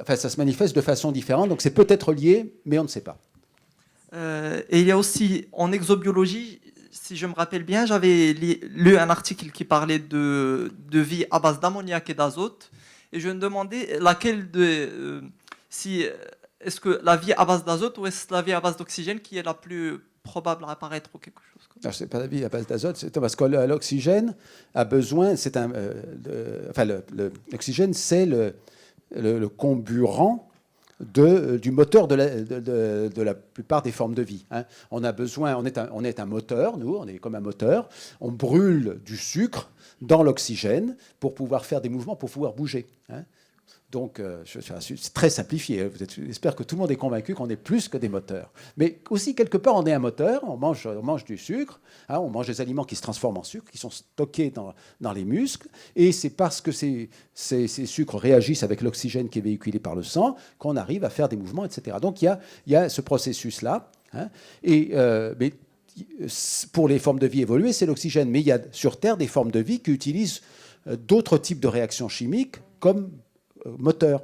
Speaker 3: ça se manifeste de façon différente, donc c'est peut-être lié, mais on ne sait pas.
Speaker 8: Et il y a aussi, en exobiologie, si je me rappelle bien, j'avais lu un article qui parlait de vie à base d'ammoniac et d'azote. Et je me demandais laquelle est-ce que la vie à base d'azote ou est-ce la vie à base d'oxygène qui est la plus probable à apparaître ou quelque chose comme ça?
Speaker 3: Ce n'est pas la vie à base d'azote, c'est parce que l'oxygène a besoin, l'oxygène c'est le comburant du moteur de la plupart des formes de vie. On a besoin, on est un moteur, nous, on est comme un moteur, on brûle du sucre dans l'oxygène pour pouvoir faire des mouvements, pour pouvoir bouger. Donc, c'est très simplifié. J'espère que tout le monde est convaincu qu'on est plus que des moteurs. Mais aussi, quelque part, on est un moteur. On mange du sucre. On mange des aliments qui se transforment en sucre, qui sont stockés dans les muscles. Et c'est parce que ces sucres réagissent avec l'oxygène qui est véhiculé par le sang qu'on arrive à faire des mouvements, etc. Donc, il y a ce processus-là. Mais pour les formes de vie évoluées, c'est l'oxygène. Mais il y a sur Terre des formes de vie qui utilisent d'autres types de réactions chimiques comme moteur.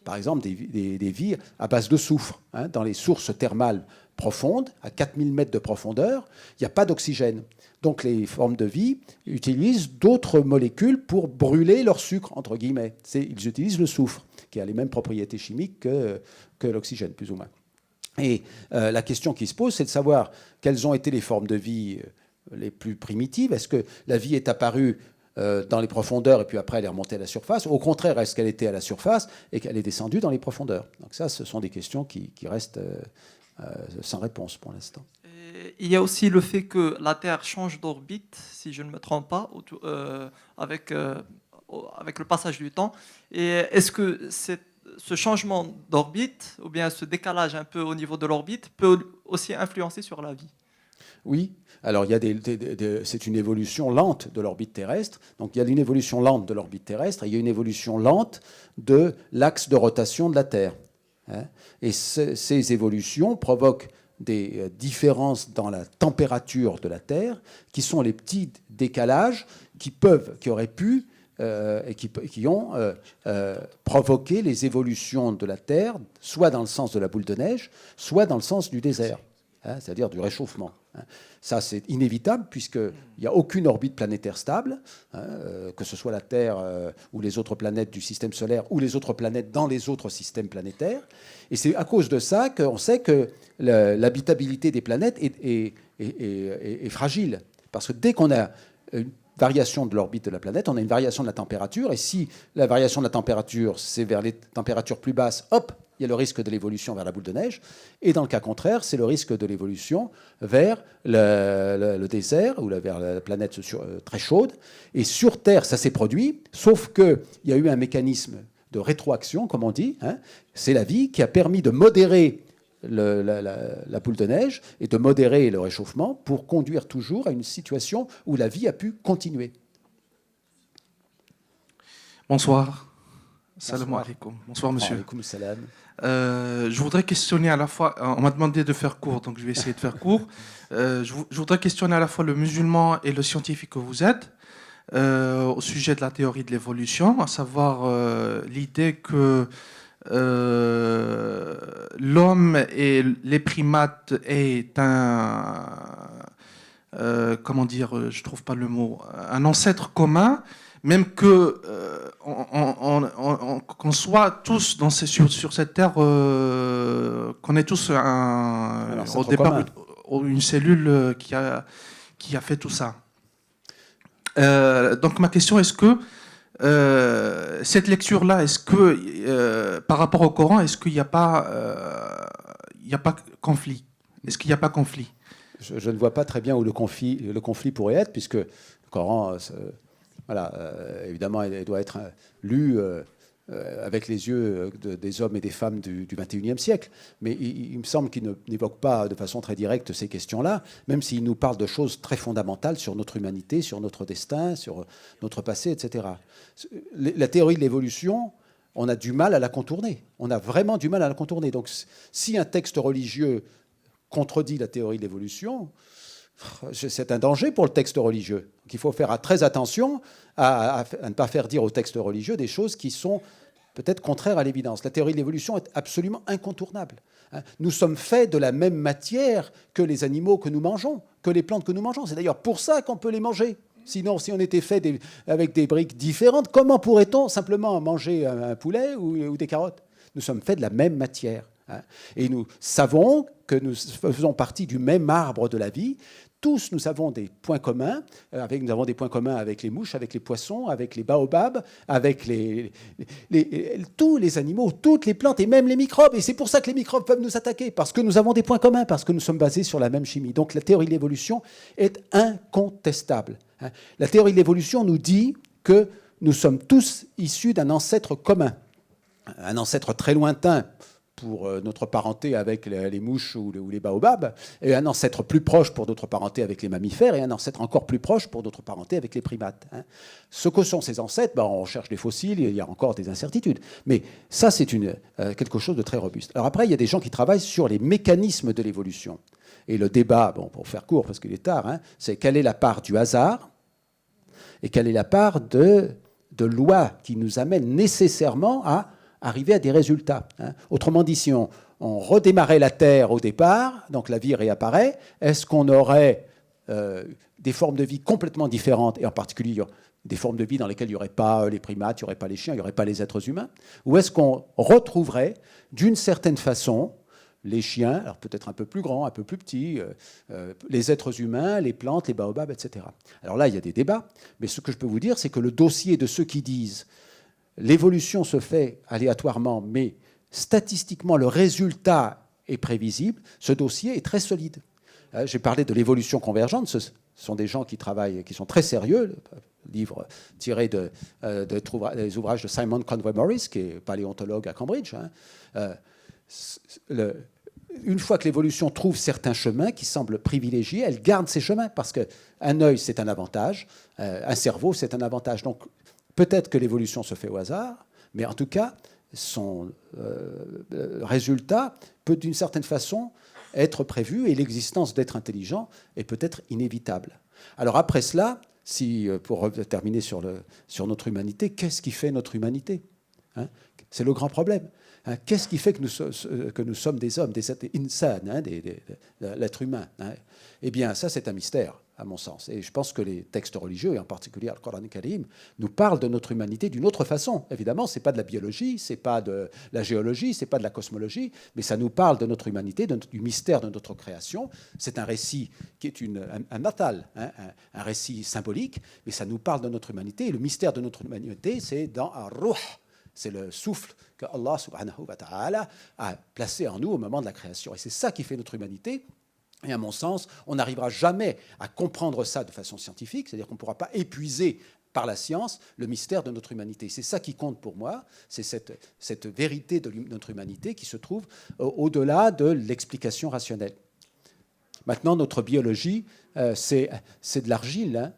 Speaker 3: Par exemple, des vies à base de soufre. Dans les sources thermales profondes, à 4000 mètres de profondeur, il n'y a pas d'oxygène. Donc les formes de vie utilisent d'autres molécules pour brûler leur sucre, entre guillemets. Ils utilisent le soufre, qui a les mêmes propriétés chimiques que l'oxygène, plus ou moins. Et la question qui se pose, c'est de savoir quelles ont été les formes de vie les plus primitives. Est-ce que la vie est apparue dans les profondeurs et puis après elle est remontée à la surface? Au contraire, est-ce qu'elle était à la surface et qu'elle est descendue dans les profondeurs? Donc ça, ce sont des questions qui restent sans réponse pour l'instant.
Speaker 8: Il y a aussi le fait que la Terre change d'orbite, si je ne me trompe pas, avec le passage du temps. Et est-ce que ce changement d'orbite, ou bien ce décalage un peu au niveau de l'orbite, peut aussi influencer sur la vie?
Speaker 3: Oui, alors c'est une évolution lente de l'orbite terrestre. Donc il y a une évolution lente de l'orbite terrestre et il y a une évolution lente de l'axe de rotation de la Terre. Et ces évolutions provoquent des différences dans la température de la Terre, qui sont les petits décalages qui auraient pu et qui ont provoqué les évolutions de la Terre, soit dans le sens de la boule de neige, soit dans le sens du désert, c'est-à-dire du réchauffement. Ça, c'est inévitable, puisqu'il n'y a aucune orbite planétaire stable, que ce soit la Terre ou les autres planètes du système solaire ou les autres planètes dans les autres systèmes planétaires. Et c'est à cause de ça qu'on sait que l'habitabilité des planètes est fragile. Parce que dès qu'on a une variation de l'orbite de la planète, on a une variation de la température. Et si la variation de la température, c'est vers les températures plus basses, hop, il y a le risque de l'évolution vers la boule de neige. Et dans le cas contraire, c'est le risque de l'évolution vers le désert ou vers la planète très chaude. Et sur Terre, ça s'est produit, sauf qu'il y a eu un mécanisme de rétroaction, comme on dit. C'est la vie qui a permis de modérer la boule de neige et de modérer le réchauffement pour conduire toujours à une situation où la vie a pu continuer.
Speaker 9: Bonsoir. Salam alaikum. Bonsoir, monsieur.
Speaker 3: Alaikum salam.
Speaker 9: Je voudrais questionner à la fois, on m'a demandé de faire court, donc je vais essayer de faire court. Je voudrais questionner à la fois le musulman et le scientifique que vous êtes au sujet de la théorie de l'évolution, à savoir l'idée que l'homme et les primates est comment dire, je trouve pas le mot, un ancêtre commun, même que qu'on soit tous sur cette terre, qu'on est tous au départ une cellule qui a fait tout ça. Donc ma question, est-ce que cette lecture-là, est-ce que par rapport au Coran, est-ce qu'il n'y a pas conflit? Est-ce qu'il n'y a pas conflit?
Speaker 3: Je ne vois pas très bien où le conflit pourrait être, puisque le Coran, évidemment, il doit être lu avec les yeux des hommes et des femmes du XXIe siècle. Mais il me semble qu'il n'évoque pas de façon très directe ces questions-là, même s'il nous parle de choses très fondamentales sur notre humanité, sur notre destin, sur notre passé, etc. La théorie de l'évolution, on a du mal à la contourner. On a vraiment du mal à la contourner. Donc, si un texte religieux contredit la théorie de l'évolution, c'est un danger pour le texte religieux. Donc il faut faire très attention à ne pas faire dire au texte religieux des choses qui sont peut-être contraires à l'évidence. La théorie de l'évolution est absolument incontournable. Nous sommes faits de la même matière que les animaux que nous mangeons, que les plantes que nous mangeons. C'est d'ailleurs pour ça qu'on peut les manger. Sinon, si on était fait avec des briques différentes, comment pourrait-on simplement manger un poulet ou des carottes? Nous sommes faits de la même matière. Et nous savons que nous faisons partie du même arbre de la vie. Tous, nous avons des points communs. Nous avons des points communs avec les mouches, avec les poissons, avec les baobabs, avec tous les animaux, toutes les plantes et même les microbes. Et c'est pour ça que les microbes peuvent nous attaquer, parce que nous avons des points communs, parce que nous sommes basés sur la même chimie. Donc la théorie de l'évolution est incontestable. La théorie de l'évolution nous dit que nous sommes tous issus d'un ancêtre commun, un ancêtre très lointain pour notre parenté avec les mouches ou les baobabs, et un ancêtre plus proche pour notre parenté avec les mammifères, et un ancêtre encore plus proche pour notre parenté avec les primates. Ce que sont ces ancêtres, on cherche des fossiles, il y a encore des incertitudes. Mais ça, c'est quelque chose de très robuste. Alors après, il y a des gens qui travaillent sur les mécanismes de l'évolution. Et le débat, pour faire court, parce qu'il est tard, c'est quelle est la part du hasard et quelle est la part de lois qui nous amènent nécessairement à arriver à des résultats. Autrement dit, si on redémarrait la Terre au départ, donc la vie réapparaît, est-ce qu'on aurait des formes de vie complètement différentes, et en particulier des formes de vie dans lesquelles il n'y aurait pas les primates, il n'y aurait pas les chiens, il n'y aurait pas les êtres humains? Ou est-ce qu'on retrouverait, d'une certaine façon, les chiens, alors peut-être un peu plus grands, un peu plus petits, les êtres humains, les plantes, les baobabs, etc. Alors là, il y a des débats, mais ce que je peux vous dire, c'est que le dossier de ceux qui disent l'évolution se fait aléatoirement, mais statistiquement, le résultat est prévisible, ce dossier est très solide. J'ai parlé de l'évolution convergente, ce sont des gens qui travaillent, qui sont très sérieux, livre tiré des ouvrages de Simon Conway Morris, qui est paléontologue à Cambridge. Une fois que l'évolution trouve certains chemins qui semblent privilégiés, elle garde ces chemins, parce qu'un œil, c'est un avantage, un cerveau, c'est un avantage. Donc, peut-être que l'évolution se fait au hasard, mais en tout cas, son résultat peut d'une certaine façon être prévu, et l'existence d'êtres intelligents est peut-être inévitable. Alors après cela, pour terminer sur notre humanité, qu'est-ce qui fait notre humanité? C'est le grand problème. Qu'est-ce qui fait que nous sommes des hommes, des êtres insan, l'être humain? Eh bien, ça, c'est un mystère, à mon sens. Et je pense que les textes religieux, et en particulier le Coran Karim, nous parlent de notre humanité d'une autre façon. Évidemment, ce n'est pas de la biologie, ce n'est pas de la géologie, ce n'est pas de la cosmologie, mais ça nous parle de notre humanité, du mystère de notre création. C'est un récit qui est un natal, un récit symbolique, mais ça nous parle de notre humanité. Et le mystère de notre humanité, c'est dans Ar-Ruh. C'est le souffle que Allah subhanahu wa ta'ala a placé en nous au moment de la création. Et c'est ça qui fait notre humanité. Et à mon sens, on n'arrivera jamais à comprendre ça de façon scientifique, c'est-à-dire qu'on ne pourra pas épuiser par la science le mystère de notre humanité. C'est ça qui compte pour moi, c'est cette vérité de notre humanité qui se trouve au-delà de l'explication rationnelle. Maintenant, notre biologie, c'est de l'argile.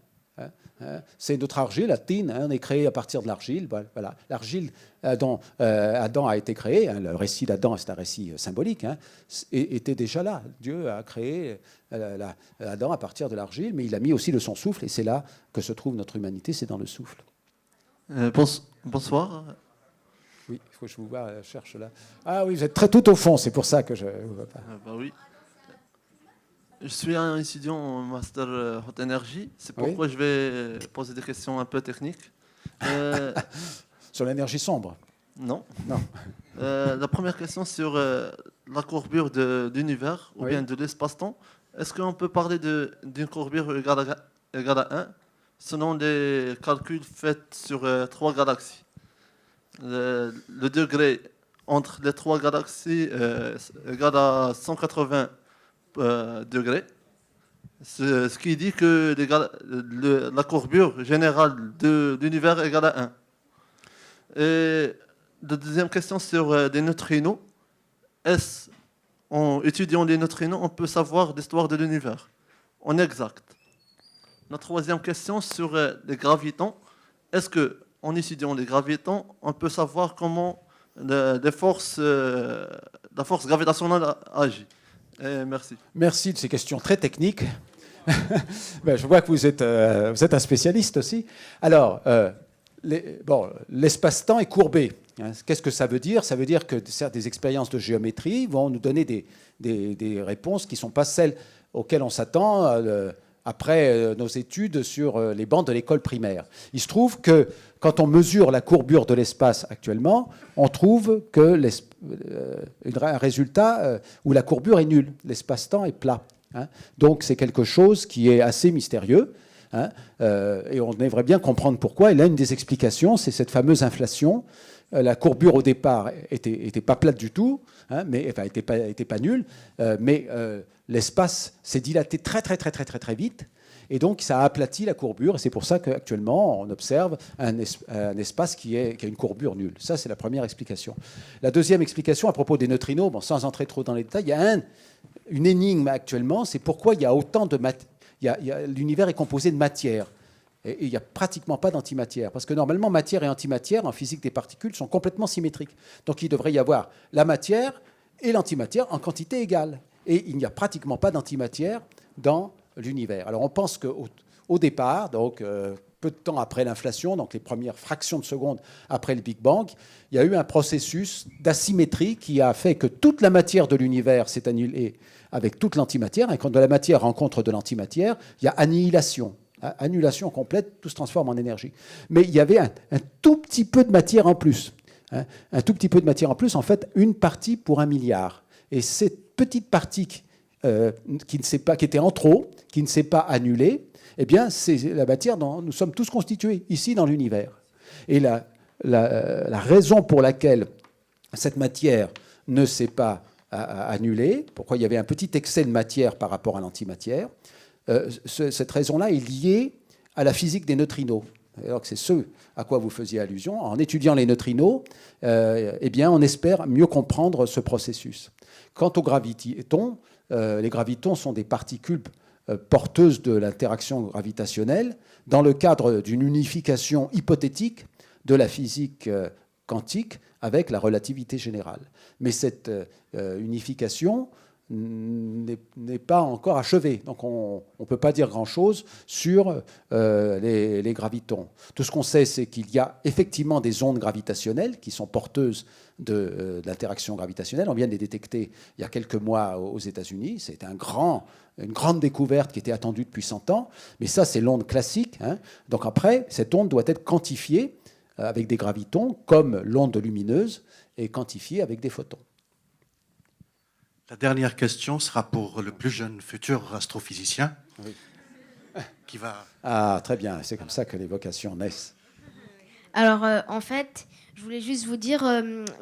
Speaker 3: C'est notre argile, la tine, on est créé à partir de l'argile. Voilà. L'argile dont Adam a été créé, le récit d'Adam, c'est un récit symbolique, était déjà là. Dieu a créé Adam à partir de l'argile, mais il a mis aussi de son souffle, et c'est là que se trouve notre humanité, c'est dans le souffle.
Speaker 10: Bonsoir.
Speaker 3: Oui, il faut que je vous vois, cherche là. Ah oui, vous êtes tout au fond, c'est pour ça que je ne vous vois pas.
Speaker 10: Oui. Je suis un étudiant en master haute énergie. C'est pourquoi je vais poser des questions un peu techniques.
Speaker 3: Sur l'énergie sombre?
Speaker 10: Non.
Speaker 3: Non.
Speaker 10: La première question sur la courbure de l'univers ou bien de l'espace-temps. Est-ce qu'on peut parler d'une courbure égale à 1 selon les calculs faits sur 3 galaxies? Le degré entre les 3 galaxies égale à 180 degrés, ce qui dit que la courbure générale de l'univers est égale à 1. Et la deuxième question sur les neutrinos. Est-ce, en étudiant les neutrinos, on peut savoir l'histoire de l'univers en exact? La troisième question sur les gravitons. Est-ce que, en étudiant les gravitons, on peut savoir comment la force gravitationnelle agit? Merci.
Speaker 3: Merci de ces questions très techniques. Je vois que vous êtes un spécialiste aussi. Alors, l'espace-temps est courbé. Qu'est-ce que ça veut dire? Ça veut dire que des expériences de géométrie vont nous donner des réponses qui ne sont pas celles auxquelles on s'attend après nos études sur les bancs de l'école primaire. Il se trouve que quand on mesure la courbure de l'espace actuellement, on trouve que un résultat où la courbure est nulle. L'espace-temps est plat. Donc c'est quelque chose qui est assez mystérieux. Et on aimerait bien comprendre pourquoi. Et là, une des explications, c'est cette fameuse inflation. La courbure au départ était pas plate du tout, mais enfin était pas nulle, mais l'espace s'est dilaté très vite, et donc ça a aplati la courbure, et c'est pour ça qu'actuellement on observe un espace qui a une courbure nulle. Ça, c'est la première explication. La deuxième explication à propos des neutrinos, sans entrer trop dans les détails, il y a une énigme actuellement, c'est pourquoi il y a autant de l'univers est composé de matière. Et il n'y a pratiquement pas d'antimatière. Parce que normalement, matière et antimatière, en physique des particules, sont complètement symétriques. Donc il devrait y avoir la matière et l'antimatière en quantité égale. Et il n'y a pratiquement pas d'antimatière dans l'univers. Alors on pense qu'au départ, donc peu de temps après l'inflation, donc les premières fractions de seconde après le Big Bang, il y a eu un processus d'asymétrie qui a fait que toute la matière de l'univers s'est annulée avec toute l'antimatière. Et quand de la matière rencontre de l'antimatière, il y a annihilation. Annulation complète, tout se transforme en énergie. Mais il y avait un tout petit peu de matière en plus. Un tout petit peu de matière en plus, en fait, une partie pour 1 milliard. Et cette petite partie qui était en trop, qui ne s'est pas annulée, eh bien, c'est la matière dont nous sommes tous constitués, ici, dans l'univers. Et la raison pour laquelle cette matière ne s'est pas annulée, pourquoi il y avait un petit excès de matière par rapport à l'antimatière, cette raison-là est liée à la physique des neutrinos. Alors que c'est ce à quoi vous faisiez allusion. En étudiant les neutrinos, eh bien, on espère mieux comprendre ce processus. Quant aux gravitons, les gravitons sont des particules porteuses de l'interaction gravitationnelle dans le cadre d'une unification hypothétique de la physique quantique avec la relativité générale. Mais cette unification n'est pas encore achevé. Donc on ne peut pas dire grand-chose sur les gravitons. Tout ce qu'on sait, c'est qu'il y a effectivement des ondes gravitationnelles qui sont porteuses de l'interaction gravitationnelle. On vient de les détecter il y a quelques mois aux États-Unis. C'est une grande découverte qui était attendue depuis 100 ans. Mais ça, c'est l'onde classique. Donc après, cette onde doit être quantifiée avec des gravitons, comme l'onde lumineuse est quantifiée avec des photons.
Speaker 11: La dernière question sera pour le plus jeune futur astrophysicien.
Speaker 3: Oui.
Speaker 11: Qui va...
Speaker 3: Ah, très bien, c'est comme ça que les vocations naissent.
Speaker 12: Alors, en fait, je voulais juste vous dire,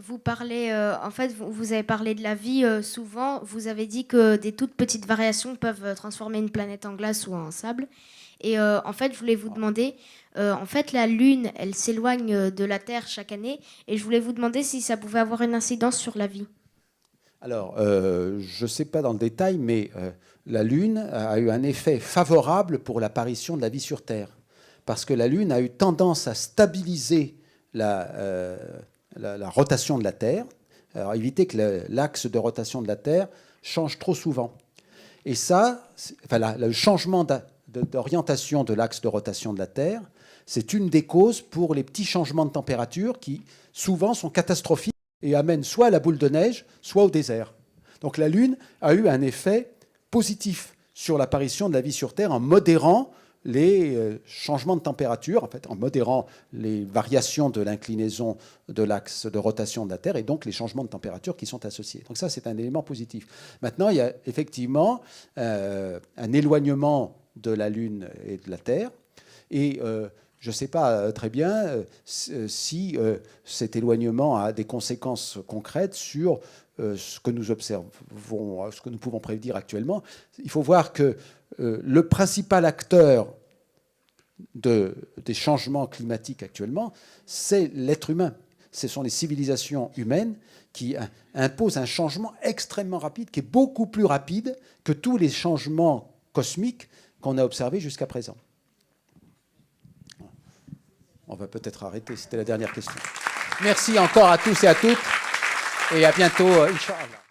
Speaker 12: vous parlez, en fait, vous avez parlé de la vie souvent. Vous avez dit que des toutes petites variations peuvent transformer une planète en glace ou en sable. Et en fait, je voulais vous demander, en fait, la Lune, elle s'éloigne de la Terre chaque année, et je voulais vous demander si ça pouvait avoir une incidence sur la vie.
Speaker 3: Alors, je ne sais pas dans le détail, mais la Lune a eu un effet favorable pour l'apparition de la vie sur Terre. Parce que la Lune a eu tendance à stabiliser la rotation de la Terre, alors éviter que l'axe de rotation de la Terre change trop souvent. Et ça, le changement d'orientation de l'axe de rotation de la Terre, c'est une des causes pour les petits changements de température qui, souvent, sont catastrophiques et amènent soit à la boule de neige, soit au désert. Donc la Lune a eu un effet positif sur l'apparition de la vie sur Terre en modérant les changements de température, en fait, en modérant les variations de l'inclinaison de l'axe de rotation de la Terre et donc les changements de température qui sont associés. Donc ça, c'est un élément positif. Maintenant, il y a effectivement un éloignement de la Lune et de la Terre. Et je ne sais pas très bien si cet éloignement a des conséquences concrètes sur ce que nous observons, ce que nous pouvons prédire actuellement. Il faut voir que le principal acteur des changements climatiques actuellement, c'est l'être humain. Ce sont les civilisations humaines qui imposent un changement extrêmement rapide, qui est beaucoup plus rapide que tous les changements cosmiques qu'on a observés jusqu'à présent. On va peut-être arrêter, c'était la dernière question. Merci encore à tous et à toutes, et à bientôt, Inch'Allah.